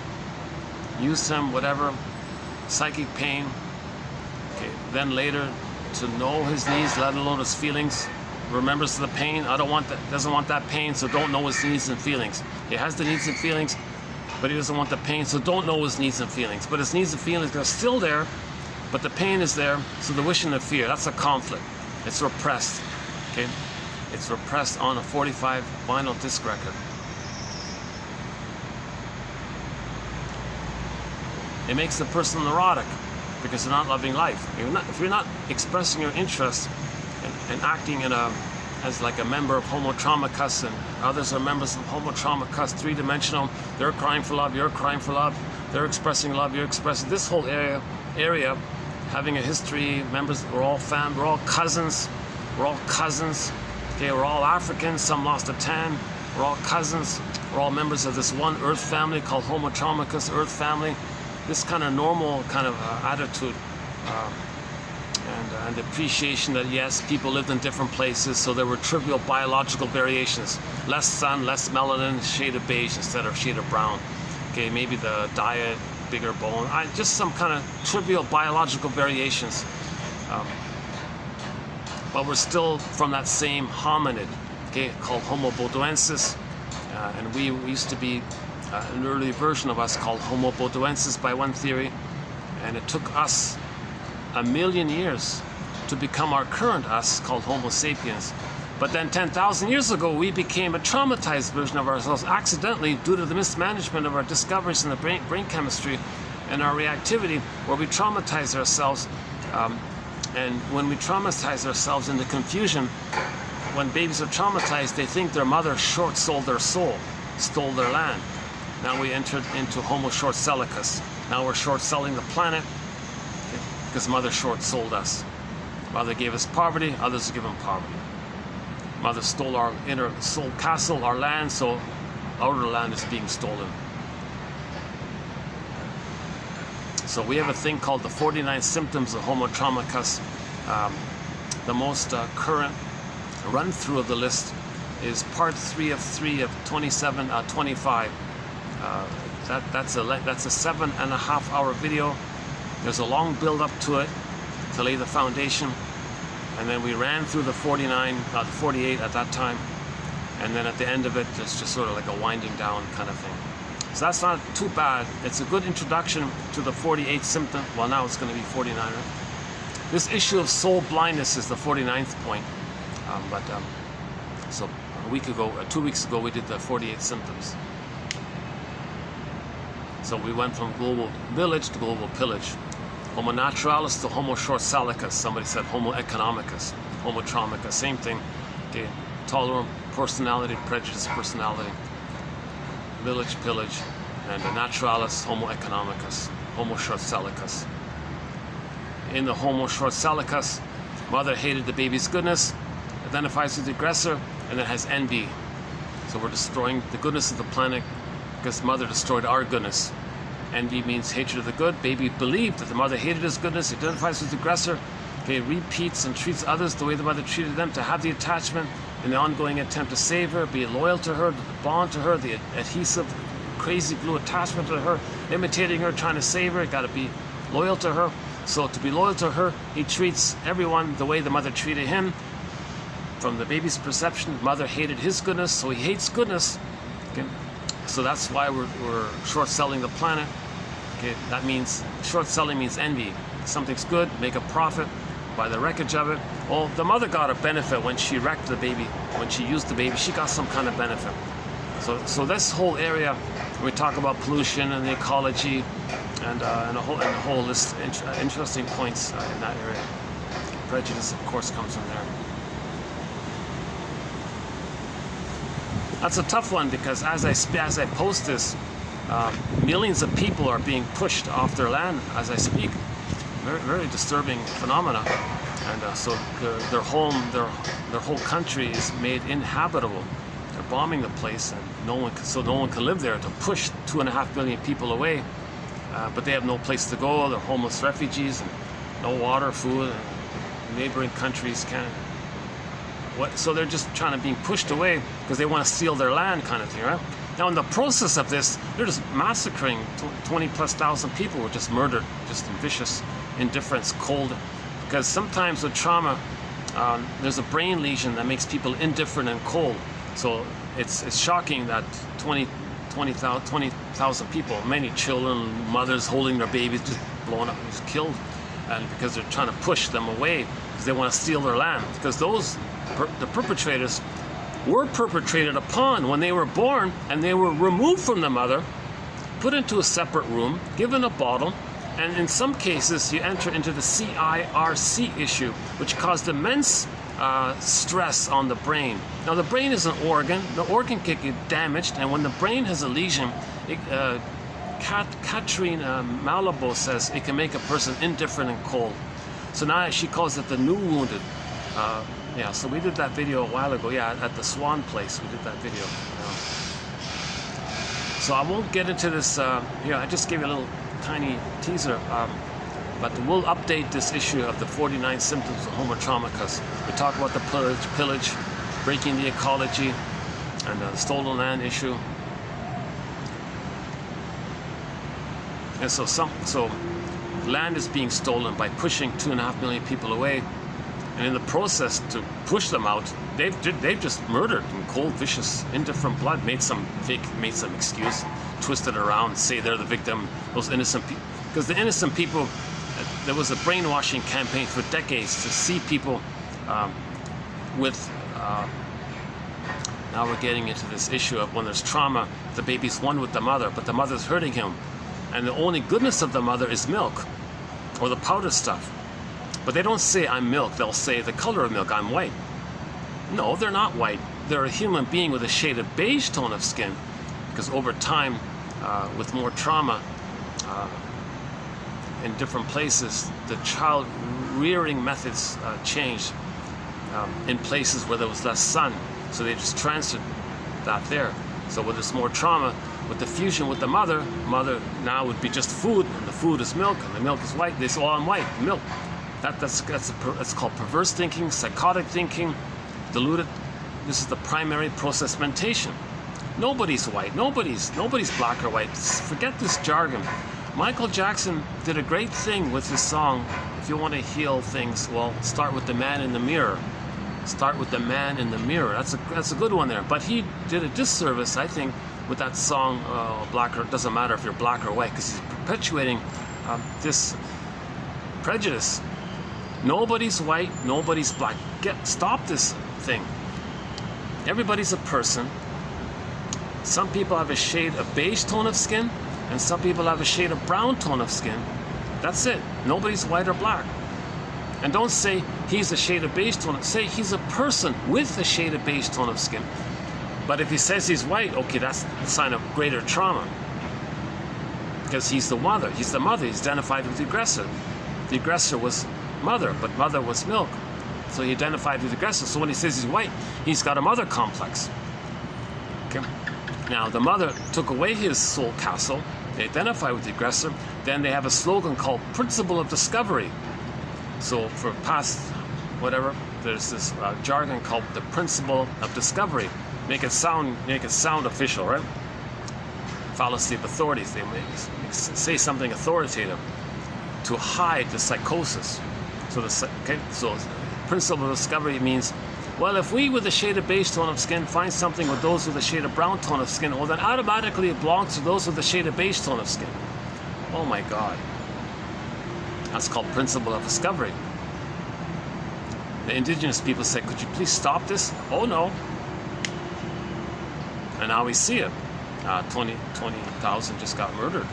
used him, whatever, psychic pain. Okay. Then later, to know his needs, let alone his feelings, remembers the pain. Doesn't want that pain, so don't know his needs and feelings. He has the needs and feelings, but he doesn't want the pain, so don't know his needs and feelings. But his needs and feelings are still there, but the pain is there, so the wish and the fear, that's a conflict. It's repressed, okay? It's repressed on a 45 vinyl disc record. It makes the person neurotic because they're not loving life. If you're not expressing your interest and acting as like a member of Homo Traumacus, and others are members of Homo Traumacus, three-dimensional, they're crying for love, you're crying for love, they're expressing love, you're expressing, this whole area having a history, members, we're all family, we're all cousins, okay, we're all Africans, some lost a tan, we're all cousins, we're all members of this one earth family called Homo Traumacus, earth family. This kind of normal kind of attitude and appreciation that yes, people lived in different places, so there were trivial biological variations. Less sun, less melanin, shade of beige instead of shade of brown. Okay, maybe the diet, bigger bone, just some kind of trivial biological variations. But we're still from that same hominid, okay, called Homo bodoensis, and we used to be an early version of us called Homo bodoensis by one theory, and it took us 1 million years to become our current us called Homo sapiens. But then 10,000 years ago, we became a traumatized version of ourselves accidentally due to the mismanagement of our discoveries in the brain chemistry and our reactivity, where we traumatize ourselves. And when we traumatize ourselves in the confusion, when babies are traumatized, they think their mother short-sold their soul, stole their land. Now we entered into Homo short-sellicus. Now we're short-selling the planet because mother short-sold us. Mother gave us poverty, others are given poverty. Mother stole our inner soul castle, our land, so outer land is being stolen. So we have a thing called the 49 symptoms of Homo Traumacus. The most current run-through of the list is part 3 of 25. That's a 7.5 hour video. There's a long build-up to it to lay the foundation, and then we ran through the 48 at that time, and then at the end of it, it's just sort of like a winding down kind of thing. So that's not too bad. It's a good introduction to the 48 symptom. Well, now it's going to be 49, right? This issue of soul blindness is the 49th point. So a week ago, 2 weeks ago, we did the 48 symptoms. So we went from global village to global pillage. Homo naturalis to homo short salicus. Somebody said homo economicus, homo traumicus, same thing. Okay, tolerant personality, prejudice personality, village, pillage, and the naturalis, homo economicus, homo short salicus. In the homo short salicus, mother hated the baby's goodness, identifies with the aggressor, and then has envy. So we're destroying the goodness of the planet because mother destroyed our goodness. Envy means hatred of the good. Baby believed that the mother hated his goodness, identifies with the aggressor, okay, repeats and treats others the way the mother treated them, to have the attachment in the ongoing attempt to save her, be loyal to her, bond to her, the adhesive, crazy glue attachment to her, imitating her, trying to save her, got to be loyal to her. So to be loyal to her, he treats everyone the way the mother treated him. From the baby's perception, mother hated his goodness, so he hates goodness. Okay? So that's why we're short-selling the planet. Okay? That means, short-selling means envy. Something's good, make a profit, buy the wreckage of it. Well, the mother got a benefit when she wrecked the baby, when she used the baby, she got some kind of benefit. So this whole area, we talk about pollution and the ecology, and a whole list of interesting points in that area. Prejudice, of course, comes from there. That's a tough one because as I post this, millions of people are being pushed off their land as I speak. Very, very disturbing phenomena, and so their whole country is made inhabitable. They're bombing the place, and no one can live there. To push 2.5 million people away, but they have no place to go. They're homeless refugees, and no water, food. And neighboring countries can't. So they're just trying to be pushed away because they want to steal their land, kind of thing, right? Now, in the process of this, they're just massacring 20,000+ people were just murdered, just in vicious indifference, cold. Because sometimes with trauma, there's a brain lesion that makes people indifferent and cold. So it's shocking that 20,000 people, many children, mothers holding their babies, just blown up, just killed, and because they're trying to push them away because they want to steal their land. Because the perpetrators were perpetrated upon when they were born, and they were removed from the mother, put into a separate room, given a bottle, and in some cases you enter into the CIRC issue, which caused immense stress on the brain. Now the brain is an organ. The organ can get damaged, and when the brain has a lesion, Catherine Malabo says it can make a person indifferent and cold. So now she calls it the new wounded. Yeah, so we did that video a while ago. Yeah, at the Swan place, we did that video. So I won't get into this here. I just gave you a little tiny teaser. But we'll update this issue of the 49 symptoms of homo traumicus. We talk about the pillage, breaking the ecology, and the stolen land issue. And so land is being stolen by pushing 2.5 million people away. And in the process to push them out, they've just murdered in cold, vicious, indifferent blood, made some excuse, twisted around, say they're the victim, those innocent people. Because the innocent people, there was a brainwashing campaign for decades to see people with, now we're getting into this issue of when there's trauma, the baby's one with the mother, but the mother's hurting him. And the only goodness of the mother is milk, or the powdered stuff. But they don't say I'm milk, they'll say the color of milk, I'm white. No, they're not white. They're a human being with a shade of beige tone of skin. Because over time, with more trauma, in different places, the child rearing methods changed in places where there was less sun. So they just transferred that there. So when there's more trauma, with the fusion with the mother now would be just food, and the food is milk, and the milk is white. They say, oh, I'm white, milk. That's called perverse thinking, psychotic thinking, diluted. This is the primary process mentation. Nobody's white. Nobody's black or white. Forget this jargon. Michael Jackson did a great thing with his song. If you want to heal things, well, start with the man in the mirror. Start with the man in the mirror. That's a good one there. But he did a disservice, I think, with that song. Black or it doesn't matter if you're black or white, because he's perpetuating this prejudice. Nobody's white, nobody's black. Stop this thing. Everybody's a person. Some people have a shade of beige tone of skin, and some people have a shade of brown tone of skin. That's it. Nobody's white or black. And don't say he's a shade of beige tone. Say he's a person with a shade of beige tone of skin. But if he says he's white, okay, that's a sign of greater trauma. Because he's the mother. He's identified with the aggressor. The aggressor was mother, but mother was milk. So he identified with the aggressor. So when he says he's white, he's got a mother complex. Okay. Now the mother took away his soul castle. They identify with the aggressor. Then they have a slogan called "Principle of Discovery." So for past whatever, there's this jargon called the principle of discovery. Make it sound official, right? Fallacy of authority. They say something authoritative to hide the psychosis. So principle of discovery means, well, if we with a shade of beige tone of skin find something with those with a shade of brown tone of skin, well, then automatically it belongs to those with a shade of beige tone of skin. Oh my God. That's called principle of discovery. The indigenous people say, could you please stop this? Oh no. And now we see it. 20,000 just got murdered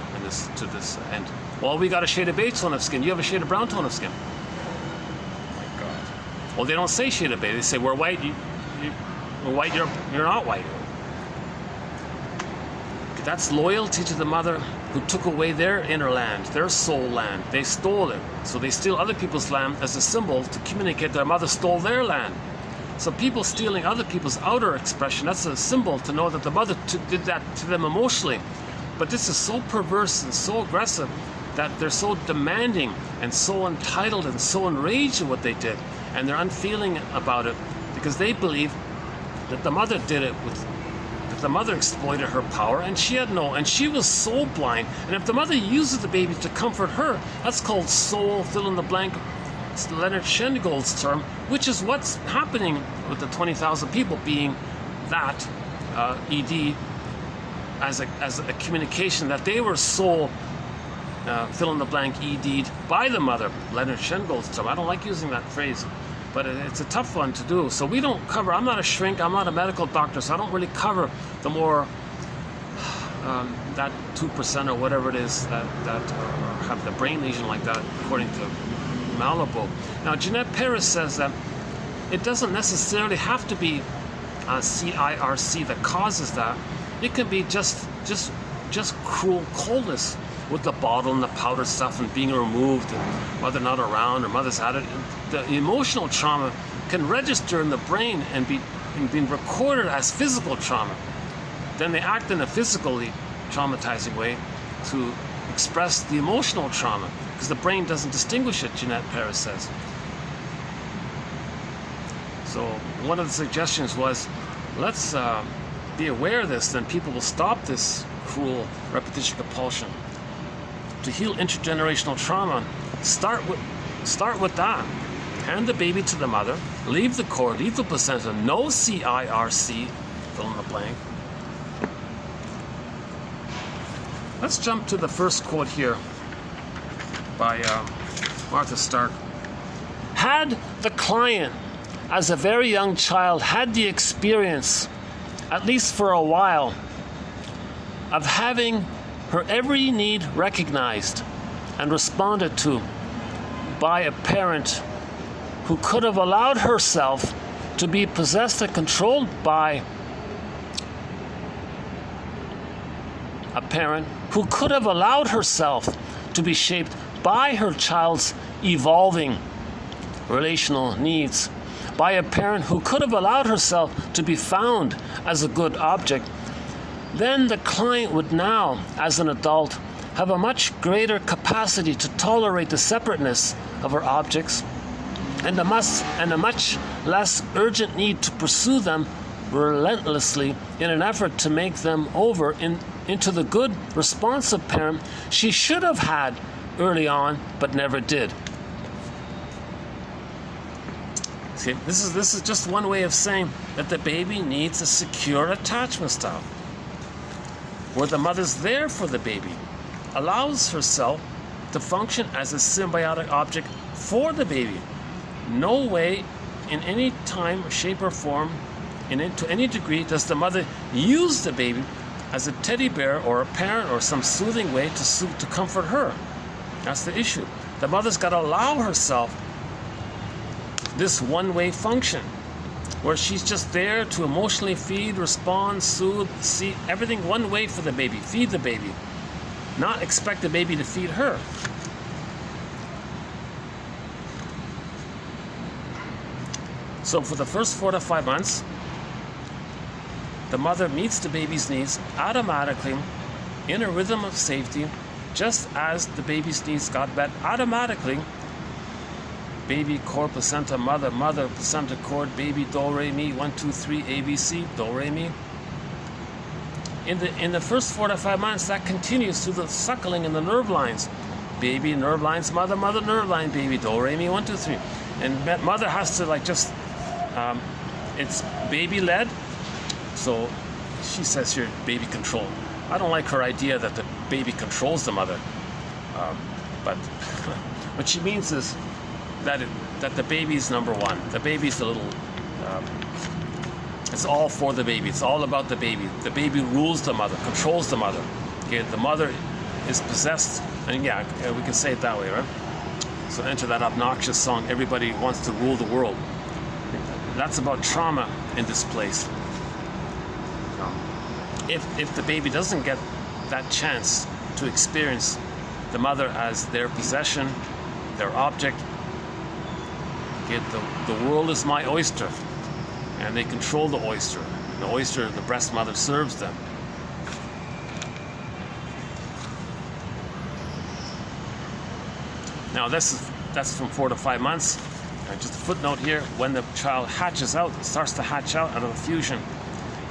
to this end. Well, we got a shade of beige tone of skin. You have a shade of brown tone of skin. Oh my God. Well, they don't say shade of beige. They say we're white. We're white. You're not white. That's loyalty to the mother who took away their inner land, their soul land. They stole it. So they steal other people's land as a symbol to communicate their mother stole their land. So people stealing other people's outer expression, that's a symbol to know that the mother did that to them emotionally. But this is so perverse and so aggressive that they're so demanding and so entitled and so enraged at what they did. And they're unfeeling about it because they believe that the mother did it that the mother exploited her power, and she was soul blind. And if the mother uses the baby to comfort her, that's called soul fill in the blank. It's Leonard Shengold's term, which is what's happening with the 20,000 people being that ED as a communication that they were soul fill in the blank ED'd by the mother. Leonard Shengold's term. I don't like using that phrase, but it's a tough one to do. So we don't cover. I'm not a shrink. I'm not a medical doctor, so I don't really cover the more that 2% or whatever it is that have the brain lesion like that, according to Malibu. Now, Jeanette Paris says that it doesn't necessarily have to be CIRC that causes that. It can be just cruel coldness with the bottle and the powder stuff and being removed and mother not around or mother's had it. The emotional trauma can register in the brain and being recorded as physical trauma. Then they act in a physically traumatizing way to express the emotional trauma, because the brain doesn't distinguish it, Jeanette Paris says. So one of the suggestions was, let's be aware of this, then people will stop this cruel repetition compulsion. To heal intergenerational trauma, start with that. Hand the baby to the mother, leave the cord, leave the placenta, no CIRC, fill in the blank. Let's jump to the first quote here by Martha Stark. Had the client, as a very young child, had the experience, at least for a while, of having her every need recognized and responded to by a parent who could have allowed herself to be possessed and controlled by a parent who could have allowed herself to be shaped by her child's evolving relational needs, by a parent who could have allowed herself to be found as a good object, then the client would now, as an adult, have a much greater capacity to tolerate the separateness of her objects and a much less urgent need to pursue them relentlessly in an effort to make them over into the good, responsive parent she should have had early on but never did. See, this is just one way of saying that the baby needs a secure attachment style, where the mother's there for the baby, allows herself to function as a symbiotic object for the baby, no way, in any time, shape, or form, to any degree, does the mother use the baby as a teddy bear or a parent or some soothing way to comfort her. That's the issue. The mother's got to allow herself this one-way function, where she's just there to emotionally feed, respond, soothe, see everything one way for the baby, feed the baby, not expect the baby to feed her. So for the first 4 to 5 months, the mother meets the baby's needs automatically in a rhythm of safety, just as the baby's needs got met automatically. Baby, cord, placenta, mother, mother, placenta, cord, baby, do, re, mi, 1, 2, 3, A, B, C, do, re, mi. In the first 4 to 5 months, that continues through the suckling in the nerve lines. Baby, nerve lines, mother, mother, nerve line, baby, do, re, mi, 1, 2, 3. And mother has to it's baby-led, so she says here, baby control. I don't like her idea that the baby controls the mother, but what she means is that the baby's number one. The baby's the little, it's all for the baby. It's all about the baby. The baby rules the mother, controls the mother. Okay, the mother is possessed, and yeah, we can say it that way, right? So enter that obnoxious song, everybody wants to rule the world. That's about trauma in this place. If the baby doesn't get that chance to experience the mother as their possession, their object, the world is my oyster, and they control the oyster. The oyster, the breast mother serves them. Now that's from 4 to 5 months. Just a footnote here, when the child hatches out, starts to hatch out of a fusion,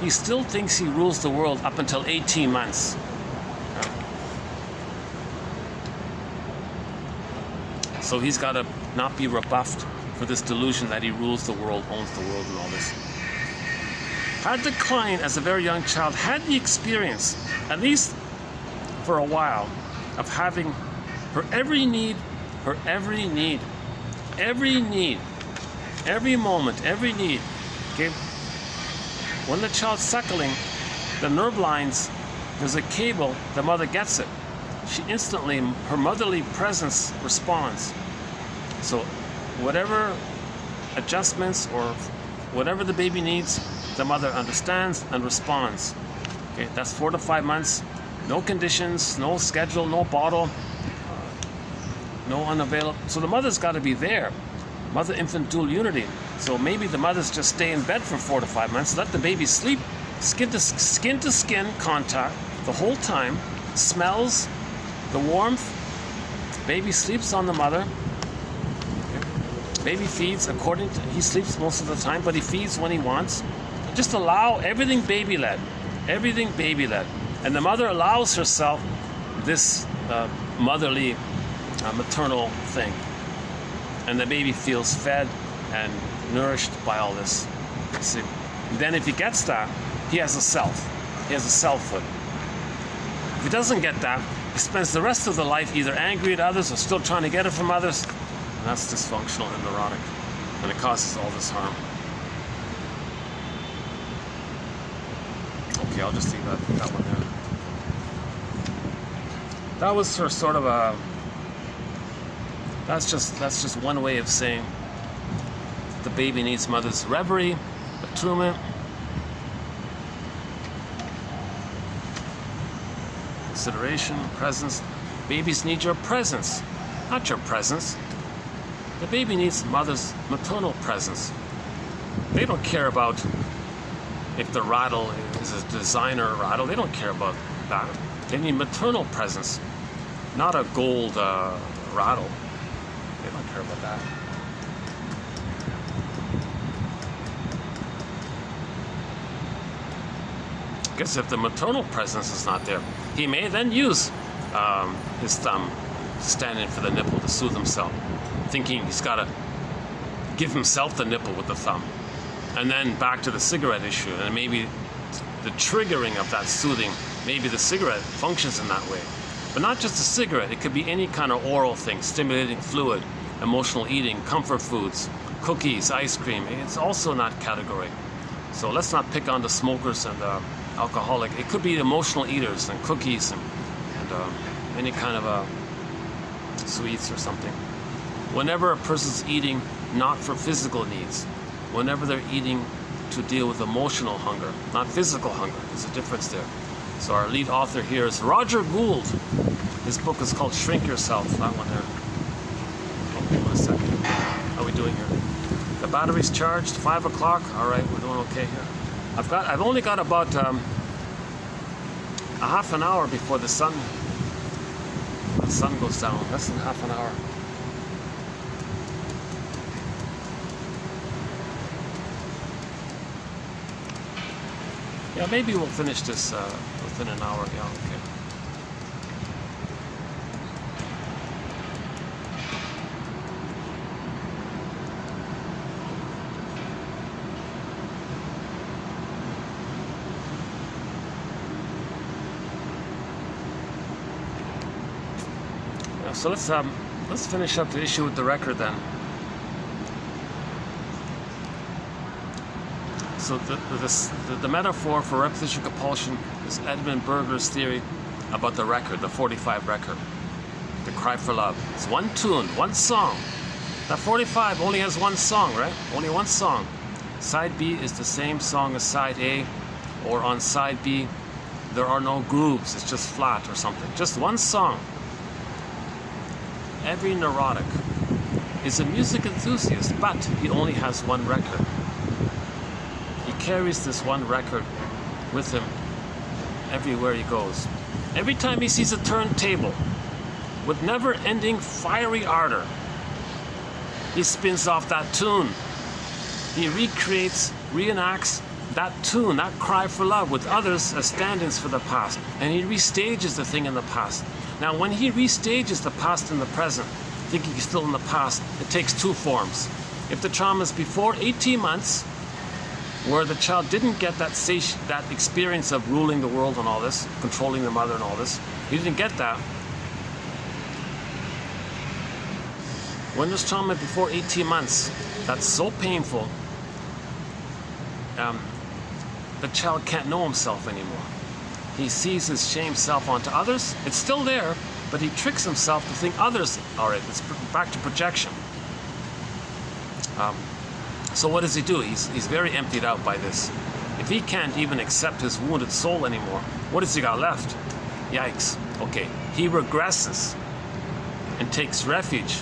he still thinks he rules the world up until 18 months. So he's got to not be rebuffed for this delusion that he rules the world, owns the world, and all this. Had declined as a very young child, had the experience, at least for a while, of having her every need, every moment, every need. Okay? When the child's suckling, the nerve lines, there's a cable, the mother gets it. She instantly, her motherly presence responds. So whatever adjustments or whatever the baby needs, the mother understands and responds. Okay, that's 4 to 5 months. No conditions, no schedule, no bottle, no unavailable. So the mother's got to be there. Mother-infant dual unity. So maybe the mothers just stay in bed for 4 to 5 months, let the baby sleep, skin to skin contact the whole time, smells the warmth. Baby sleeps on the mother. Baby feeds he sleeps most of the time, but he feeds when he wants. Just allow everything baby-led. Everything baby-led. And the mother allows herself this motherly, maternal thing. And the baby feels fed and nourished by all this. See? Then if he gets that, he has a self. He has a selfhood. If he doesn't get that, he spends the rest of the life either angry at others or still trying to get it from others. And that's dysfunctional and neurotic. And it causes all this harm. Okay, I'll just leave that one there. That was her sort of a... That's just one way of saying the baby needs mother's reverie, attunement, consideration, presence. Babies need your presence, not your presence. The baby needs mother's maternal presence. They don't care about if the rattle is a designer rattle. They don't care about that. They need maternal presence, not a gold rattle. They don't care about that. Because if the maternal presence is not there, he may then use his thumb to stand in for the nipple to soothe himself, thinking he's got to give himself the nipple with the thumb. And then back to the cigarette issue, and maybe the triggering of that soothing, maybe the cigarette functions in that way. But not just a cigarette, it could be any kind of oral thing, stimulating fluid, emotional eating, comfort foods, cookies, ice cream. It's also in that category. So let's not pick on the smokers and alcoholic. It could be emotional eaters and cookies and any kind of sweets or something. Whenever a person's eating not for physical needs, whenever they're eating to deal with emotional hunger, not physical hunger, there's a difference there. So our lead author here is Roger Gould. His book is called Shrink Yourself, that one there. Oh, 1 second. How are we doing here? The battery's charged, 5 o'clock. All right, we're doing okay here. I've only got about a half an hour before the sun goes down. Less than half an hour. Yeah, maybe we'll finish this within an hour. Yeah, okay. Yeah, so let's finish up the issue with the record then. So the metaphor for repetition compulsion is Edmund Berger's theory about the record, the 45 record, the cry for love. It's one tune, one song. That 45 only has one song, right? Only one song. Side B is the same song as side A, or on side B, there are no grooves, it's just flat or something. Just one song. Every neurotic is a music enthusiast, but he only has one record. Carries this one record with him everywhere he goes. Every time he sees a turntable with never-ending fiery ardor, he spins off that tune. He recreates, reenacts that tune, that cry for love, with others as stand-ins for the past, and he restages the thing in the past. Now, when he restages the past in the present, thinking he's still in the past, it takes two forms. If the trauma is before 18 months, where the child didn't get that experience of ruling the world and all this, controlling the mother and all this, he didn't get that. When there's trauma before 18 months, that's so painful, the child can't know himself anymore. He sees his shame self onto others. It's still there, but he tricks himself to think others are it. It's back to projection. So what does he do? He's very emptied out by this. If he can't even accept his wounded soul anymore, what has he got left? Yikes. Okay, he regresses and takes refuge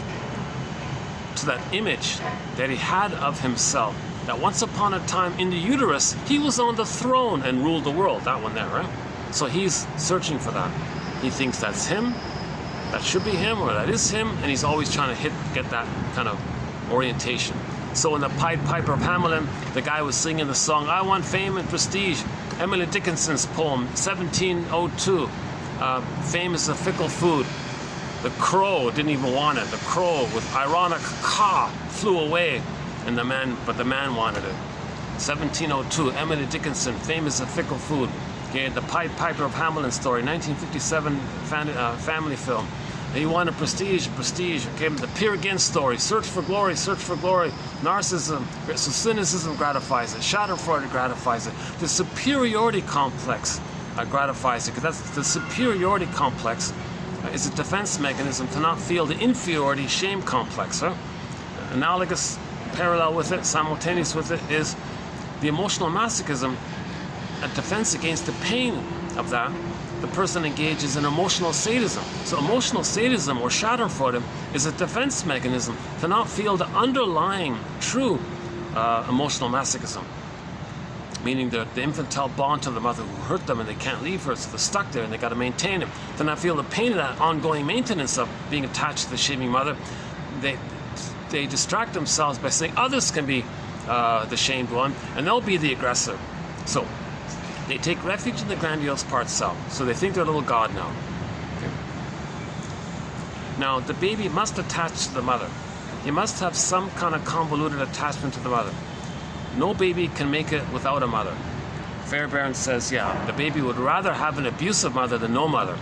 to that image that he had of himself, that once upon a time in the uterus, he was on the throne and ruled the world. That one there, right? So he's searching for that. He thinks that's him, that should be him, or that is him, and he's always trying to get that kind of orientation. So in the Pied Piper of Hamelin, the guy was singing the song, I Want Fame and Prestige. Emily Dickinson's poem, 1702, Fame is a Fickle Food. The crow didn't even want it. The crow with ironic caw flew away, and the man wanted it. 1702, Emily Dickinson, Fame is a Fickle Food. Okay, the Pied Piper of Hamelin story, 1957 family film. He wanted prestige. Okay, the Peer Gynt story, search for glory. Narcissism, so cynicism gratifies it. Schadenfreude gratifies it. The superiority complex gratifies it, because that's the superiority complex is a defense mechanism to not feel the inferiority shame complex. Huh? Analogous, parallel with it, simultaneous with it is the emotional masochism, a defense against the pain of that. The person engages in emotional sadism. So emotional sadism or schadenfreude is a defense mechanism to not feel the underlying true emotional masochism, meaning the infantile bond to the mother who hurt them and they can't leave her, so they're stuck there and they got to maintain it. To not feel the pain of that ongoing maintenance of being attached to the shaming mother, they distract themselves by saying others can be the shamed one and they'll be the aggressor. So they take refuge in the grandiose part self. So they think they're a little god now. Okay. Now, the baby must attach to the mother. He must have some kind of convoluted attachment to the mother. No baby can make it without a mother. Fairbairn says, yeah, the baby would rather have an abusive mother than no mother.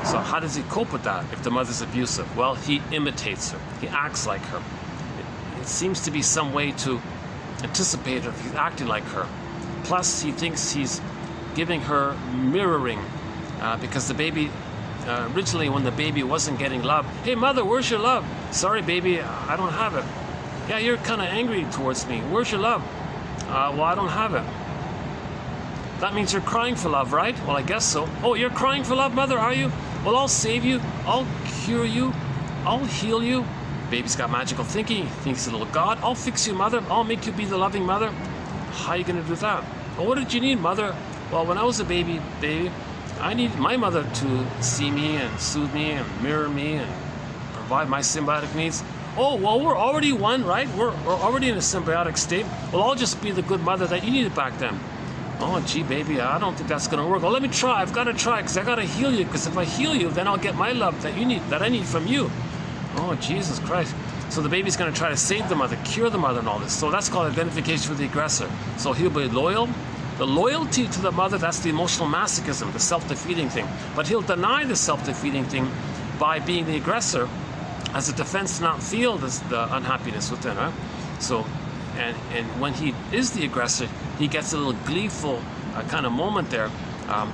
So how does he cope with that if the mother's abusive? Well, he imitates her. He acts like her. it seems to be some way to anticipate her if he's acting like her. Plus, he thinks he's giving her mirroring because the baby, originally when the baby wasn't getting love, hey mother, where's your love? Sorry baby, I don't have it. Yeah, you're kind of angry towards me. Where's your love? Well, I don't have it. That means you're crying for love, right? Well, I guess so. Oh, you're crying for love, mother, are you? Well, I'll save you. I'll cure you. I'll heal you. Baby's got magical thinking. He thinks he's a little god. I'll fix you, mother. I'll make you be the loving mother. How are you going to do that? Well, what did you need, mother? Well, when I was a baby, I needed my mother to see me and soothe me and mirror me and provide my symbiotic needs. Oh, well, we're already one, right? We're already in a symbiotic state. Well, I'll just be the good mother that you needed back then. Oh, gee, baby, I don't think that's going to work. Well, let me try. I've got to try because I got to heal you. Because if I heal you, then I'll get my love that I need from you. Oh, Jesus Christ. So the baby's going to try to save the mother, cure the mother and all this. So that's called identification with the aggressor. So he'll be loyal. The loyalty to the mother, that's the emotional masochism, the self-defeating thing. But he'll deny the self-defeating thing by being the aggressor as a defense to not feel the unhappiness within, right? So, and when he is the aggressor, he gets a little gleeful kind of moment there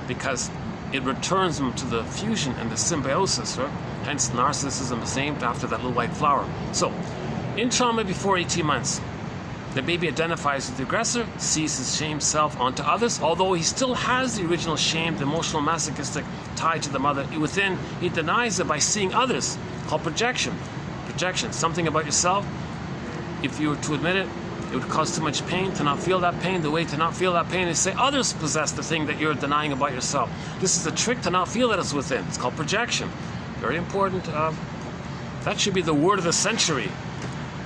because it returns him to the fusion and the symbiosis, right? Hence, narcissism is named after that little white flower. So, in trauma before 18 months, the baby identifies with the aggressor, sees his shame self onto others, although he still has the original shame, the emotional masochistic tie to the mother within. He denies it by seeing others, called projection. Projection, something about yourself, if you were to admit it, it would cause too much pain to not feel that pain. The way to not feel that pain is say others possess the thing that you're denying about yourself. This is a trick to not feel that it's within. It's called projection. Very important. That should be the word of the century.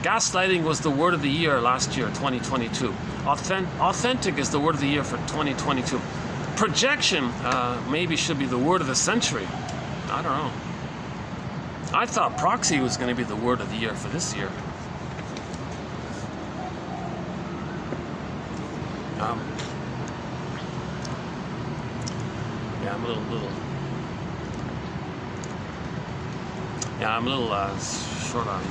Gaslighting was the word of the year last year, 2022. Authentic is the word of the year for 2022. Projection maybe should be the word of the century. I don't know. I thought proxy was going to be the word of the year for this year. Yeah, I'm a little. Yeah, I'm a little short on.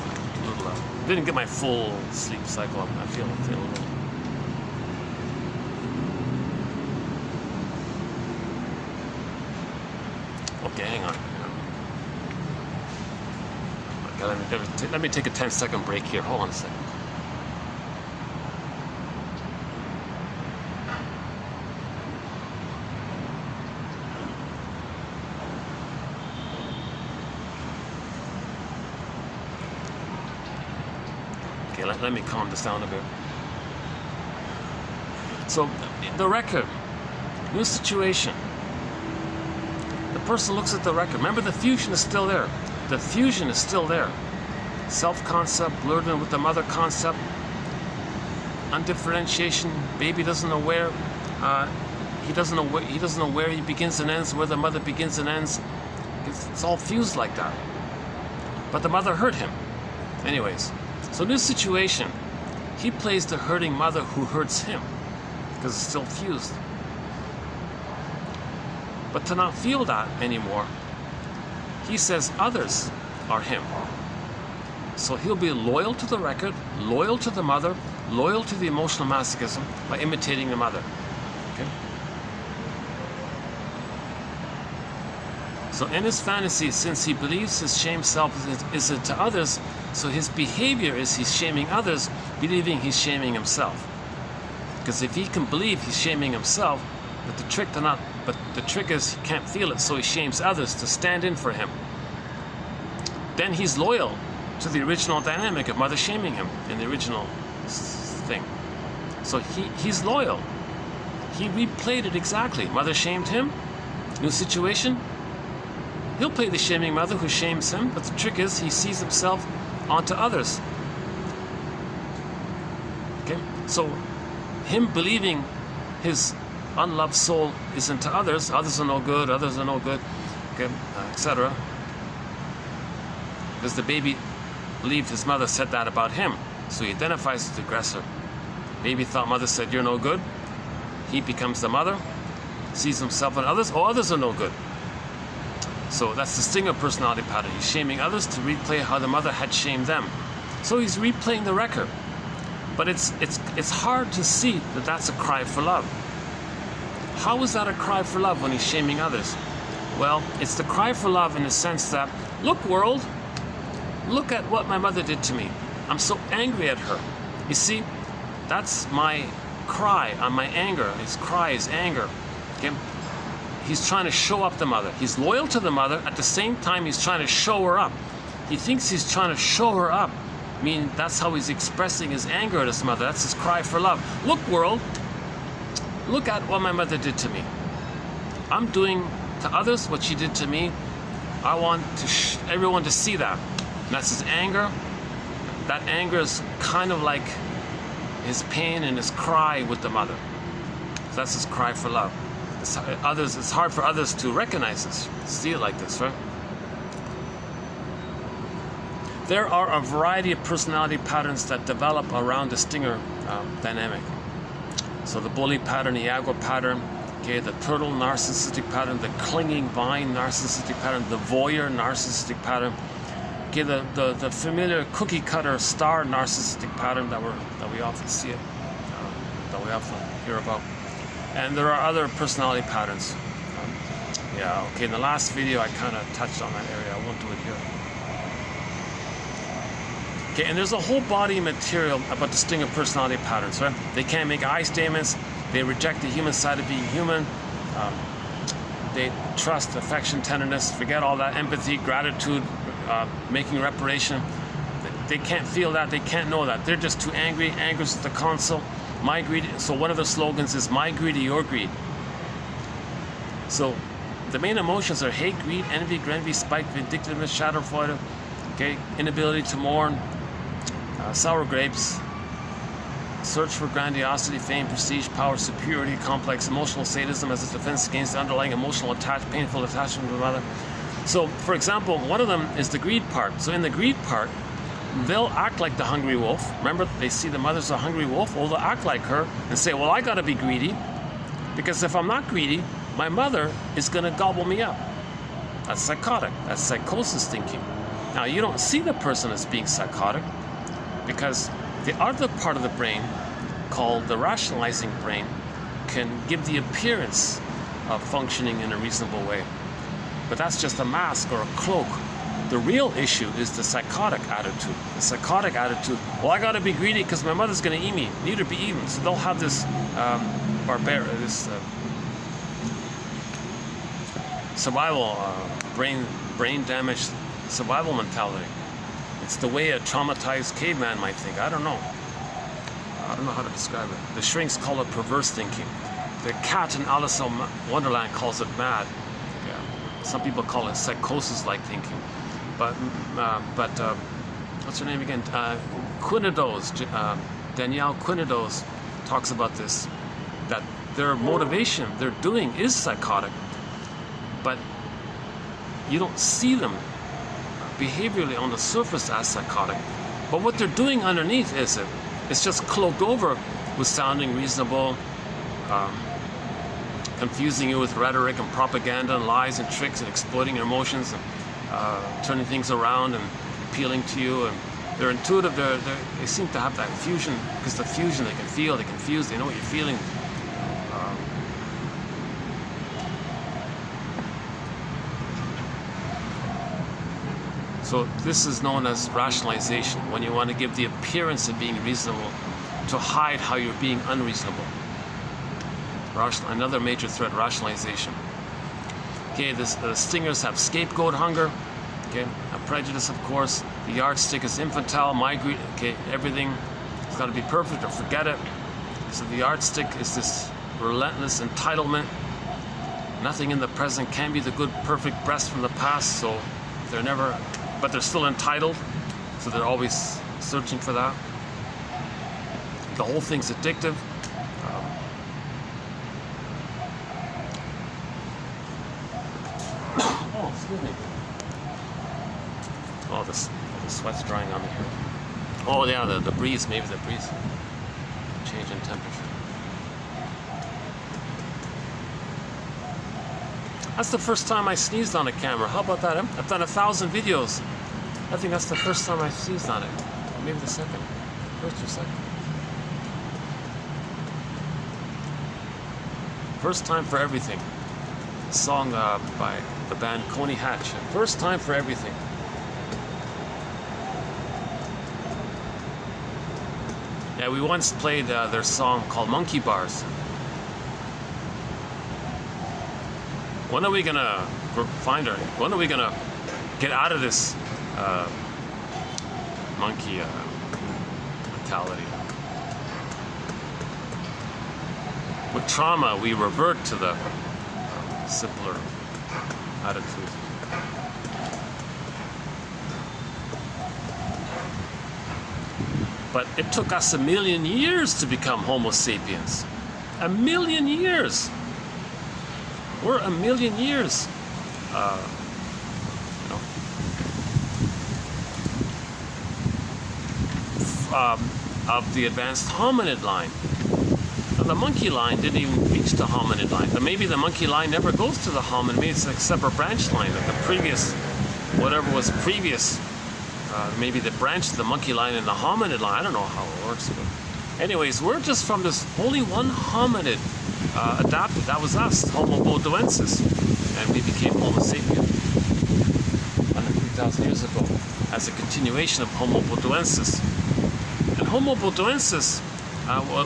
Didn't get my full sleep cycle. I feel a little. Okay, hang on. Okay, let me take a 10-second break here. Hold on a second. Let me calm this down a bit. So, the record, new situation. The person looks at the record. Remember, the fusion is still there. The fusion is still there. Self-concept blurred in with the mother concept. Undifferentiation. Baby doesn't know where. He doesn't know where he begins and ends, where the mother begins and ends. It's all fused like that. But the mother hurt him. Anyways. So new situation, he plays the hurting mother who hurts him because it's still fused. But to not feel that anymore, he says others are him. So he'll be loyal to the record, loyal to the mother, loyal to the emotional masochism by imitating the mother. Okay? So in his fantasy, since he believes his shame self is to others, so his behavior is he's shaming others, believing he's shaming himself. Because if he can believe he's shaming himself, but the trick is he can't feel it, so he shames others to stand in for him. Then he's loyal to the original dynamic of mother shaming him in the original thing. So he's loyal. He replayed it exactly. Mother shamed him, new situation. He'll play the shaming mother who shames him, but the trick is he sees himself onto others. Okay? So, him believing his unloved soul is into others are no good, okay, etc. Because the baby believed his mother said that about him, so he identifies with the aggressor. Baby thought mother said you're no good. He becomes the mother, sees himself and others, others are no good. So that's the stinger personality pattern. He's shaming others to replay how the mother had shamed them. So he's replaying the record. But it's hard to see that that's a cry for love. How is that a cry for love when he's shaming others? Well, it's the cry for love in the sense that, look world, look at what my mother did to me. I'm so angry at her. You see, that's my cry on my anger. His cry is anger. Okay? He's trying to show up the mother. He's loyal to the mother. At the same time, he's trying to show her up. He thinks he's trying to show her up. I mean, that's how he's expressing his anger at his mother. That's his cry for love. Look, world, look at what my mother did to me. I'm doing to others what she did to me. I want to everyone to see that. And that's his anger. That anger is kind of like his pain and his cry with the mother. So that's his cry for love. It's hard for others to recognize this, see it like this, right? There are a variety of personality patterns that develop around the stinger dynamic. So the bully pattern, the aggro pattern, okay, the turtle narcissistic pattern, the clinging vine narcissistic pattern, the voyeur narcissistic pattern, okay, the familiar cookie cutter star narcissistic pattern that we often see it, that we often hear about. And there are other personality patterns. Yeah, okay, in the last video I kind of touched on that area. I won't do it here. Okay, and there's a whole body of material about the stinger personality patterns, right? They can't make I statements. They reject the human side of being human. They trust, affection, tenderness, forget all that, empathy, gratitude, making reparation. They can't feel that. They can't know that. They're just too angry. Anger's at the console. My greed. So one of the slogans is "My greed, your greed." So the main emotions are hate, greed, envy, grenvy, spite, vindictiveness, schadenfreude, okay, inability to mourn, sour grapes, search for grandiosity, fame, prestige, power, superiority, complex, emotional sadism as a defense against the underlying emotional painful attachment to the mother. So, for example, one of them is the greed part. So in the greed part, they'll act like the hungry wolf. Remember, they see the mother's a hungry wolf. Well, they'll act like her and say, well, I gotta be greedy, because if I'm not greedy, my mother is gonna gobble me up. That's psychotic. That's psychosis thinking. Now, you don't see the person as being psychotic, because the other part of the brain, called the rationalizing brain, can give the appearance of functioning in a reasonable way. But that's just a mask or a cloak. The real issue is the psychotic attitude. The psychotic attitude, well, I gotta be greedy because my mother's gonna eat me. Need to be eaten. So they'll have this survival, brain damaged survival mentality. It's the way a traumatized caveman might think. I don't know how to describe it. The shrinks call it perverse thinking. The cat in Alice in Wonderland calls it mad. Yeah. Some people call it psychosis-like thinking. But what's her name again? Quinados, Danielle Quinados talks about this, that their motivation, their doing is psychotic, but you don't see them behaviorally on the surface as psychotic. But what they're doing underneath it's just cloaked over with sounding reasonable, confusing you with rhetoric and propaganda and lies and tricks and exploiting your emotions and turning things around and appealing to you. And they're intuitive. They seem to have that fusion, because the fusion they can feel, they can fuse, they know what you're feeling. So this is known as rationalization, when you want to give the appearance of being reasonable to hide how you're being unreasonable. Another major threat, rationalization. Okay, the stingers have scapegoat hunger. Okay, a prejudice, of course. The yardstick is infantile, my greed. Okay, everything has got to be perfect or forget it. So the yardstick is this relentless entitlement. Nothing in the present can be the good, perfect best from the past. So they're never, but they're still entitled. So they're always searching for that. The whole thing's addictive. Oh, excuse me. Oh, the sweat's drying on me here. Oh, yeah, the breeze, maybe the breeze. Change in temperature. That's the first time I sneezed on a camera. How about that? I've done 1,000 videos. I think that's the first time I sneezed on it. maybe the second, first or second. First Time for Everything, a song by the band Coney Hatch. First Time for Everything. Yeah, we once played their song called Monkey Bars. When are we gonna find her? When are we gonna get out of this monkey mentality? With trauma, we revert to the simpler attitude. But it took us 1,000,000 years to become Homo sapiens. 1,000,000 years. We're 1,000,000 years, of the advanced hominid line. Now, the monkey line didn't even reach the hominid line. But maybe the monkey line never goes to the hominid. Maybe it's a separate branch line, like the previous, whatever was previous. Maybe the branch of the monkey line and the hominid line. I don't know how it works. But anyways, we're just from this only one hominid adapted. That was us, Homo bodoensis. And we became Homo sapien 103,000 years ago as a continuation of Homo bodoensis. And Homo bodoensis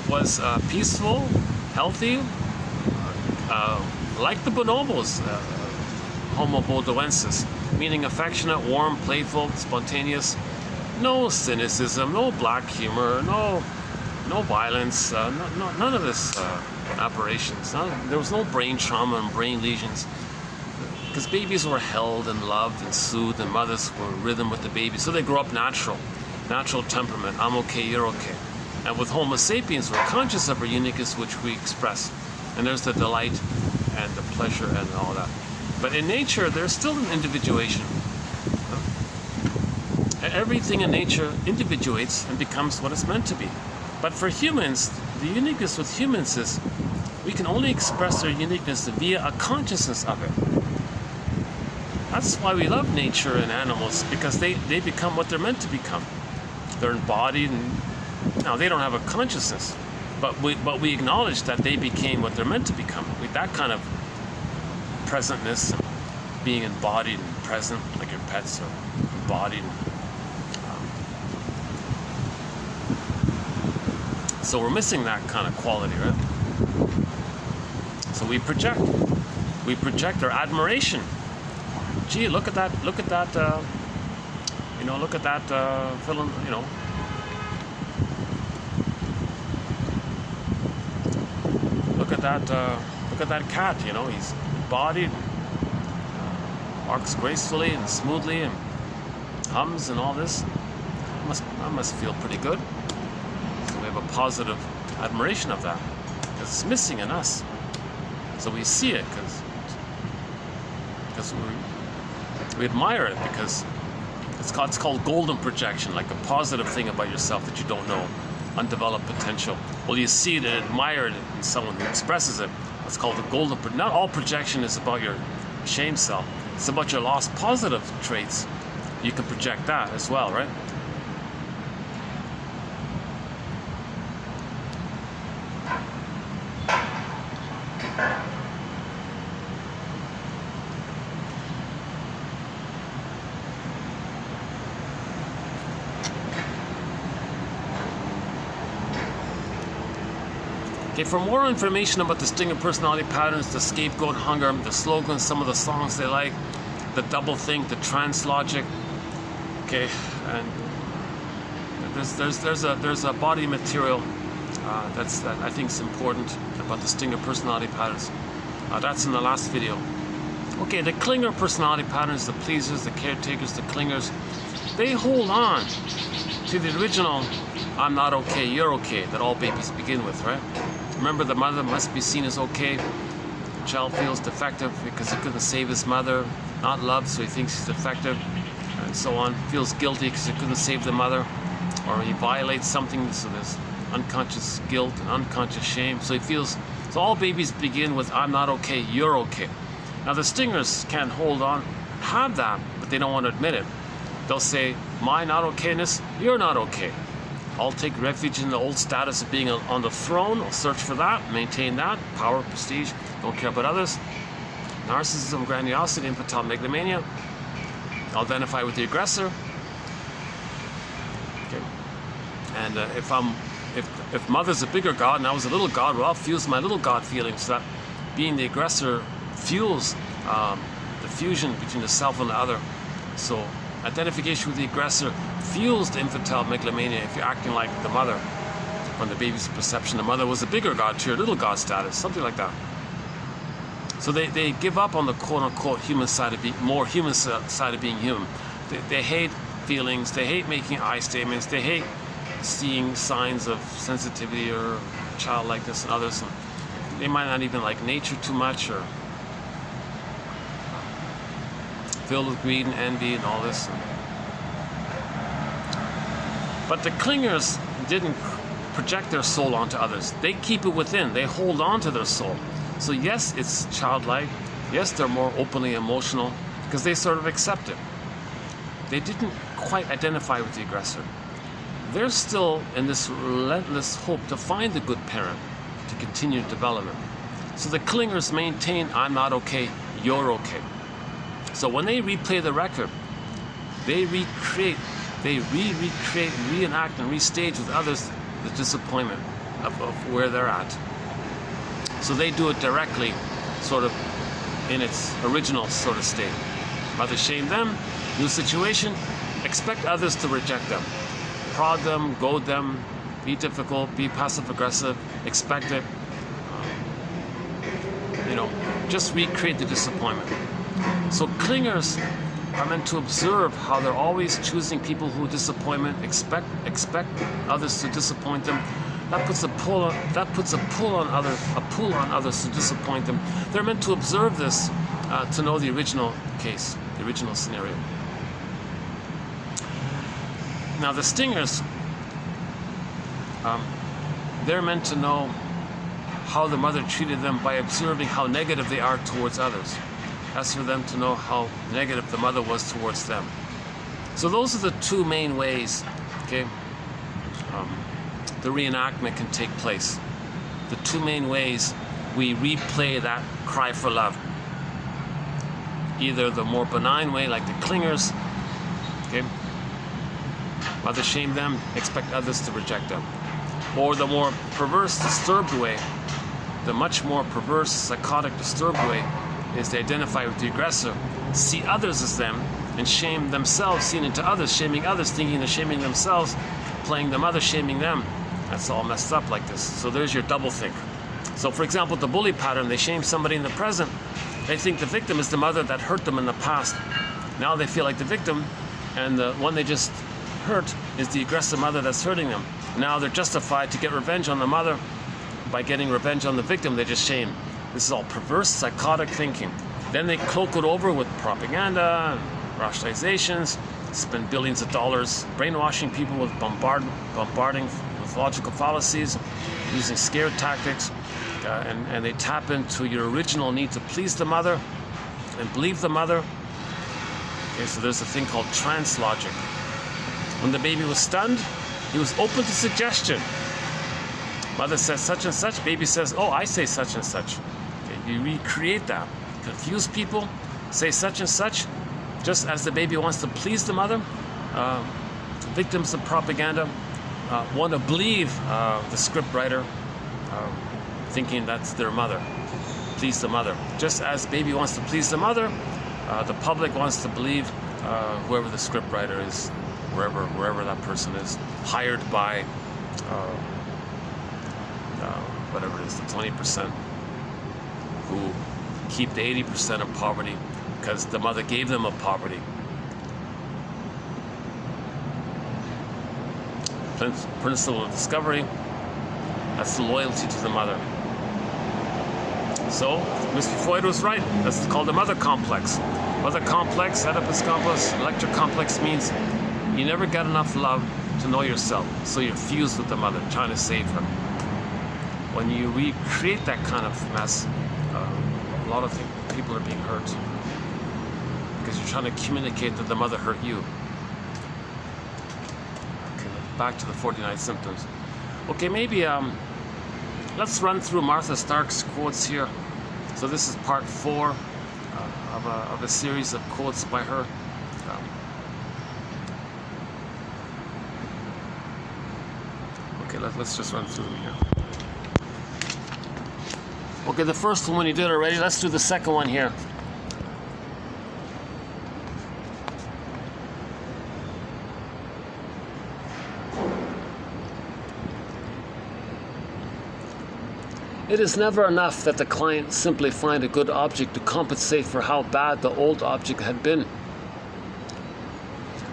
was peaceful, healthy, like the bonobos, Homo bodoensis, meaning affectionate, warm, playful, spontaneous, no cynicism, no black humor, no violence, none of this aberrations. There was no brain trauma and brain lesions, because babies were held and loved and soothed, and mothers were in rhythm with the baby, so they grow up natural temperament. I'm okay, you're okay. And with Homo sapiens, we're conscious of our uniqueness, which we express, and there's the delight and the pleasure and all that. But in nature, there's still an individuation. Everything in nature individuates and becomes what it's meant to be. But for humans, the uniqueness with humans is we can only express our uniqueness via a consciousness of it. That's why we love nature and animals, because they become what they're meant to become. They're embodied, and now they don't have a consciousness, but we acknowledge that they became what they're meant to become. With that kind of presentness, being embodied and present, like your pets are embodied. So we're missing that kind of quality, right? So we project our admiration. Gee, look at that, look at that film, look at that cat, he's embodied, walks gracefully and smoothly and hums and all this. That must feel pretty good. So we have a positive admiration of that, because it's missing in us. So we see it because we admire it, because it's called golden projection, like a positive thing about yourself that you don't know, undeveloped potential. Well, you see it and admire it in someone who expresses it. That's called the golden. Not all projection is about your shame self. It's about your lost positive traits. You can project that as well, right? Okay, for more information about the stinger personality patterns, the scapegoat hunger, the slogans, some of the songs they like, the double think, the trance logic, okay, and there's a body material that I think is important about the stinger personality patterns. That's in the last video. Okay, the clinger personality patterns, the pleasers, the caretakers, the clingers, they hold on to the original I'm not okay, you're okay, that all babies begin with, right? Remember, the mother must be seen as okay. The child feels defective because he couldn't save his mother, not loved, so he thinks he's defective, and so on. Feels guilty because he couldn't save the mother, or he violates something, so there's unconscious guilt and unconscious shame. So he feels, so all babies begin with I'm not okay, you're okay. Now the stingers can't hold on, have that, but they don't want to admit it. They'll say, my not okayness, you're not okay. I'll take refuge in the old status of being on the throne. I'll search for that, maintain that, power, prestige, don't care about others. Narcissism, grandiosity, infantile megalomania. I'll identify with the aggressor. Okay. And if mother's a bigger god and I was a little god, well, I'll fuse my little god feelings. So that being the aggressor fuels the fusion between the self and the other. So identification with the aggressor fuels the infantile megalomania if you're acting like the mother. From the baby's perception, the mother was a bigger god to your little god status, something like that. So they give up on the quote-unquote human side of being, more human side of being human. They hate feelings, they hate making I statements, they hate seeing signs of sensitivity or childlikeness in others. And they might not even like nature too much, or filled with greed and envy and all this. But the clingers didn't project their soul onto others. They keep it within. They hold on to their soul. So yes, it's childlike. Yes, they're more openly emotional because they sort of accept it. They didn't quite identify with the aggressor. They're still in this relentless hope to find the good parent to continue development. So the clingers maintain, I'm not okay, you're okay. So when they replay the record, they recreate, reenact, and restage with others the disappointment of where they're at. So they do it directly, sort of in its original sort of state. Mother shame them, new situation, expect others to reject them. Prod them, goad them, be difficult, be passive-aggressive, expect it. Just recreate the disappointment. So clingers are meant to observe how they're always choosing people who disappointment, expect others to disappoint them. That puts a pull on others to disappoint them. They're meant to observe this to know the original case, the original scenario. Now the stingers, they're meant to know how the mother treated them by observing how negative they are towards others. That's for them to know how negative the mother was towards them. So those are the two main ways, okay, the reenactment can take place. The two main ways we replay that cry for love. Either the more benign way, like the clingers, okay, mother shame them, expect others to reject them. Or the more perverse, disturbed way, the much more perverse, psychotic, disturbed way is to identify with the aggressor, see others as them, and shame themselves, seen into others, shaming others, thinking they're shaming themselves, playing the mother, shaming them. That's all messed up like this. So there's your double think. So for example, the bully pattern, they shame somebody in the present. They think the victim is the mother that hurt them in the past. Now they feel like the victim, and the one they just hurt is the aggressive mother that's hurting them. Now they're justified to get revenge on the mother. By getting revenge on the victim, they just shame. This is all perverse, psychotic thinking. Then they cloak it over with propaganda, rationalizations, spend billions of dollars brainwashing people with bombarding with logical fallacies, using scare tactics, and they tap into your original need to please the mother and believe the mother. Okay, so there's a thing called trance logic. When the baby was stunned, he was open to suggestion. Mother says such and such, baby says, oh, I say such and such. Okay, you recreate that. Confuse people, say such and such, just as the baby wants to please the mother. Victims of propaganda want to believe the script writer, thinking that's their mother, please the mother. Just as baby wants to please the mother, the public wants to believe whoever the script writer is, wherever that person is, hired by whatever it is, the 20% who keep the 80% of poverty because the mother gave them a poverty. Principle of discovery, that's the loyalty to the mother. So, Mr. Freud was right. That's called the mother complex. Mother complex, Oedipus complex, Electra complex means you never got enough love to know yourself. So you're fused with the mother, trying to save her. When you recreate that kind of mess, a lot of people are being hurt because you're trying to communicate that the mother hurt you. back to the 49 symptoms. Okay, maybe let's run through Martha Stark's quotes here. So this is part 4 of a series of quotes by her. Okay, let's just run through them here. Okay, the first one you did already. Let's do the second one here. It is never enough that the client simply find a good object to compensate for how bad the old object had been.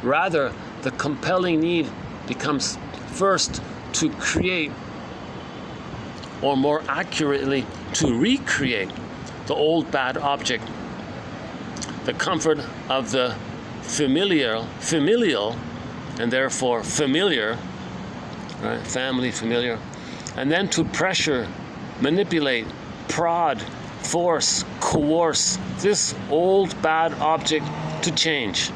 Rather, the compelling need becomes first to create, or more accurately, to recreate the old bad object. The comfort of the familial, and therefore familiar, right? Family, familiar, and then to pressure, manipulate, prod, force, coerce this old bad object to change.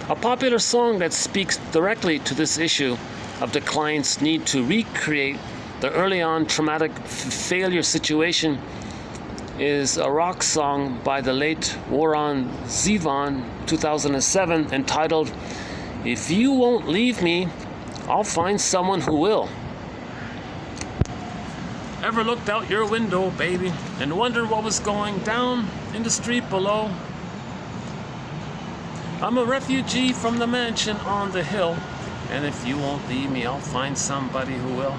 A popular song that speaks directly to this issue of the client's need to recreate the early on traumatic failure situation is a rock song by the late Warren Zevon, 2007, entitled, "If You Won't Leave Me, I'll Find Someone Who Will." Ever looked out your window, baby, and wondered what was going down in the street below? I'm a refugee from the mansion on the hill, and if you won't leave me, I'll find somebody who will.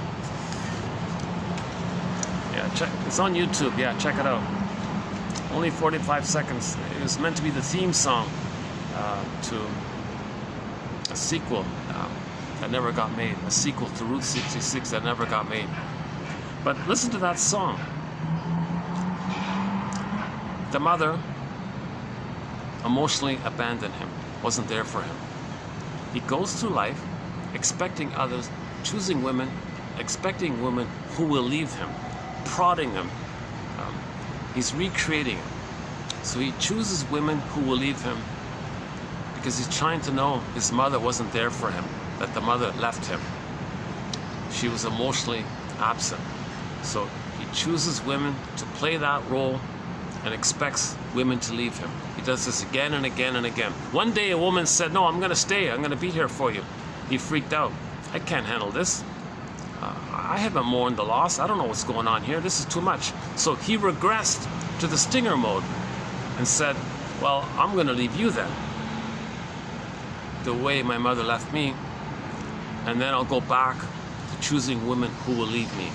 Yeah, check. It's on YouTube. Yeah, check it out. Only 45 seconds. It was meant to be the theme song to a sequel that never got made. A sequel to Route 66 that never got made. But listen to that song. The mother emotionally abandoned him, wasn't there for him. He goes through life expecting others, choosing women, expecting women who will leave him, prodding him. He's recreating it. So he chooses women who will leave him because he's trying to know his mother wasn't there for him, that the mother left him. She was emotionally absent. So he chooses women to play that role and expects women to leave him. He does this again and again and again. One day a woman said, "No, I'm going to stay. I'm going to be here for you." He freaked out. "I can't handle this. I haven't mourned the loss. I don't know what's going on here. This is too much." So he regressed to the stinger mode and said, "Well, I'm going to leave you then, the way my mother left me, and then I'll go back to choosing women who will leave me."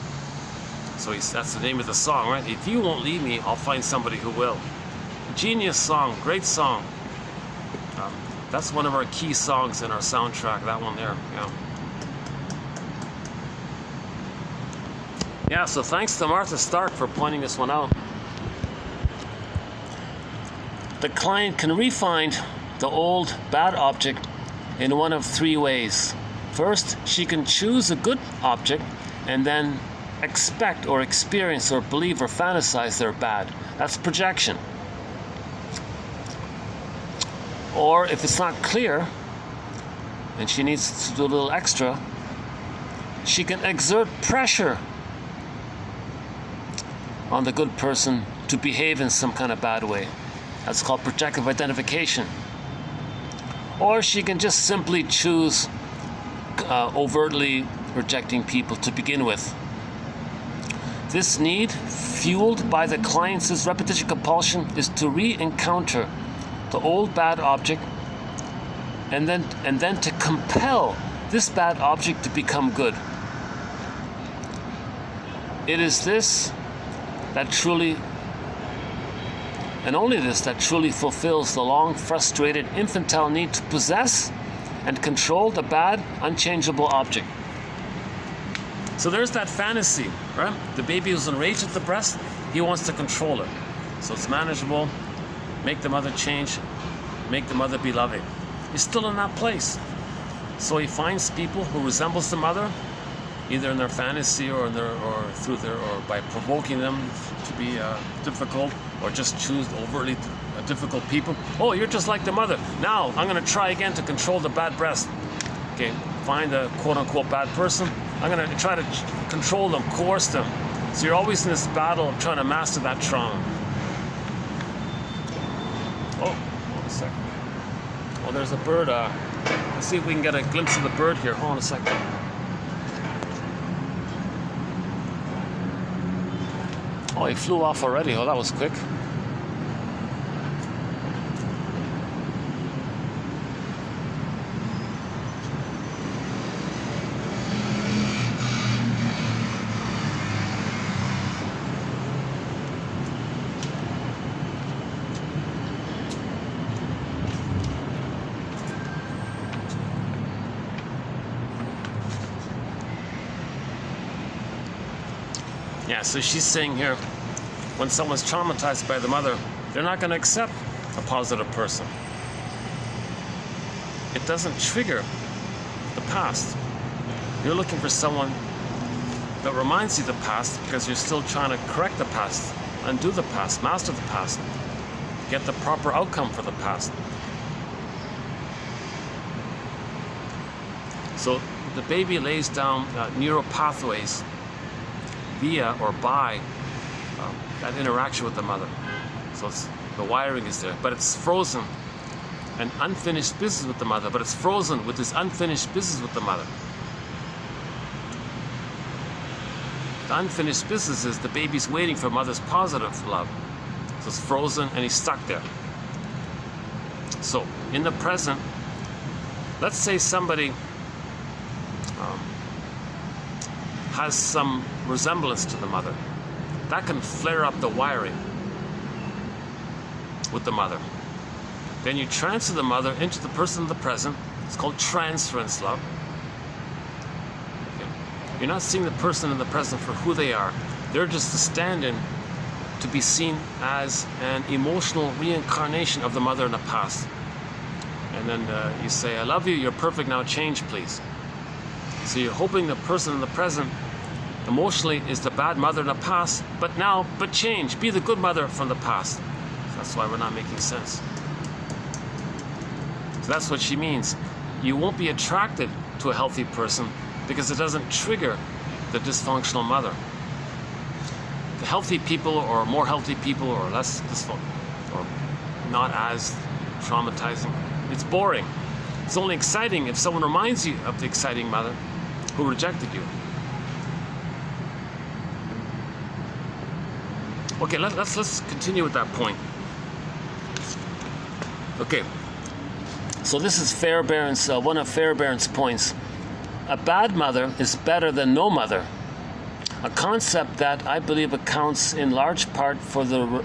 So that's the name of the song, right? "If you won't leave me, I'll find somebody who will." Genius song, great song. That's one of our key songs in our soundtrack, that one there, yeah. Yeah, so thanks to Martha Stark for pointing this one out. The client can re-find the old bad object in one of 3 ways. First, she can choose a good object and then expect or experience or believe or fantasize they're bad. That's projection. Or if it's not clear and she needs to do a little extra, she can exert pressure on the good person to behave in some kind of bad way. That's called projective identification. Or she can just simply choose overtly rejecting people to begin with. This need, fueled by the client's repetition compulsion, is to re-encounter the old bad object and then to compel this bad object to become good. It is this that truly, and only this, that truly fulfills the long frustrated infantile need to possess and control the bad, unchangeable object. So there's that fantasy, right? The baby who's enraged at the breast, he wants to control it. So it's manageable, make the mother change, make the mother be loving. He's still in that place. So he finds people who resembles the mother, either in their fantasy or by provoking them to be difficult, or just choose overtly difficult people. "Oh, you're just like the mother. Now I'm going to try again to control the bad breast." Okay. find a quote-unquote bad person, I'm going to try to control them, coerce them. So you're always in this battle of trying to master that trauma. Oh, hold on a second. Well, there's a bird. Let's see if we can get a glimpse of the bird here. Hold on a second. Oh, he flew off already. Oh, that was quick. Yeah, so she's saying here, when someone's traumatized by the mother, they're not going to accept a positive person. It doesn't trigger the past. You're looking for someone that reminds you of the past because you're still trying to correct the past, undo the past, master the past, get the proper outcome for the past. So the baby lays down neural pathways via or by that interaction with the mother. So the wiring is there, but it's frozen. An unfinished business with the mother, but it's frozen with this unfinished business with the mother. The unfinished business is the baby's waiting for mother's positive love. So it's frozen and he's stuck there. So in the present, let's say somebody has some resemblance to the mother. That can flare up the wiring with the mother. Then you transfer the mother into the person of the present. It's called transference love. Okay. You're not seeing the person in the present for who they are. They're just a stand-in to be seen as an emotional reincarnation of the mother in the past. And then you say, I love you, you're perfect, now change please. So you're hoping the person in the present emotionally is the bad mother in the past, but change, be the good mother from the past. That's why we're not making sense. So that's what she means. You won't be attracted to a healthy person because it doesn't trigger the dysfunctional mother. The healthy people, or more healthy people, or less dysfunctional, or not as traumatizing, it's boring. It's only exciting if someone reminds you of the exciting mother who rejected you. Okay, let's continue with that point. Okay, so this is Fairbairn's one of Fairbairn's points. A bad mother is better than no mother. A concept that I believe accounts in large part for the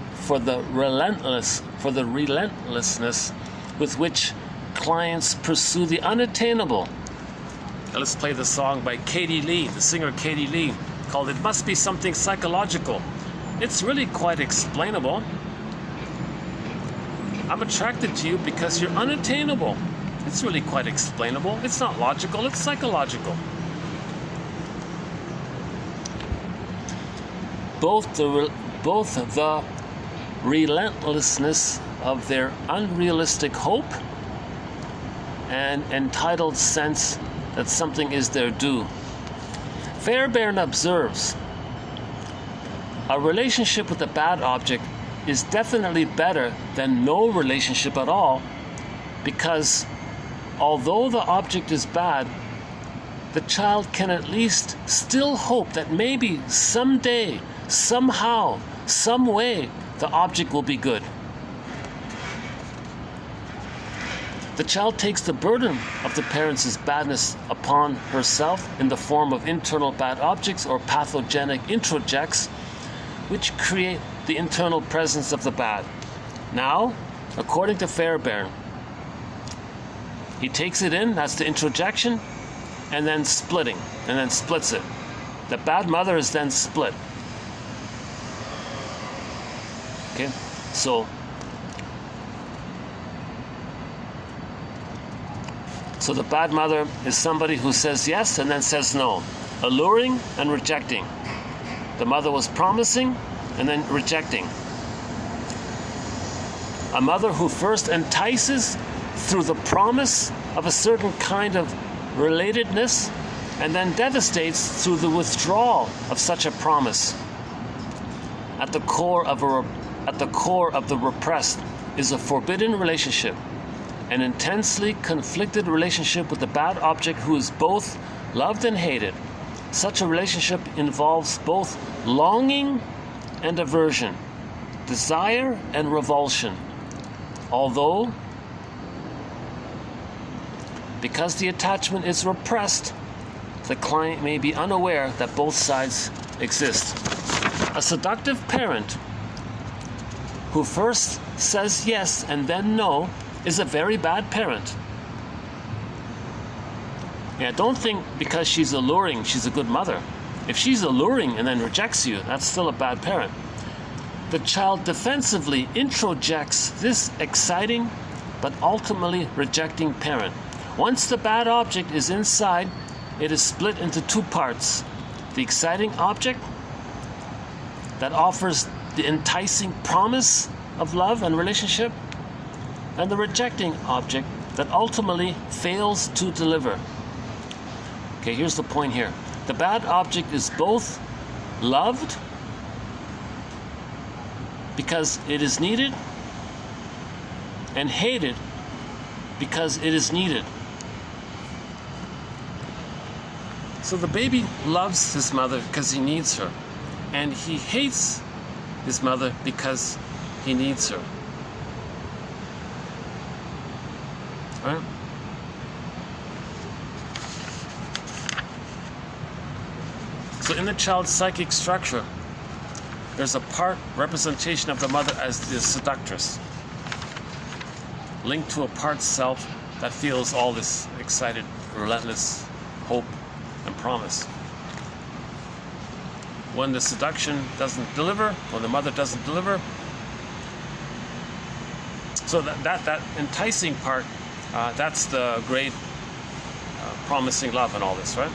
relentlessness with which clients pursue the unattainable. Now let's play the song by Katie Lee, the singer Katie Lee, called "It Must Be Something Psychological." It's really quite explainable. I'm attracted to you because you're unattainable. It's really quite explainable. It's not logical, it's psychological. Both the relentlessness of their unrealistic hope and entitled sense that something is their due. Fairbairn observes, a relationship with a bad object is definitely better than no relationship at all, because although the object is bad, the child can at least still hope that maybe someday, somehow, some way, the object will be good. The child takes the burden of the parents' badness upon herself in the form of internal bad objects or pathogenic introjects, which create the internal presence of the bad. Now, according to Fairbairn, he takes it in, that's the introjection, and then splitting, and then splits it. The bad mother is then split. Okay, so the bad mother is somebody who says yes and then says no, alluring and rejecting. The mother was promising and then rejecting. A mother who first entices through the promise of a certain kind of relatedness, and then devastates through the withdrawal of such a promise. At the core of the repressed is a forbidden relationship, an intensely conflicted relationship with the bad object who is both loved and hated. Such a relationship involves both longing and aversion, desire and revulsion. Although, because the attachment is repressed, the client may be unaware that both sides exist. A seductive parent who first says yes and then no is a very bad parent. Yeah, don't think because she's alluring, she's a good mother. If she's alluring and then rejects you, that's still a bad parent. The child defensively introjects this exciting but ultimately rejecting parent. Once the bad object is inside, it is split into two parts. The exciting object that offers the enticing promise of love and relationship, and the rejecting object that ultimately fails to deliver. Okay, here's the point here. The bad object is both loved because it is needed and hated because it is needed. So the baby loves his mother because he needs her, and he hates his mother because he needs her. All right? So in the child's psychic structure, there's a part representation of the mother as the seductress, linked to a part self that feels all this excited, relentless hope and promise. When the seduction doesn't deliver, when the mother doesn't deliver, so that enticing part, that's the great promising love and all this, right?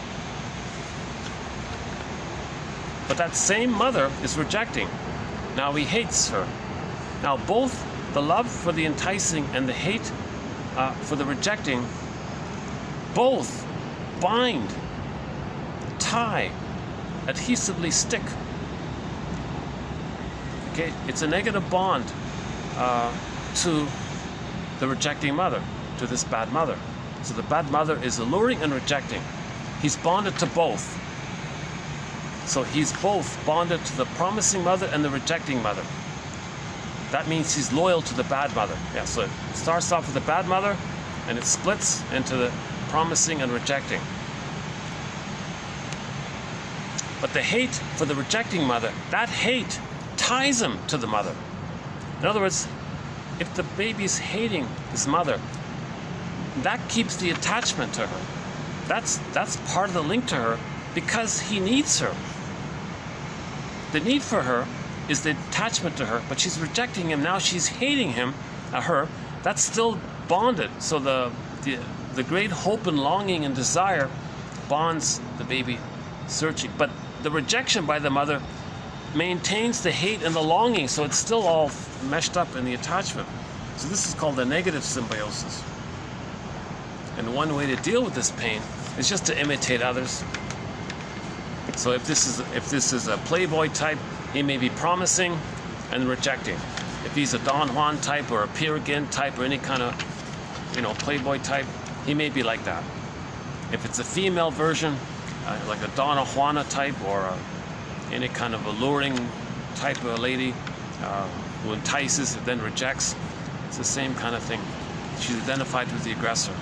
But that same mother is rejecting. Now he hates her. Now both the love for the enticing and the hate for the rejecting, both bind, tie, adhesively stick. Okay, it's a negative bond to the rejecting mother, to this bad mother. So the bad mother is alluring and rejecting. He's bonded to both. So he's both bonded to the promising mother and the rejecting mother. That means he's loyal to the bad mother. Yeah, so it starts off with the bad mother and it splits into the promising and rejecting. But the hate for the rejecting mother, that hate ties him to the mother. In other words, if the baby's hating his mother, that keeps the attachment to her. That's part of the link to her because he needs her. The need for her is the attachment to her, but she's rejecting him. Now she's hating him, her. That's still bonded. So the great hope and longing and desire bonds the baby searching. But the rejection by the mother maintains the hate and the longing, so it's still all meshed up in the attachment. So this is called the negative symbiosis. And one way to deal with this pain is just to imitate others. So if this is a playboy type, he may be promising and rejecting. If he's a Don Juan type or a Peer Gynt type or any kind of, playboy type, he may be like that. If it's a female version, like a Donna Juana type or any kind of alluring type of a lady who entices and then rejects, it's the same kind of thing. She's identified with the aggressor.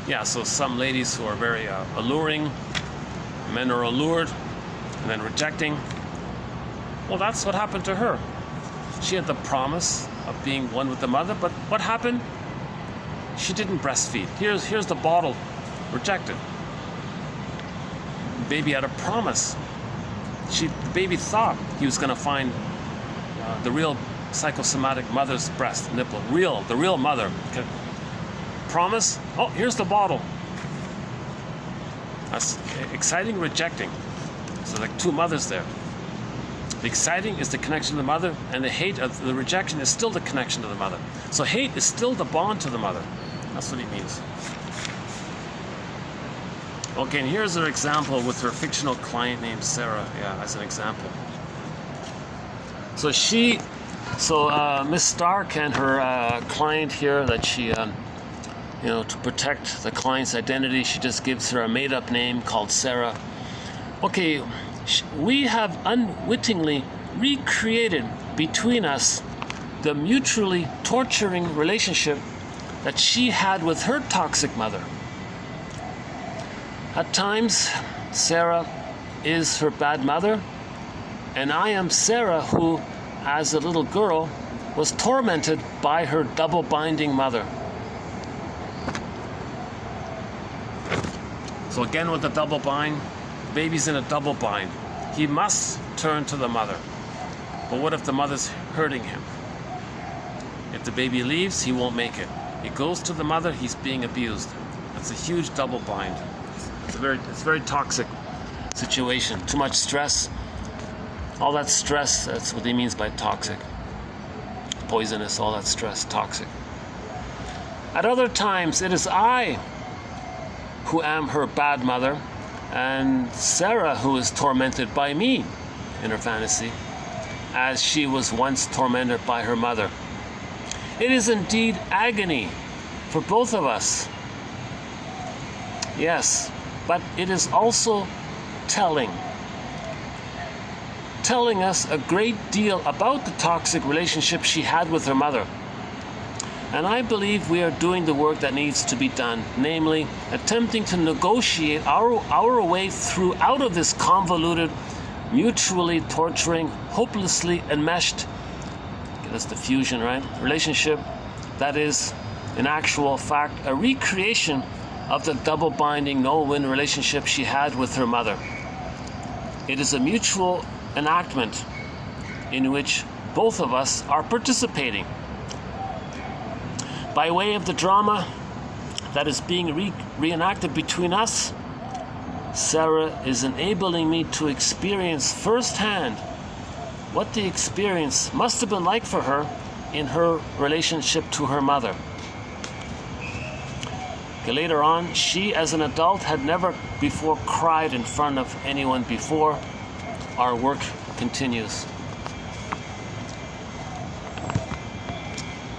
Yeah, so some ladies who are very alluring, men are allured and then rejecting. Well, that's what happened to her. She had the promise of being one with the mother, but what happened? She didn't breastfeed. Here's the bottle, rejected. The baby had a promise. The baby thought he was going to find the real psychosomatic mother's breast, nipple, the real mother. Okay. Promise. Oh, here's the bottle. That's exciting, rejecting. So like two mothers there. The exciting is the connection to the mother, and the hate of the rejection is still the connection to the mother. So hate is still the bond to the mother. That's what he means. Okay, and here's an example with her fictional client named Sarah. Yeah, as an example. So Miss Stark and her client here, that she, to protect the client's identity, she just gives her a made-up name called Sarah. Okay, we have unwittingly recreated between us the mutually torturing relationship that she had with her toxic mother. At times, Sarah is her bad mother, and I am Sarah who, as a little girl, was tormented by her double-binding mother. So again with the double bind, the baby's in a double bind. He must turn to the mother. But what if the mother's hurting him? If the baby leaves, he won't make it. He goes to the mother, he's being abused. That's a huge double bind. It's a very toxic situation. Too much stress. All that stress, that's what he means by toxic. Poisonous, all that stress, toxic. At other times, it is I who am her bad mother, and Sarah who is tormented by me in her fantasy, as she was once tormented by her mother. It is indeed agony for both of us. Yes, but it is also telling us a great deal about the toxic relationship she had with her mother. And I believe we are doing the work that needs to be done, namely attempting to negotiate our way out of this convoluted, mutually torturing, hopelessly enmeshed, that's the fusion, right? Relationship that is, in actual fact, a recreation of the double-binding, no-win relationship she had with her mother. It is a mutual enactment in which both of us are participating. By way of the drama that is being reenacted between us, Sarah is enabling me to experience firsthand what the experience must have been like for her in her relationship to her mother. Okay, later on, she as an adult had never before cried in front of anyone before. Our work continues.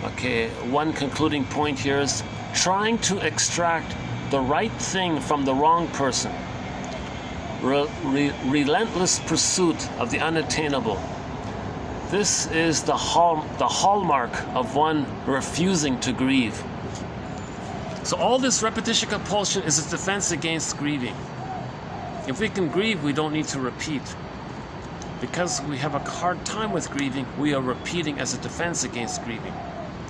Okay, one concluding point here is trying to extract the right thing from the wrong person. Relentless pursuit of the unattainable. This is the hallmark of one refusing to grieve. So all this repetition compulsion is a defense against grieving. If we can grieve, we don't need to repeat. Because we have a hard time with grieving, we are repeating as a defense against grieving.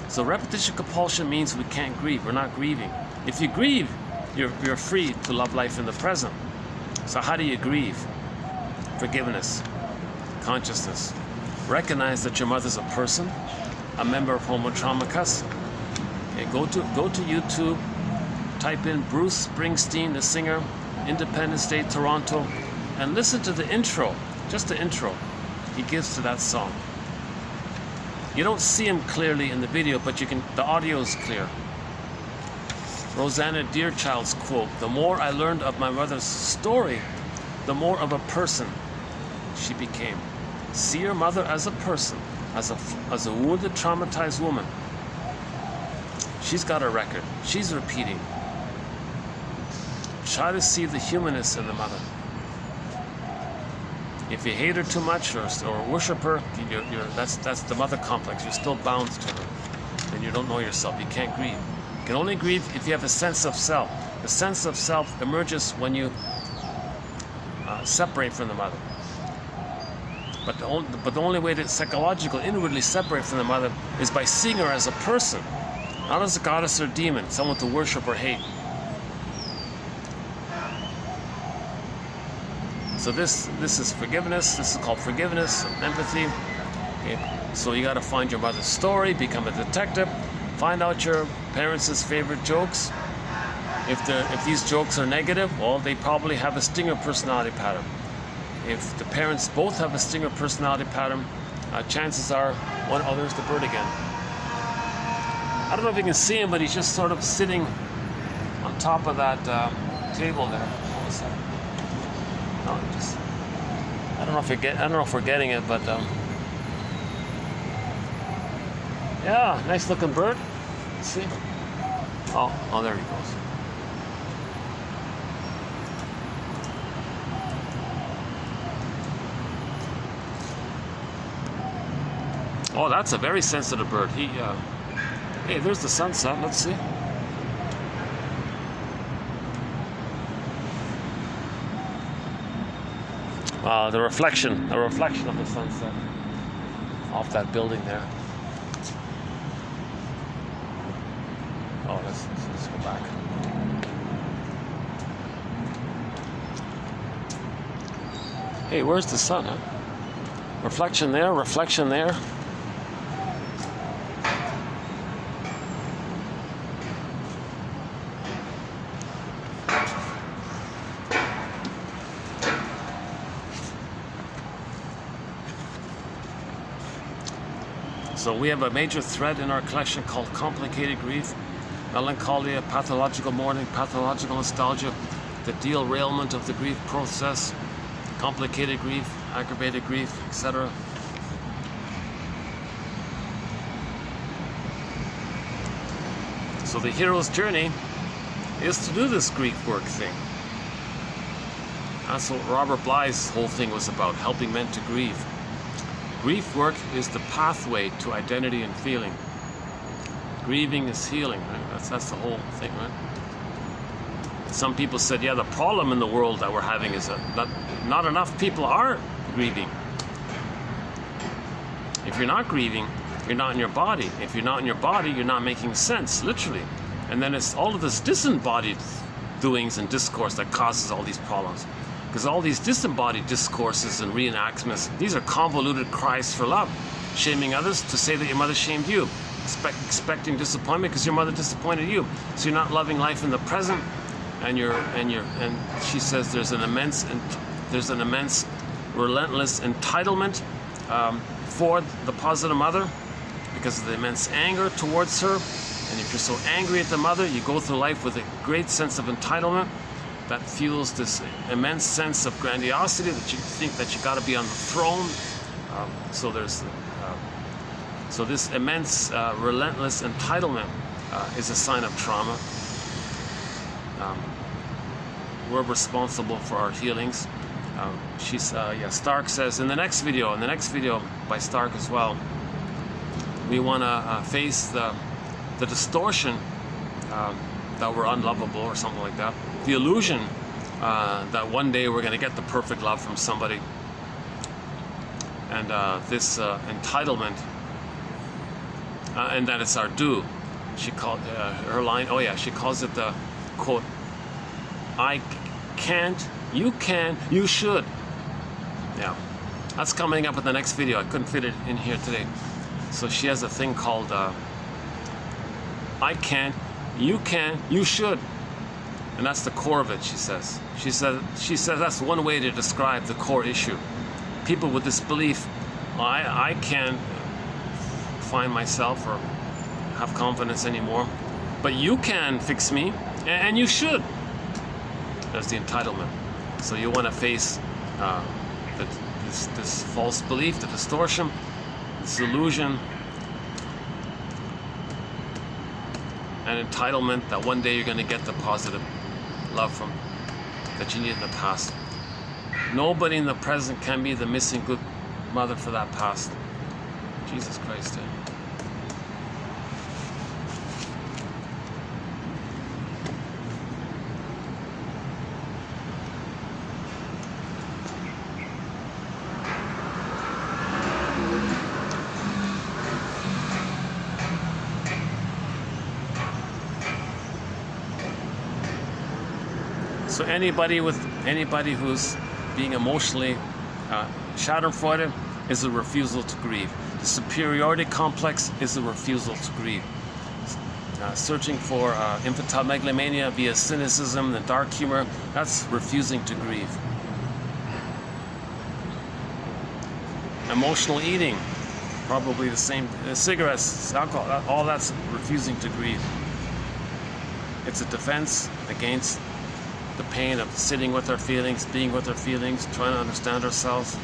So repetition compulsion means we can't grieve. We're not grieving. If you grieve, you're free to love life in the present. So how do you grieve? Forgiveness, consciousness. Recognize that your mother's a person, a member of Homo Traumacus. Okay, go to YouTube, type in Bruce Springsteen, the singer, Independence Day, Toronto, and listen to the intro, just the intro he gives to that song. You don't see him clearly in the video, but the audio is clear. Rosanna Deerchild's quote, "The more I learned of my mother's story, the more of a person she became." See your mother as a person, as a wounded, traumatized woman. She's got a record. She's repeating. Try to see the humanness in the mother. If you hate her too much or worship her, that's the mother complex. You're still bound to her, and you don't know yourself. You can't grieve. You can only grieve if you have a sense of self. The sense of self emerges when you separate from the mother. But the only way to psychologically, inwardly separate from the mother is by seeing her as a person, not as a goddess or demon, someone to worship or hate. So this is forgiveness. This is called forgiveness, empathy. Okay. So you got to find your mother's story, become a detective, find out your parents' favorite jokes. If these jokes are negative, well, they probably have a stinger personality pattern. If the parents both have a stinger personality pattern, chances are one other's the bird again. I don't know if you can see him, but he's just sort of sitting on top of that table there. sunset. No, just I don't know if we're getting it, but yeah, nice looking bird. Let's see. Oh, there he goes. Oh, that's a very sensitive bird. Hey, there's the sunset. Let's see. The reflection of the sunset off that building there. Oh, let's go back. Hey, where's the sun, huh? Reflection there, reflection there. So we have a major thread in our collection called complicated grief, melancholia, pathological mourning, pathological nostalgia, the derailment of the grief process, complicated grief, aggravated grief, etc. So the hero's journey is to do this grief work thing. That's what Robert Bly's whole thing was about, helping men to grieve. Grief work is the pathway to identity and feeling. Grieving is healing, right? That's the whole thing, right? Some people said, yeah, the problem in the world that we're having is that not enough people are grieving. If you're not grieving, you're not in your body. If you're not in your body, you're not making sense, literally. And then it's all of this disembodied doings and discourse that causes all these problems. Because all these disembodied discourses and reenactments, these are convoluted cries for love. Shaming others to say that your mother shamed you. Expecting disappointment because your mother disappointed you. So you're not loving life in the present. And she says there's an immense relentless entitlement for the positive mother because of the immense anger towards her. And if you're so angry at the mother, you go through life with a great sense of entitlement that fuels this immense sense of grandiosity that you think that you got to be on the throne. So this immense, relentless entitlement is a sign of trauma. We're responsible for our healings. Stark says in the next video by Stark as well, we want to face the distortion that we're unlovable or something like that. The illusion that one day we're going to get the perfect love from somebody. And this entitlement, and that it's our due. She called her line, she calls it the quote, I can't, you can, you should. Yeah, that's coming up in the next video. I couldn't fit it in here today. So she has a thing called I can't, you can, you should. And that's the core of it, she says. She says that's one way to describe the core issue. People with this belief, I can't find myself or have confidence anymore, but you can fix me, and you should. That's the entitlement. So you want to face this false belief, the distortion, this illusion, and entitlement that one day you're going to get the positive love from that you need in the past. Nobody in the present can be the missing good mother for that past. Jesus Christ. So anybody who's being emotionally schadenfreude is a refusal to grieve. The superiority complex is a refusal to grieve. Searching for infantile megalomania via cynicism and dark humor, that's refusing to grieve. Emotional eating, probably the same. Cigarettes, alcohol, all that's refusing to grieve. It's a defense against the pain of sitting with our feelings, being with our feelings, trying to understand ourselves.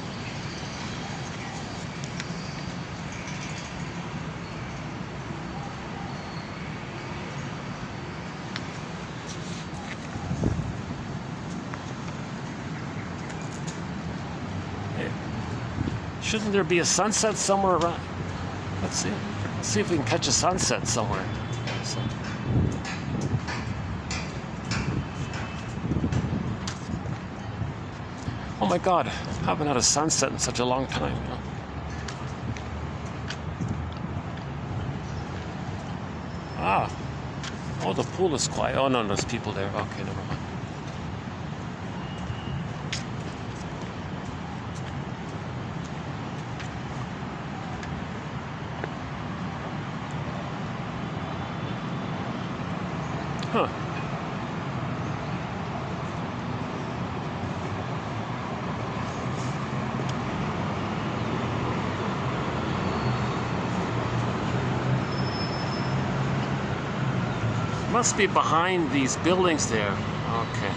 Shouldn't there be a sunset somewhere around? Let's see. Let's see if we can catch a sunset somewhere. Oh my God, I haven't had a sunset in such a long time. You know? Ah. Oh, the pool is quiet. Oh no, there's people there. Okay, never mind. Huh. Must be behind these buildings there. Okay.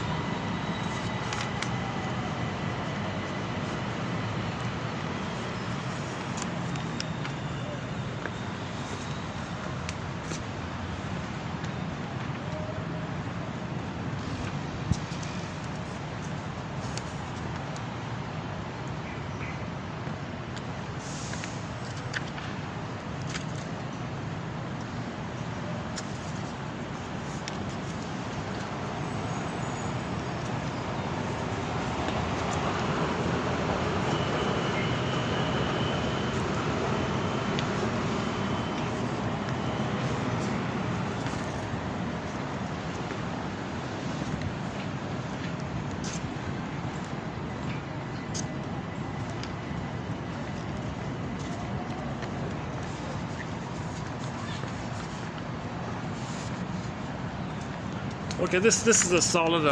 Okay, this is a solid,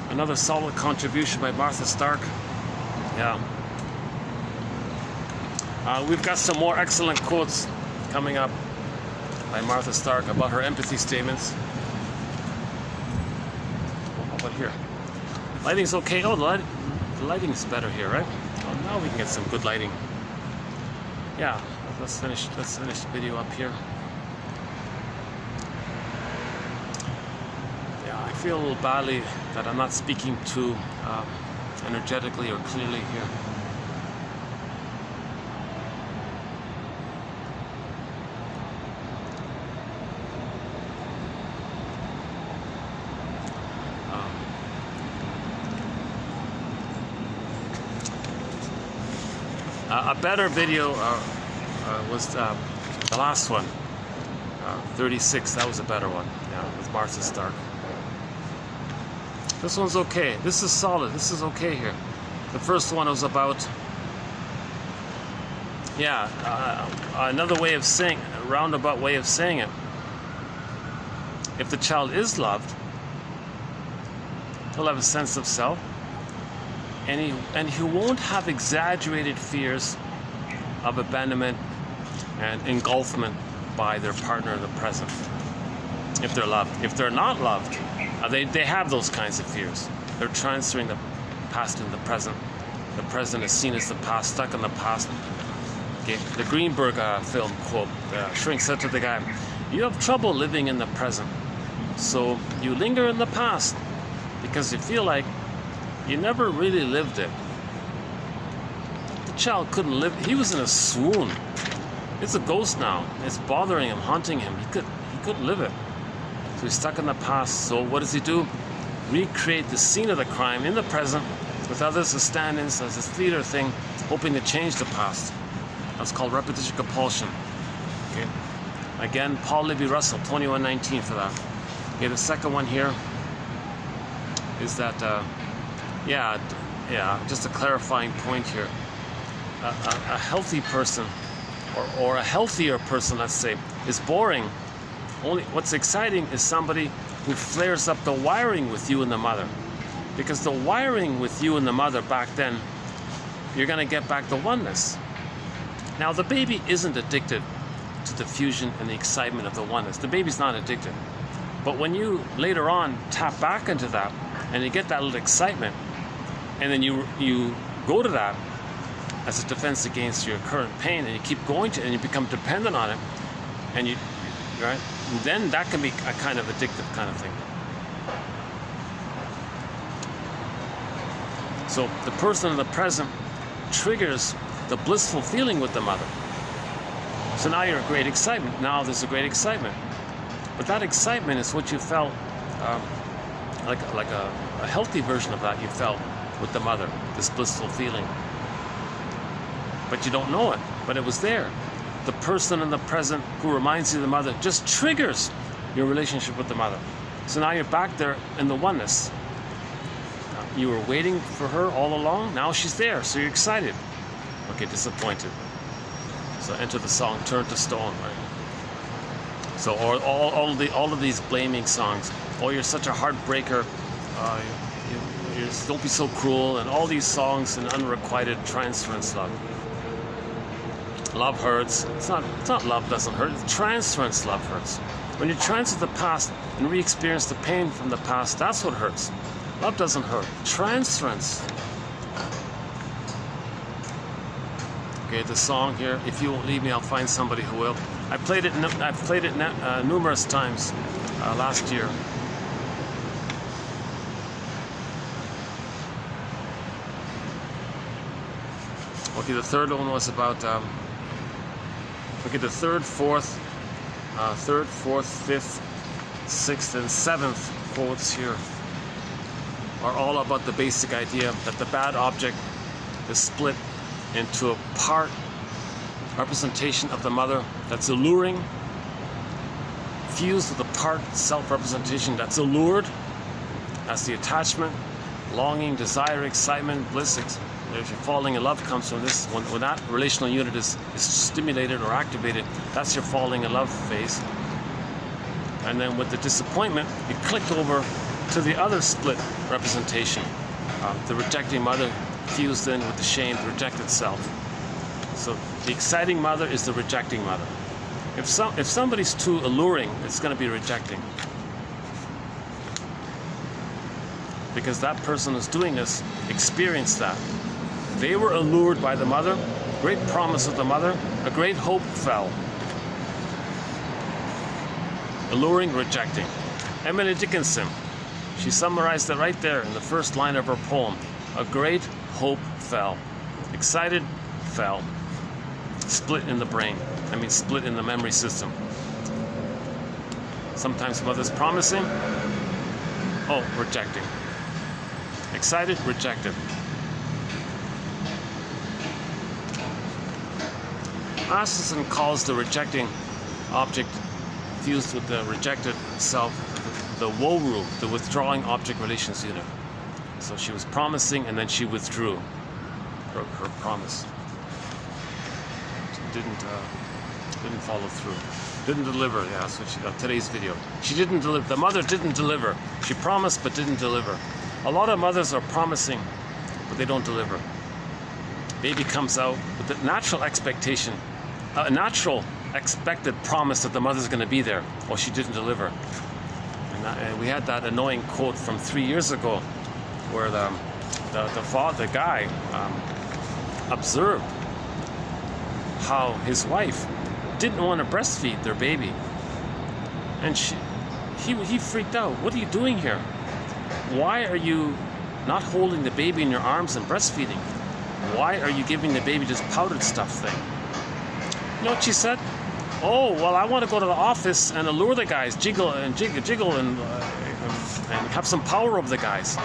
another solid contribution by Martha Stark. Yeah. We've got some more excellent quotes coming up by Martha Stark about her empathy statements. How about here? Lighting's okay. Oh, the lighting's better here, right? Oh, now we can get some good lighting. Yeah, let's finish the video up here. I feel a little badly that I'm not speaking too energetically or clearly here. A better video was the last one, 36. That was a better one, yeah, with Martha Stark. This one's okay. This is solid. This is okay here. The first one was about, yeah, another way of saying, a roundabout way of saying it. If the child is loved, he'll have a sense of self, and he won't have exaggerated fears of abandonment and engulfment by their partner in the present. If they're loved. If they're not loved, they have those kinds of fears. They're transferring the past into the present. The present is seen as the past, stuck in the past. Okay. The Greenberg film quote, the shrink said to the guy, "You have trouble living in the present, so you linger in the past because you feel like you never really lived it." The child couldn't live. He was in a swoon. It's a ghost now. It's bothering him, haunting him. He couldn't live it. So he's stuck in the past. So what does he do? Recreate the scene of the crime in the present with others as stand-ins, as a theater thing, hoping to change the past. That's called repetition compulsion. Okay. Again, Paul Libby Russell, 2119 for that. Okay, the second one here is that, yeah, just a clarifying point here. A healthy person, or a healthier person, let's say, is boring. Only what's exciting is somebody who flares up the wiring with you and the mother. Because the wiring with you and the mother back then, you're going to get back the oneness. Now, the baby isn't addicted to the fusion and the excitement of the oneness. The baby's not addicted. But when you later on tap back into that and you get that little excitement, and then you go to that as a defense against your current pain, and you keep going to it, and you become dependent on it, and right, and then that can be a kind of addictive kind of thing. So the person in the present triggers the blissful feeling with the mother. So now you're a great excitement. Now there's a great excitement. But that excitement is what you felt, like a healthy version of that you felt with the mother, this blissful feeling. But you don't know it, but it was there. The person in the present who reminds you of the mother just triggers your relationship with the mother. So now you're back there in the oneness. You were waiting for her all along, now she's there, so you're excited. Okay, disappointed. So enter the song Turn to Stone, right? So all of these blaming songs. Oh, you're such a heartbreaker. Don't be so cruel, and all these songs in unrequited transference love. Love hurts. It's not love doesn't hurt. It's transference love hurts. When you transfer the past and re-experience the pain from the past, that's what hurts. Love doesn't hurt. Transference. Okay, the song here. If you won't leave me, I'll find somebody who will. I've played it numerous times last year. Okay, the third one was about. Okay, the third, fourth, fifth, sixth, and seventh quotes here are all about the basic idea that the bad object is split into a part representation of the mother that's alluring, fused with a part self-representation that's allured. That's the attachment, longing, desire, excitement, bliss. If you're falling in love comes from this. When that relational unit is stimulated or activated, that's your falling in love phase. And then with the disappointment, you click over to the other split representation, the rejecting mother fused in with the shame, the rejected self. So the exciting mother is the rejecting mother. If somebody's too alluring, it's going to be rejecting. Because that person who's doing this experienced that. They were allured by the mother, great promise of the mother, a great hope fell. Alluring, rejecting. Emily Dickinson, she summarized it right there in the first line of her poem. A great hope fell. Excited, fell. Split in the brain. Split in the memory system. Sometimes mother's promising, oh, rejecting. Excited, rejected. Masterson calls the rejecting object fused with the rejected self the woe room, the withdrawing object relations unit. So she was promising and then she withdrew her promise. Didn't follow through. Didn't deliver. Yeah, that's what today's video. She didn't deliver. The mother didn't deliver. She promised but didn't deliver. A lot of mothers are promising, but they don't deliver. Baby comes out with the natural expectation, a natural expected promise that the mother's going to be there. Well, she didn't deliver. And we had that annoying quote from 3 years ago, where the guy observed how his wife didn't want to breastfeed their baby, and he freaked out. What are you doing here? Why are you not holding the baby in your arms and breastfeeding? Why are you giving the baby this powdered stuff thing? You know what she said? Oh, well, I want to go to the office and allure the guys, jiggle and have some power over the guys.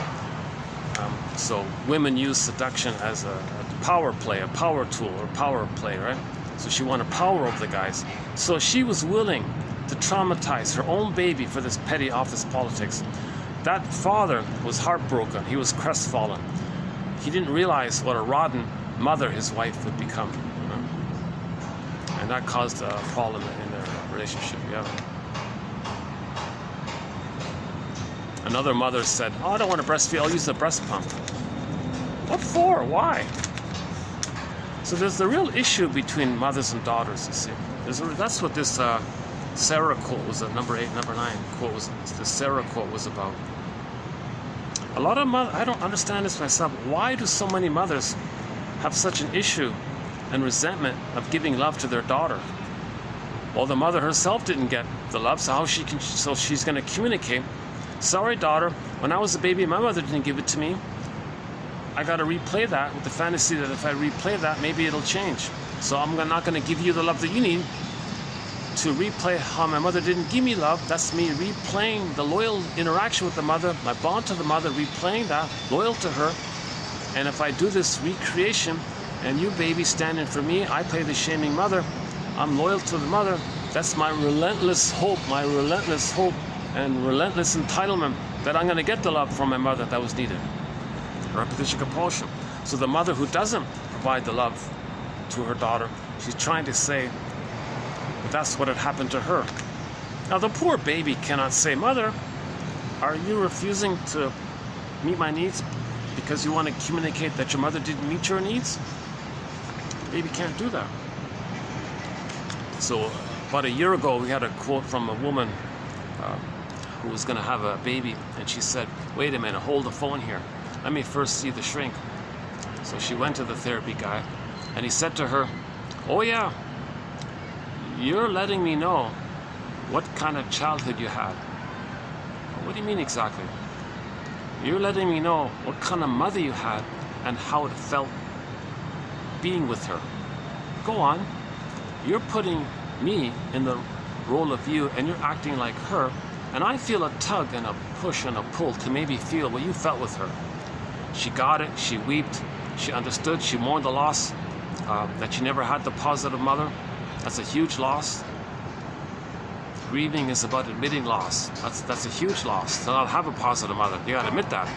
So women use seduction as a power play, a power tool or power play, right? So she wanted power over the guys. So she was willing to traumatize her own baby for this petty office politics. That father was heartbroken. He was crestfallen. He didn't realize what a rotten mother his wife would become. And that caused a problem in their relationship. Yeah. Another mother said, oh, I don't want to breastfeed, I'll use the breast pump. What for? Why? So there's the real issue between mothers and daughters, you see. That's what this Sarah quote was a number 8, number 9 quote was the Sarah quote was about. A lot of mothers, I don't understand this myself. Why do so many mothers have such an issue and resentment of giving love to their daughter? Well, the mother herself didn't get the love, so she's going to communicate. Sorry, daughter, when I was a baby, my mother didn't give it to me. I got to replay that with the fantasy that if I replay that, maybe it'll change. So I'm not going to give you the love that you need to replay how my mother didn't give me love. That's me replaying the loyal interaction with the mother, my bond to the mother, replaying that, loyal to her. And if I do this recreation, and you, baby, stand in for me, I play the shaming mother, I'm loyal to the mother. That's my relentless hope and relentless entitlement that I'm going to get the love from my mother that was needed. Repetition compulsion. So the mother who doesn't provide the love to her daughter, she's trying to say that that's what had happened to her. Now the poor baby cannot say, Mother, are you refusing to meet my needs because you want to communicate that your mother didn't meet your needs? The baby can't do that. So about a year ago, we had a quote from a woman who was going to have a baby, and she said, wait a minute, hold the phone here. Let me first see the shrink. So she went to the therapy guy, and he said to her, oh yeah, you're letting me know what kind of childhood you had. What do you mean exactly? You're letting me know what kind of mother you had and how it felt being with her. Go on. You're putting me in the role of you, and you're acting like her, and I feel a tug and a push and a pull to maybe feel what you felt with her. She got it, she wept, she understood, she mourned the loss, that she never had the positive mother. That's a huge loss. Grieving is about admitting loss. That's a huge loss. To not have a positive mother, you gotta admit that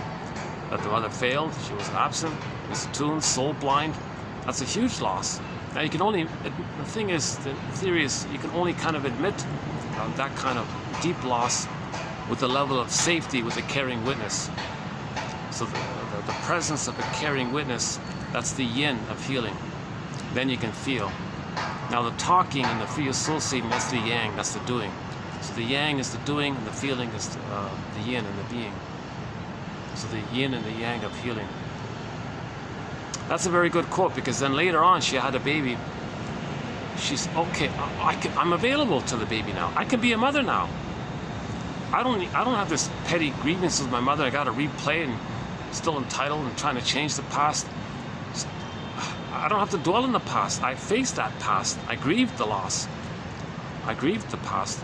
the mother failed, she was absent, misattuned, soul blind. That's a huge loss. Now you can only, the thing is, the theory is, you can only kind of admit that kind of deep loss with the level of safety with a caring witness. So the presence of a caring witness, that's the yin of healing. Then you can feel. Now the talking and the free associating, that's the yang, that's the doing. So the yang is the doing, and the feeling is the yin and the being. So the yin and the yang of healing. That's a very good quote, because then later on she had a baby. She's okay. I'm available to the baby now. I can be a mother now. I don't have this petty grievance with my mother. I got to replay and still entitled and trying to change the past. I don't have to dwell in the past. I faced that past. I grieved the loss. I grieved the past.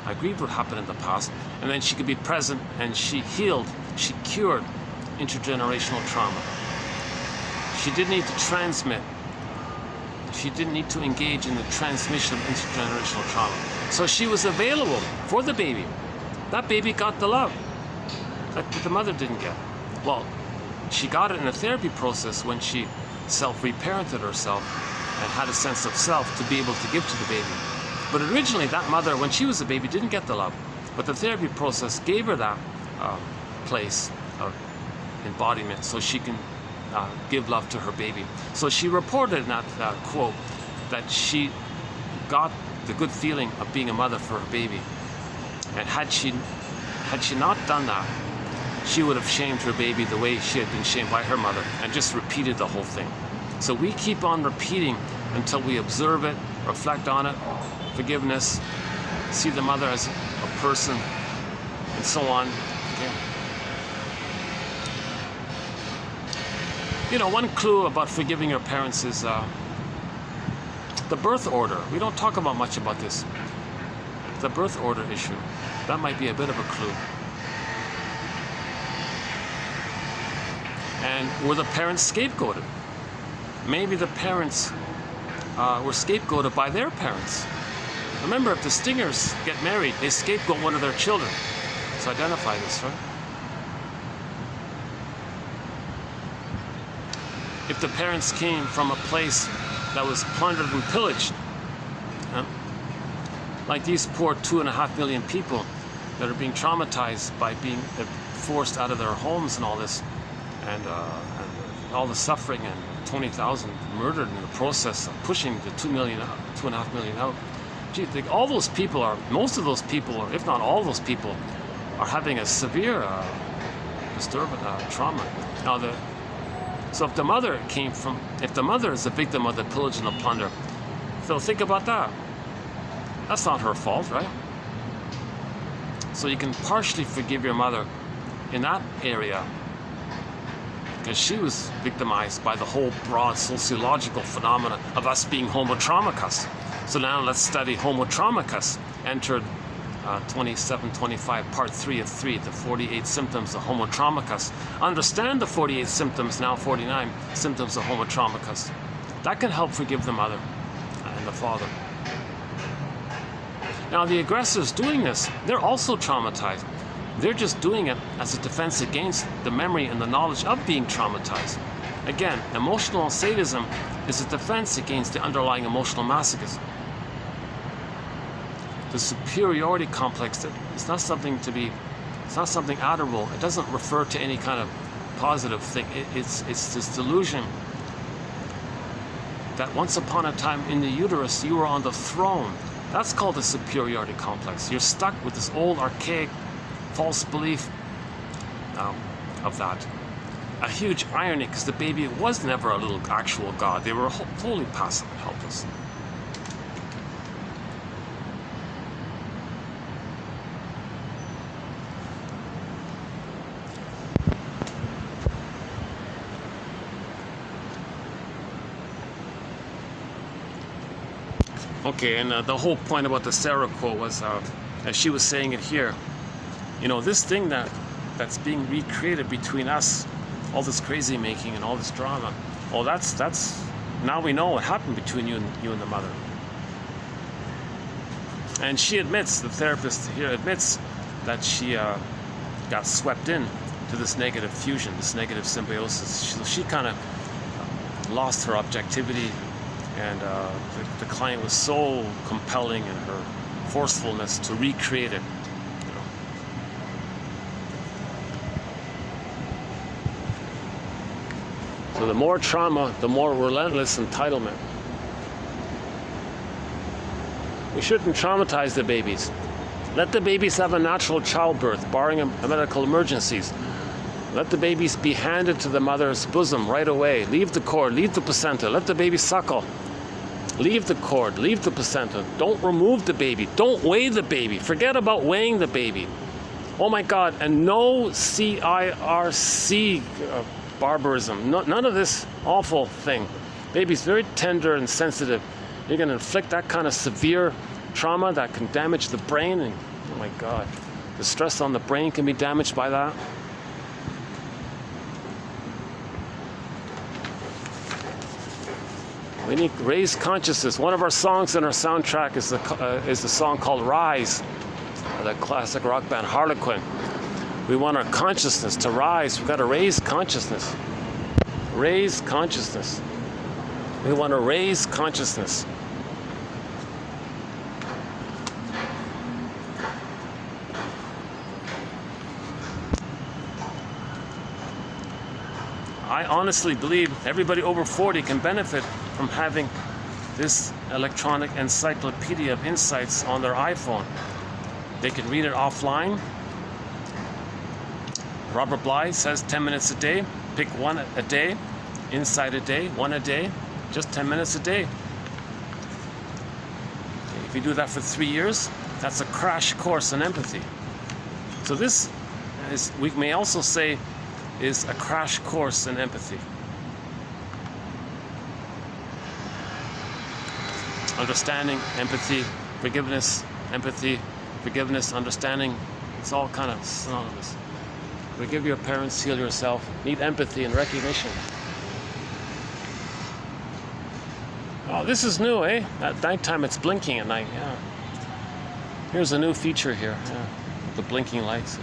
I grieved what happened in the past. And then she could be present, and she healed. She cured intergenerational trauma. She didn't need to transmit. She didn't need to engage in the transmission of intergenerational trauma. So she was available for the baby. That baby got the love that the mother didn't get. Well, she got it in a therapy process when she self-reparented herself and had a sense of self to be able to give to the baby. But originally, that mother, when she was a baby, didn't get the love. But the therapy process gave her that place of embodiment so she can give love to her baby. So she reported in that quote that she got the good feeling of being a mother for her baby. And had she not done that, she would have shamed her baby the way she had been shamed by her mother, and just repeated the whole thing. So we keep on repeating until we observe it, reflect on it, forgiveness, see the mother as a person, and so on. Okay. You know, one clue about forgiving your parents is the birth order. We don't talk about much about this. The birth order issue. That might be a bit of a clue. And were the parents scapegoated? Maybe the parents were scapegoated by their parents. Remember, if the Stingers get married, they scapegoat one of their children. So identify this, right? If the parents came from a place that was plundered and pillaged, like these poor 2.5 million people that are being traumatized by being forced out of their homes and all this, and all the suffering, and 20,000 murdered in the process of pushing the 2.5 million out. gee, all those people are, most of those people, or if not all those people, are having a severe disturbance, trauma. Now, so if the mother if the mother is the victim of the pillage and the plunder, so think about that. That's not her fault, right? So you can partially forgive your mother in that area, because she was victimized by the whole broad sociological phenomena of us being homotraumacus. So now let's study homotraumacus. Entered 2725, part 3 of 3, the 48 symptoms of homotraumacus. Understand the 48 symptoms, now 49 symptoms of homotraumacus. That can help forgive the mother and the father. Now the aggressors doing this, they're also traumatized. They're just doing it as a defense against the memory and the knowledge of being traumatized. Again, emotional sadism is a defense against the underlying emotional masochism. The superiority complex, it's not something admirable. It doesn't refer to any kind of positive thing. It's this delusion that once upon a time in the uterus you were on the throne. That's called the superiority complex. You're stuck with this old archaic false belief of that. A huge irony, because the baby was never a little actual God. They were totally passive and helpless. Okay, and the whole point about the Sarah quote was, as she was saying it here, you know, this thing that's being recreated between us, all this crazy making and all this drama, well, that's now we know what happened between you and the mother. And she admits, the therapist here admits, that she got swept in to this negative fusion, this negative symbiosis. She kind of lost her objectivity. And the client was so compelling in her forcefulness to recreate it. You know. So the more trauma, the more relentless entitlement. We shouldn't traumatize the babies. Let the babies have a natural childbirth, barring medical emergencies. Let the babies be handed to the mother's bosom right away. Leave the cord, leave the placenta. Let the baby suckle. Leave the cord, leave the placenta. Don't remove the baby. Don't weigh the baby. Forget about weighing the baby. Oh my God, and no CIRC barbarism. None of this awful thing. Baby's very tender and sensitive. You're going to inflict that kind of severe trauma that can damage the brain. And oh my God, the stress on the brain can be damaged by that. We need to raise consciousness. One of our songs in our soundtrack is the song called Rise, the classic rock band Harlequin. We want our consciousness to rise. We've got to raise consciousness. Raise consciousness. We want to raise consciousness. I honestly believe everybody over 40 can benefit from having this electronic encyclopedia of insights on their iPhone. They can read it offline. Robert Bly says 10 minutes a day. Pick one a day, inside a day, one a day, just 10 minutes a day. If you do that for 3 years, that's a crash course in empathy. So this is, we may also say, is a crash course in empathy. Understanding, empathy, forgiveness, empathy, forgiveness, understanding, it's all kind of synonymous. Forgive your parents, heal yourself, need empathy and recognition. Oh, this is new, eh? At nighttime it's blinking at night, yeah. Here's a new feature here, yeah, the blinking lights.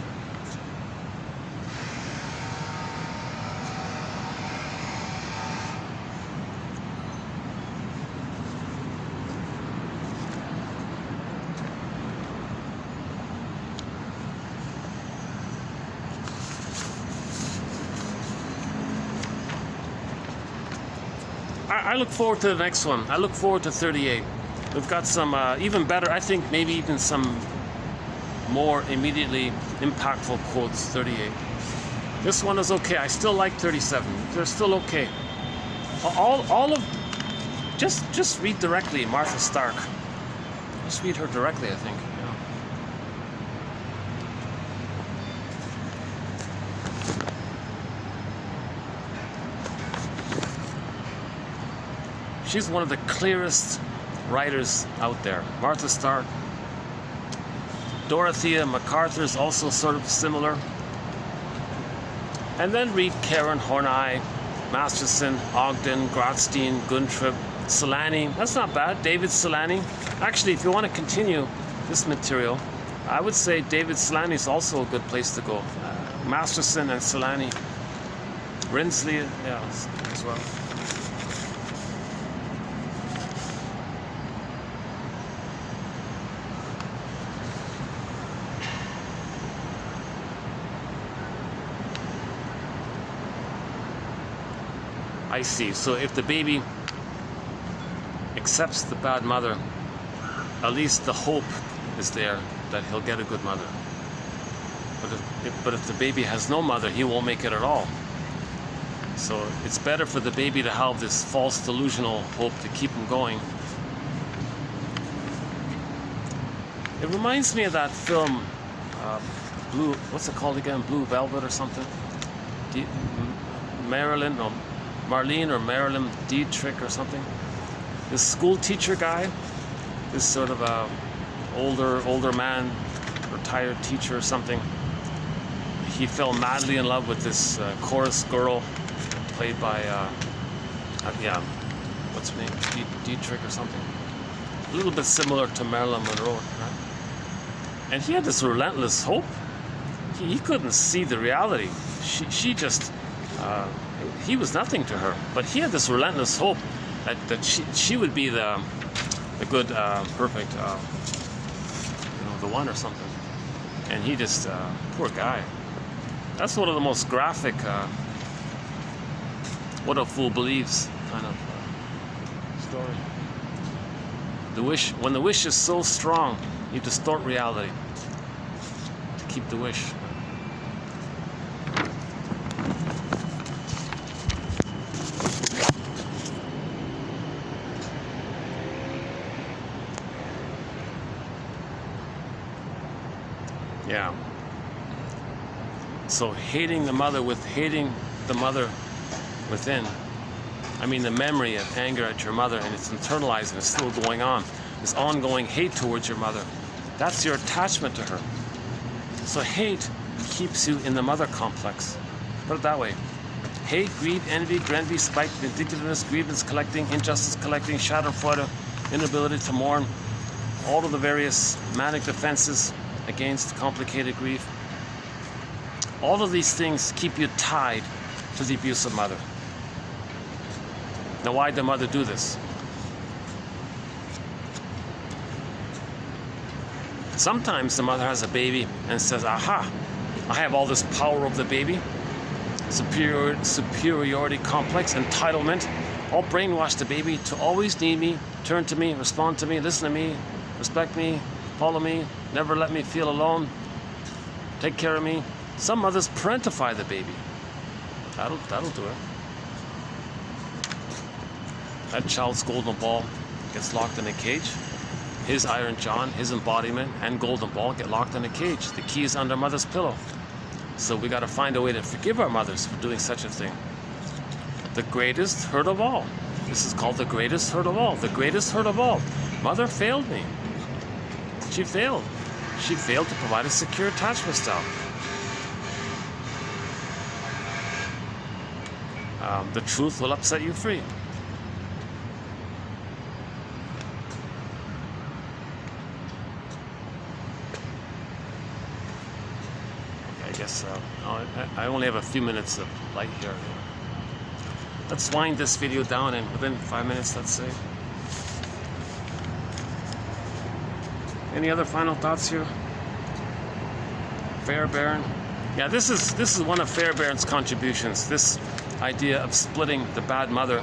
I look forward to the next one. I look forward to 38. We've got some even better, I think maybe even some more immediately impactful quotes. 38. This one is okay. I still like 37. They're still okay. All of, just read directly Martha Stark. Just read her directly, I think. Yeah. She's one of the clearest writers out there. Martha Stark. Dorothea MacArthur is also sort of similar. And then read Karen Horney, Masterson, Ogden, Grotstein, Guntrip, Solani. That's not bad. David Solani. Actually, if you want to continue this material, I would say David Solani is also a good place to go. Masterson and Solani. Rinsley, yeah, as well. I see. So if the baby accepts the bad mother, at least the hope is there that he'll get a good mother. But if the baby has no mother, he won't make it at all. So it's better for the baby to have this false delusional hope to keep him going. It reminds me of that film, Blue, what's it called again? Blue Velvet or something? Marlene or Marilyn Dietrich or something. This school teacher guy, this sort of older man, retired teacher or something. He fell madly in love with this chorus girl, played by what's her name? Dietrich or something. A little bit similar to Marilyn Monroe, right? And he had this relentless hope. He couldn't see the reality. She just. He was nothing to her, but he had this relentless hope that she would be the good, perfect, the one or something. And he just, poor guy. That's one of the most graphic, what a fool believes kind of story. When the wish is so strong, you distort reality to keep the wish. Yeah. So hating the mother with hating the mother within. I mean the memory of anger at your mother, and it's internalized and it's still going on. This ongoing hate towards your mother. That's your attachment to her. So hate keeps you in the mother complex. Put it that way. Hate, greed, envy, grenvy, spite, vindictiveness, grievance collecting, injustice collecting, schadenfreude, inability to mourn. All of the various manic defenses against complicated grief. All of these things keep you tied to the abusive mother. Now, why did the mother do this? Sometimes the mother has a baby and says, aha, I have all this power over the baby. Superiority complex, entitlement. I'll brainwash the baby to always need me, turn to me, respond to me, listen to me, respect me, follow me, never let me feel alone, take care of me. Some mothers parentify the baby. That'll do it. That child's golden ball gets locked in a cage. His iron John, his embodiment, and golden ball get locked in a cage. The key is under mother's pillow. So we got to find a way to forgive our mothers for doing such a thing. The greatest hurt of all. This is called the greatest hurt of all. The greatest hurt of all. Mother failed me. She failed. She failed to provide a secure attachment style. The truth will upset you free. I guess I only have a few minutes of light here. Let's wind this video down, and within 5 minutes, let's say. Any other final thoughts here? Fairbairn. Yeah, this is one of Fairbairn's contributions. This idea of splitting the bad mother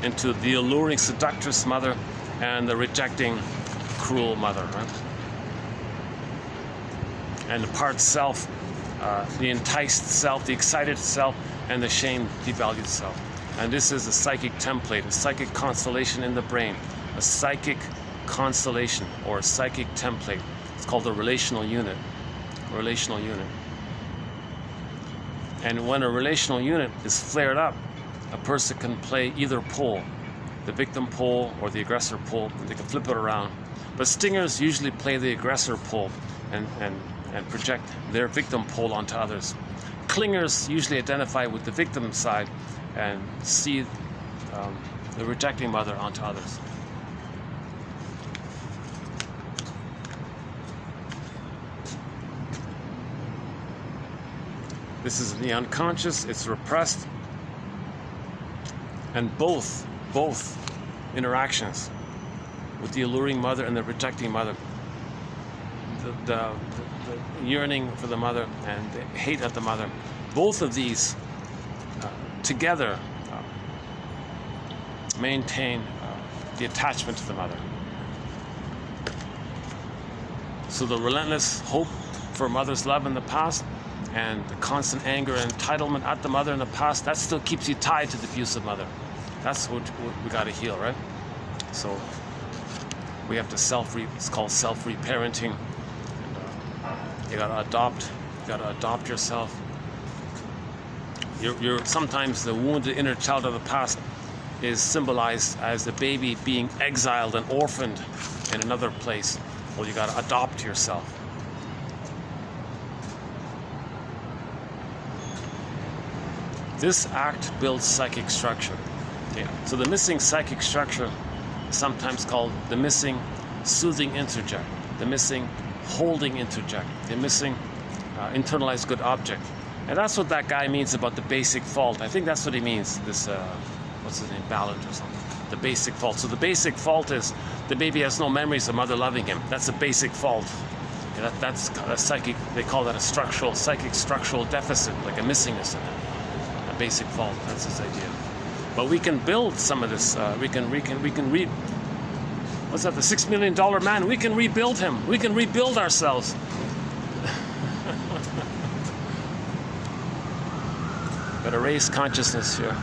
into the alluring seductress mother and the rejecting, cruel mother, right? And the part self, the enticed self, the excited self, and the shamed, devalued self. And this is a psychic template, a psychic constellation in the brain, a psychic constellation or a psychic template. It's called the relational unit. Relational unit. And when a relational unit is flared up, a person can play either pole, the victim pole or the aggressor pole, and they can flip it around. But stingers usually play the aggressor pole and project their victim pole onto others. Clingers usually identify with the victim side and see the rejecting mother onto others. This is the unconscious, it's repressed, and both interactions with the alluring mother and the rejecting mother, the yearning for the mother and the hate at the mother, both of these together maintain the attachment to the mother. So the relentless hope for a mother's love in the past and the constant anger and entitlement at the mother in the past, that still keeps you tied to the abusive mother. That's what we got to heal, right? So we have to it's called self-reparenting. You gotta adopt yourself. You're sometimes the wounded inner child of the past is symbolized as the baby being exiled and orphaned in another place. Well, you gotta adopt yourself. This act builds psychic structure. Yeah. So the missing psychic structure is sometimes called the missing soothing interject, the missing holding interject, the missing internalized good object. And that's what that guy means about the basic fault. I think that's what he means, this, what's his name, Ballard or something. The basic fault. So the basic fault is the baby has no memories of mother loving him. That's a basic fault. Yeah, that's a psychic, they call that a psychic structural deficit, like a missingness in it. A basic fault, that's his idea. But we can build some of this, what's that, the $6 million man? We can rebuild him. We can rebuild ourselves. Gotta raise consciousness here.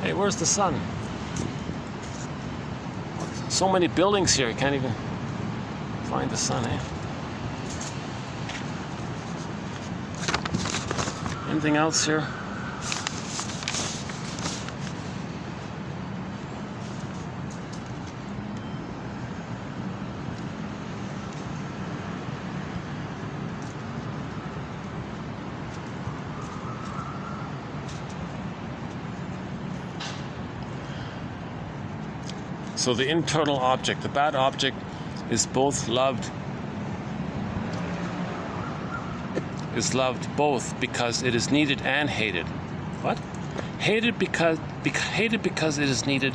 Hey, where's the sun? So many buildings here, you can't even find the sun, eh? Anything else here? So the internal object, the bad object, is loved both because it is needed and hated. What? Hated because it is needed,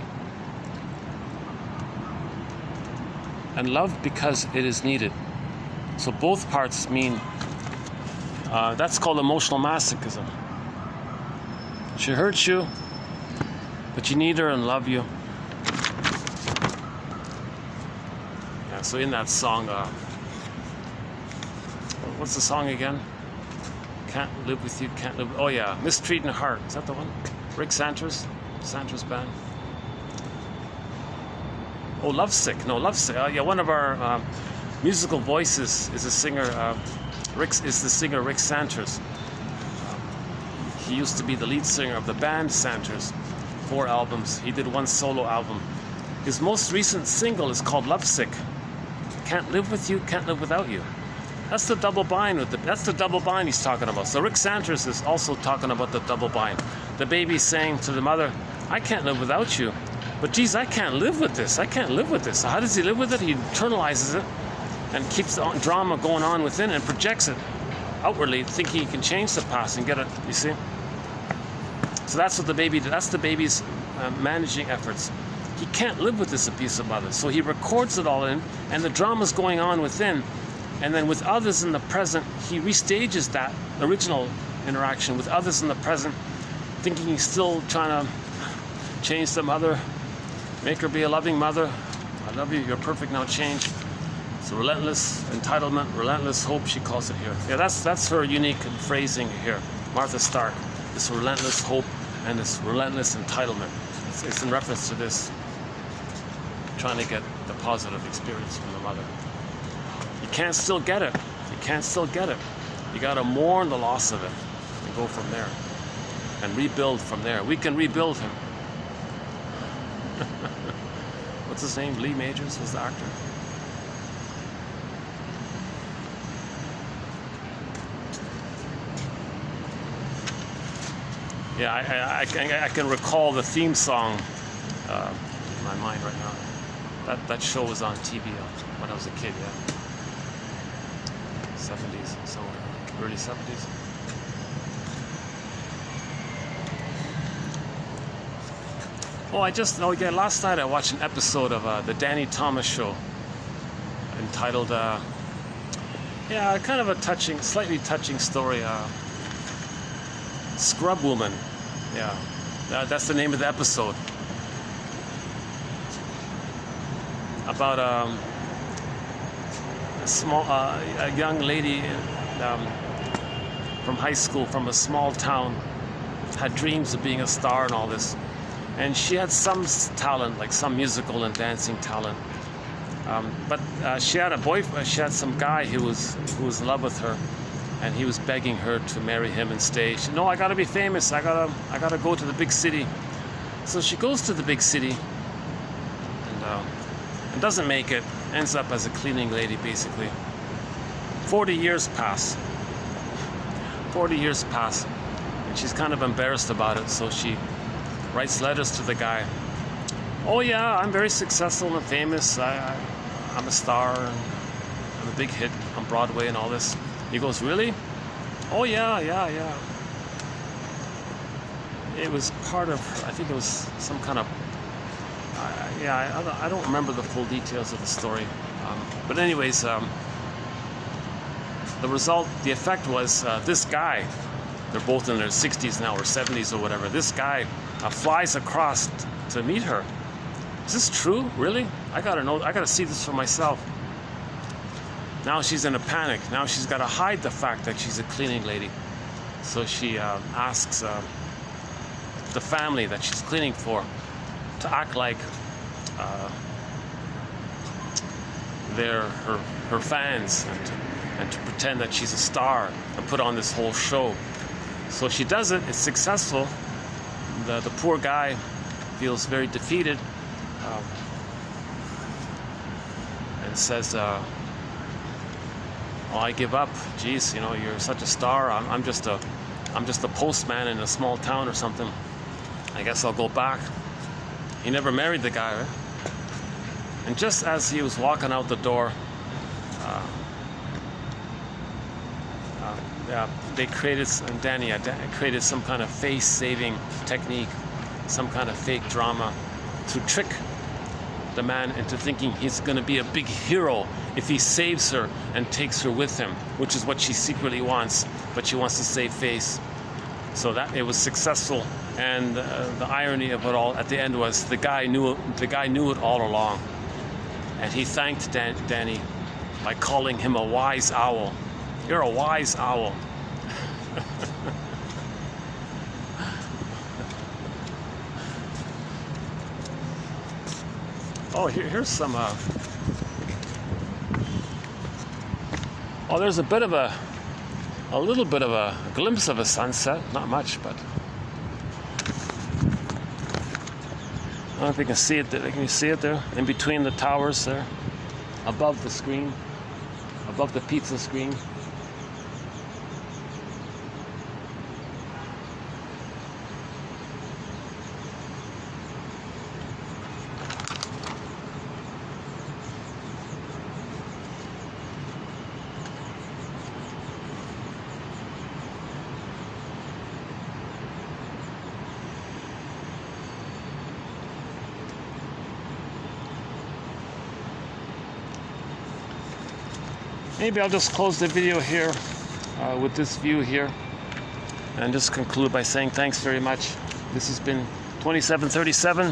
and loved because it is needed. So both parts mean, that's called emotional masochism. She hurts you, but you need her and love you. So in that song, what's the song again? Can't live with you, can't live. Oh yeah, Mistreating Heart. Is that the one? Rick Santos band. Oh, Lovesick. No, Lovesick. Yeah, one of our musical voices is a singer. Rick Santos. He used to be the lead singer of the band Santos. 4 albums. He did 1 solo album. His most recent single is called Lovesick. Can't live with you, can't live without you. That's the double bind that's the double bind he's talking about. So Rick Santos is also talking about the double bind. The baby's saying to the mother, I can't live without you. But geez, I can't live with this. I can't live with this. So how does he live with it? He internalizes it and keeps the drama going on within and projects it outwardly, thinking he can change the past and get it, you see? So that's what the baby did. That's the baby's managing efforts. He can't live with this abusive mother, so he records it all in, and the drama's going on within, and then with others in the present, he restages that original interaction with others in the present, thinking he's still trying to change the mother, Make her be a loving mother. I love you. You're perfect now. Change. It's a relentless entitlement, relentless hope. She calls it here. Yeah, that's her unique phrasing here. Martha Stark. This relentless hope and this relentless entitlement. It's in reference to this. Trying to get the positive experience from the mother. You can't still get it. You can't still get it. You got to mourn the loss of it and go from there and rebuild from there. We can rebuild him. What's his name? Lee Majors was the actor. Yeah, I can recall the theme song in my mind right now. That show was on TV when I was a kid, yeah. 70s, somewhere, early 70s. Oh, yeah, last night I watched an episode of the Danny Thomas Show entitled, yeah, kind of a touching, slightly touching story, Scrub Woman. Yeah, that's the name of the episode. About a young lady from high school, from a small town, had dreams of being a star and all this. And she had some talent, like some musical and dancing talent. But she had a boyfriend. She had some guy who was in love with her, and he was begging her to marry him and stay. She, no, I gotta be famous. I gotta go to the big city. So she goes to the big city, and doesn't make it. Ends up as a cleaning lady, basically. 40 years pass. 40 years pass, and she's kind of embarrassed about it. So she writes letters to the guy. Oh yeah, I'm very successful and famous. I'm a star. And I'm a big hit on Broadway and all this. He goes, really? Oh yeah. It was part of, I think it was some kind of, I don't remember the full details of the story. But anyways, the effect was this guy, they're both in their 60s now or 70s or whatever. This guy flies across to meet her. Is this true? Really? I gotta know. I gotta see this for myself. Now she's in a panic. Now she's got to hide the fact that she's a cleaning lady. So she asks the family that she's cleaning for to act like they're her fans and to pretend that she's a star and put on this whole show. So she does it. It's successful. The poor guy feels very defeated and says, "Oh, I give up. Geez, you know, you're such a star. I'm just a postman in a small town or something. I guess I'll go back." He never married the guy, right? And just as he was walking out the door, they created, and Danny created some kind of face-saving technique, some kind of fake drama to trick the man into thinking he's going to be a big hero if he saves her and takes her with him, which is what she secretly wants, but she wants to save face. So that it was successful, and the irony of it all at the end was the guy knew it all along, and he thanked Danny by calling him a wise owl. You're a wise owl. Oh, here's some. Oh, there's a little bit of a glimpse of a sunset. Not much, but I don't know if you can see it. Can you see it there? In between the towers there, above the screen, above the pizza screen. Maybe I'll just close the video here with this view here and just conclude by saying thanks very much. This has been 2737.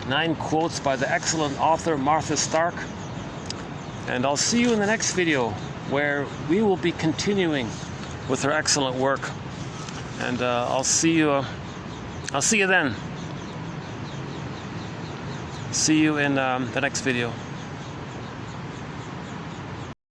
9 quotes by the excellent author Martha Stark. And I'll see you in the next video, where we will be continuing with her excellent work. And I'll see you then. See you in the next video.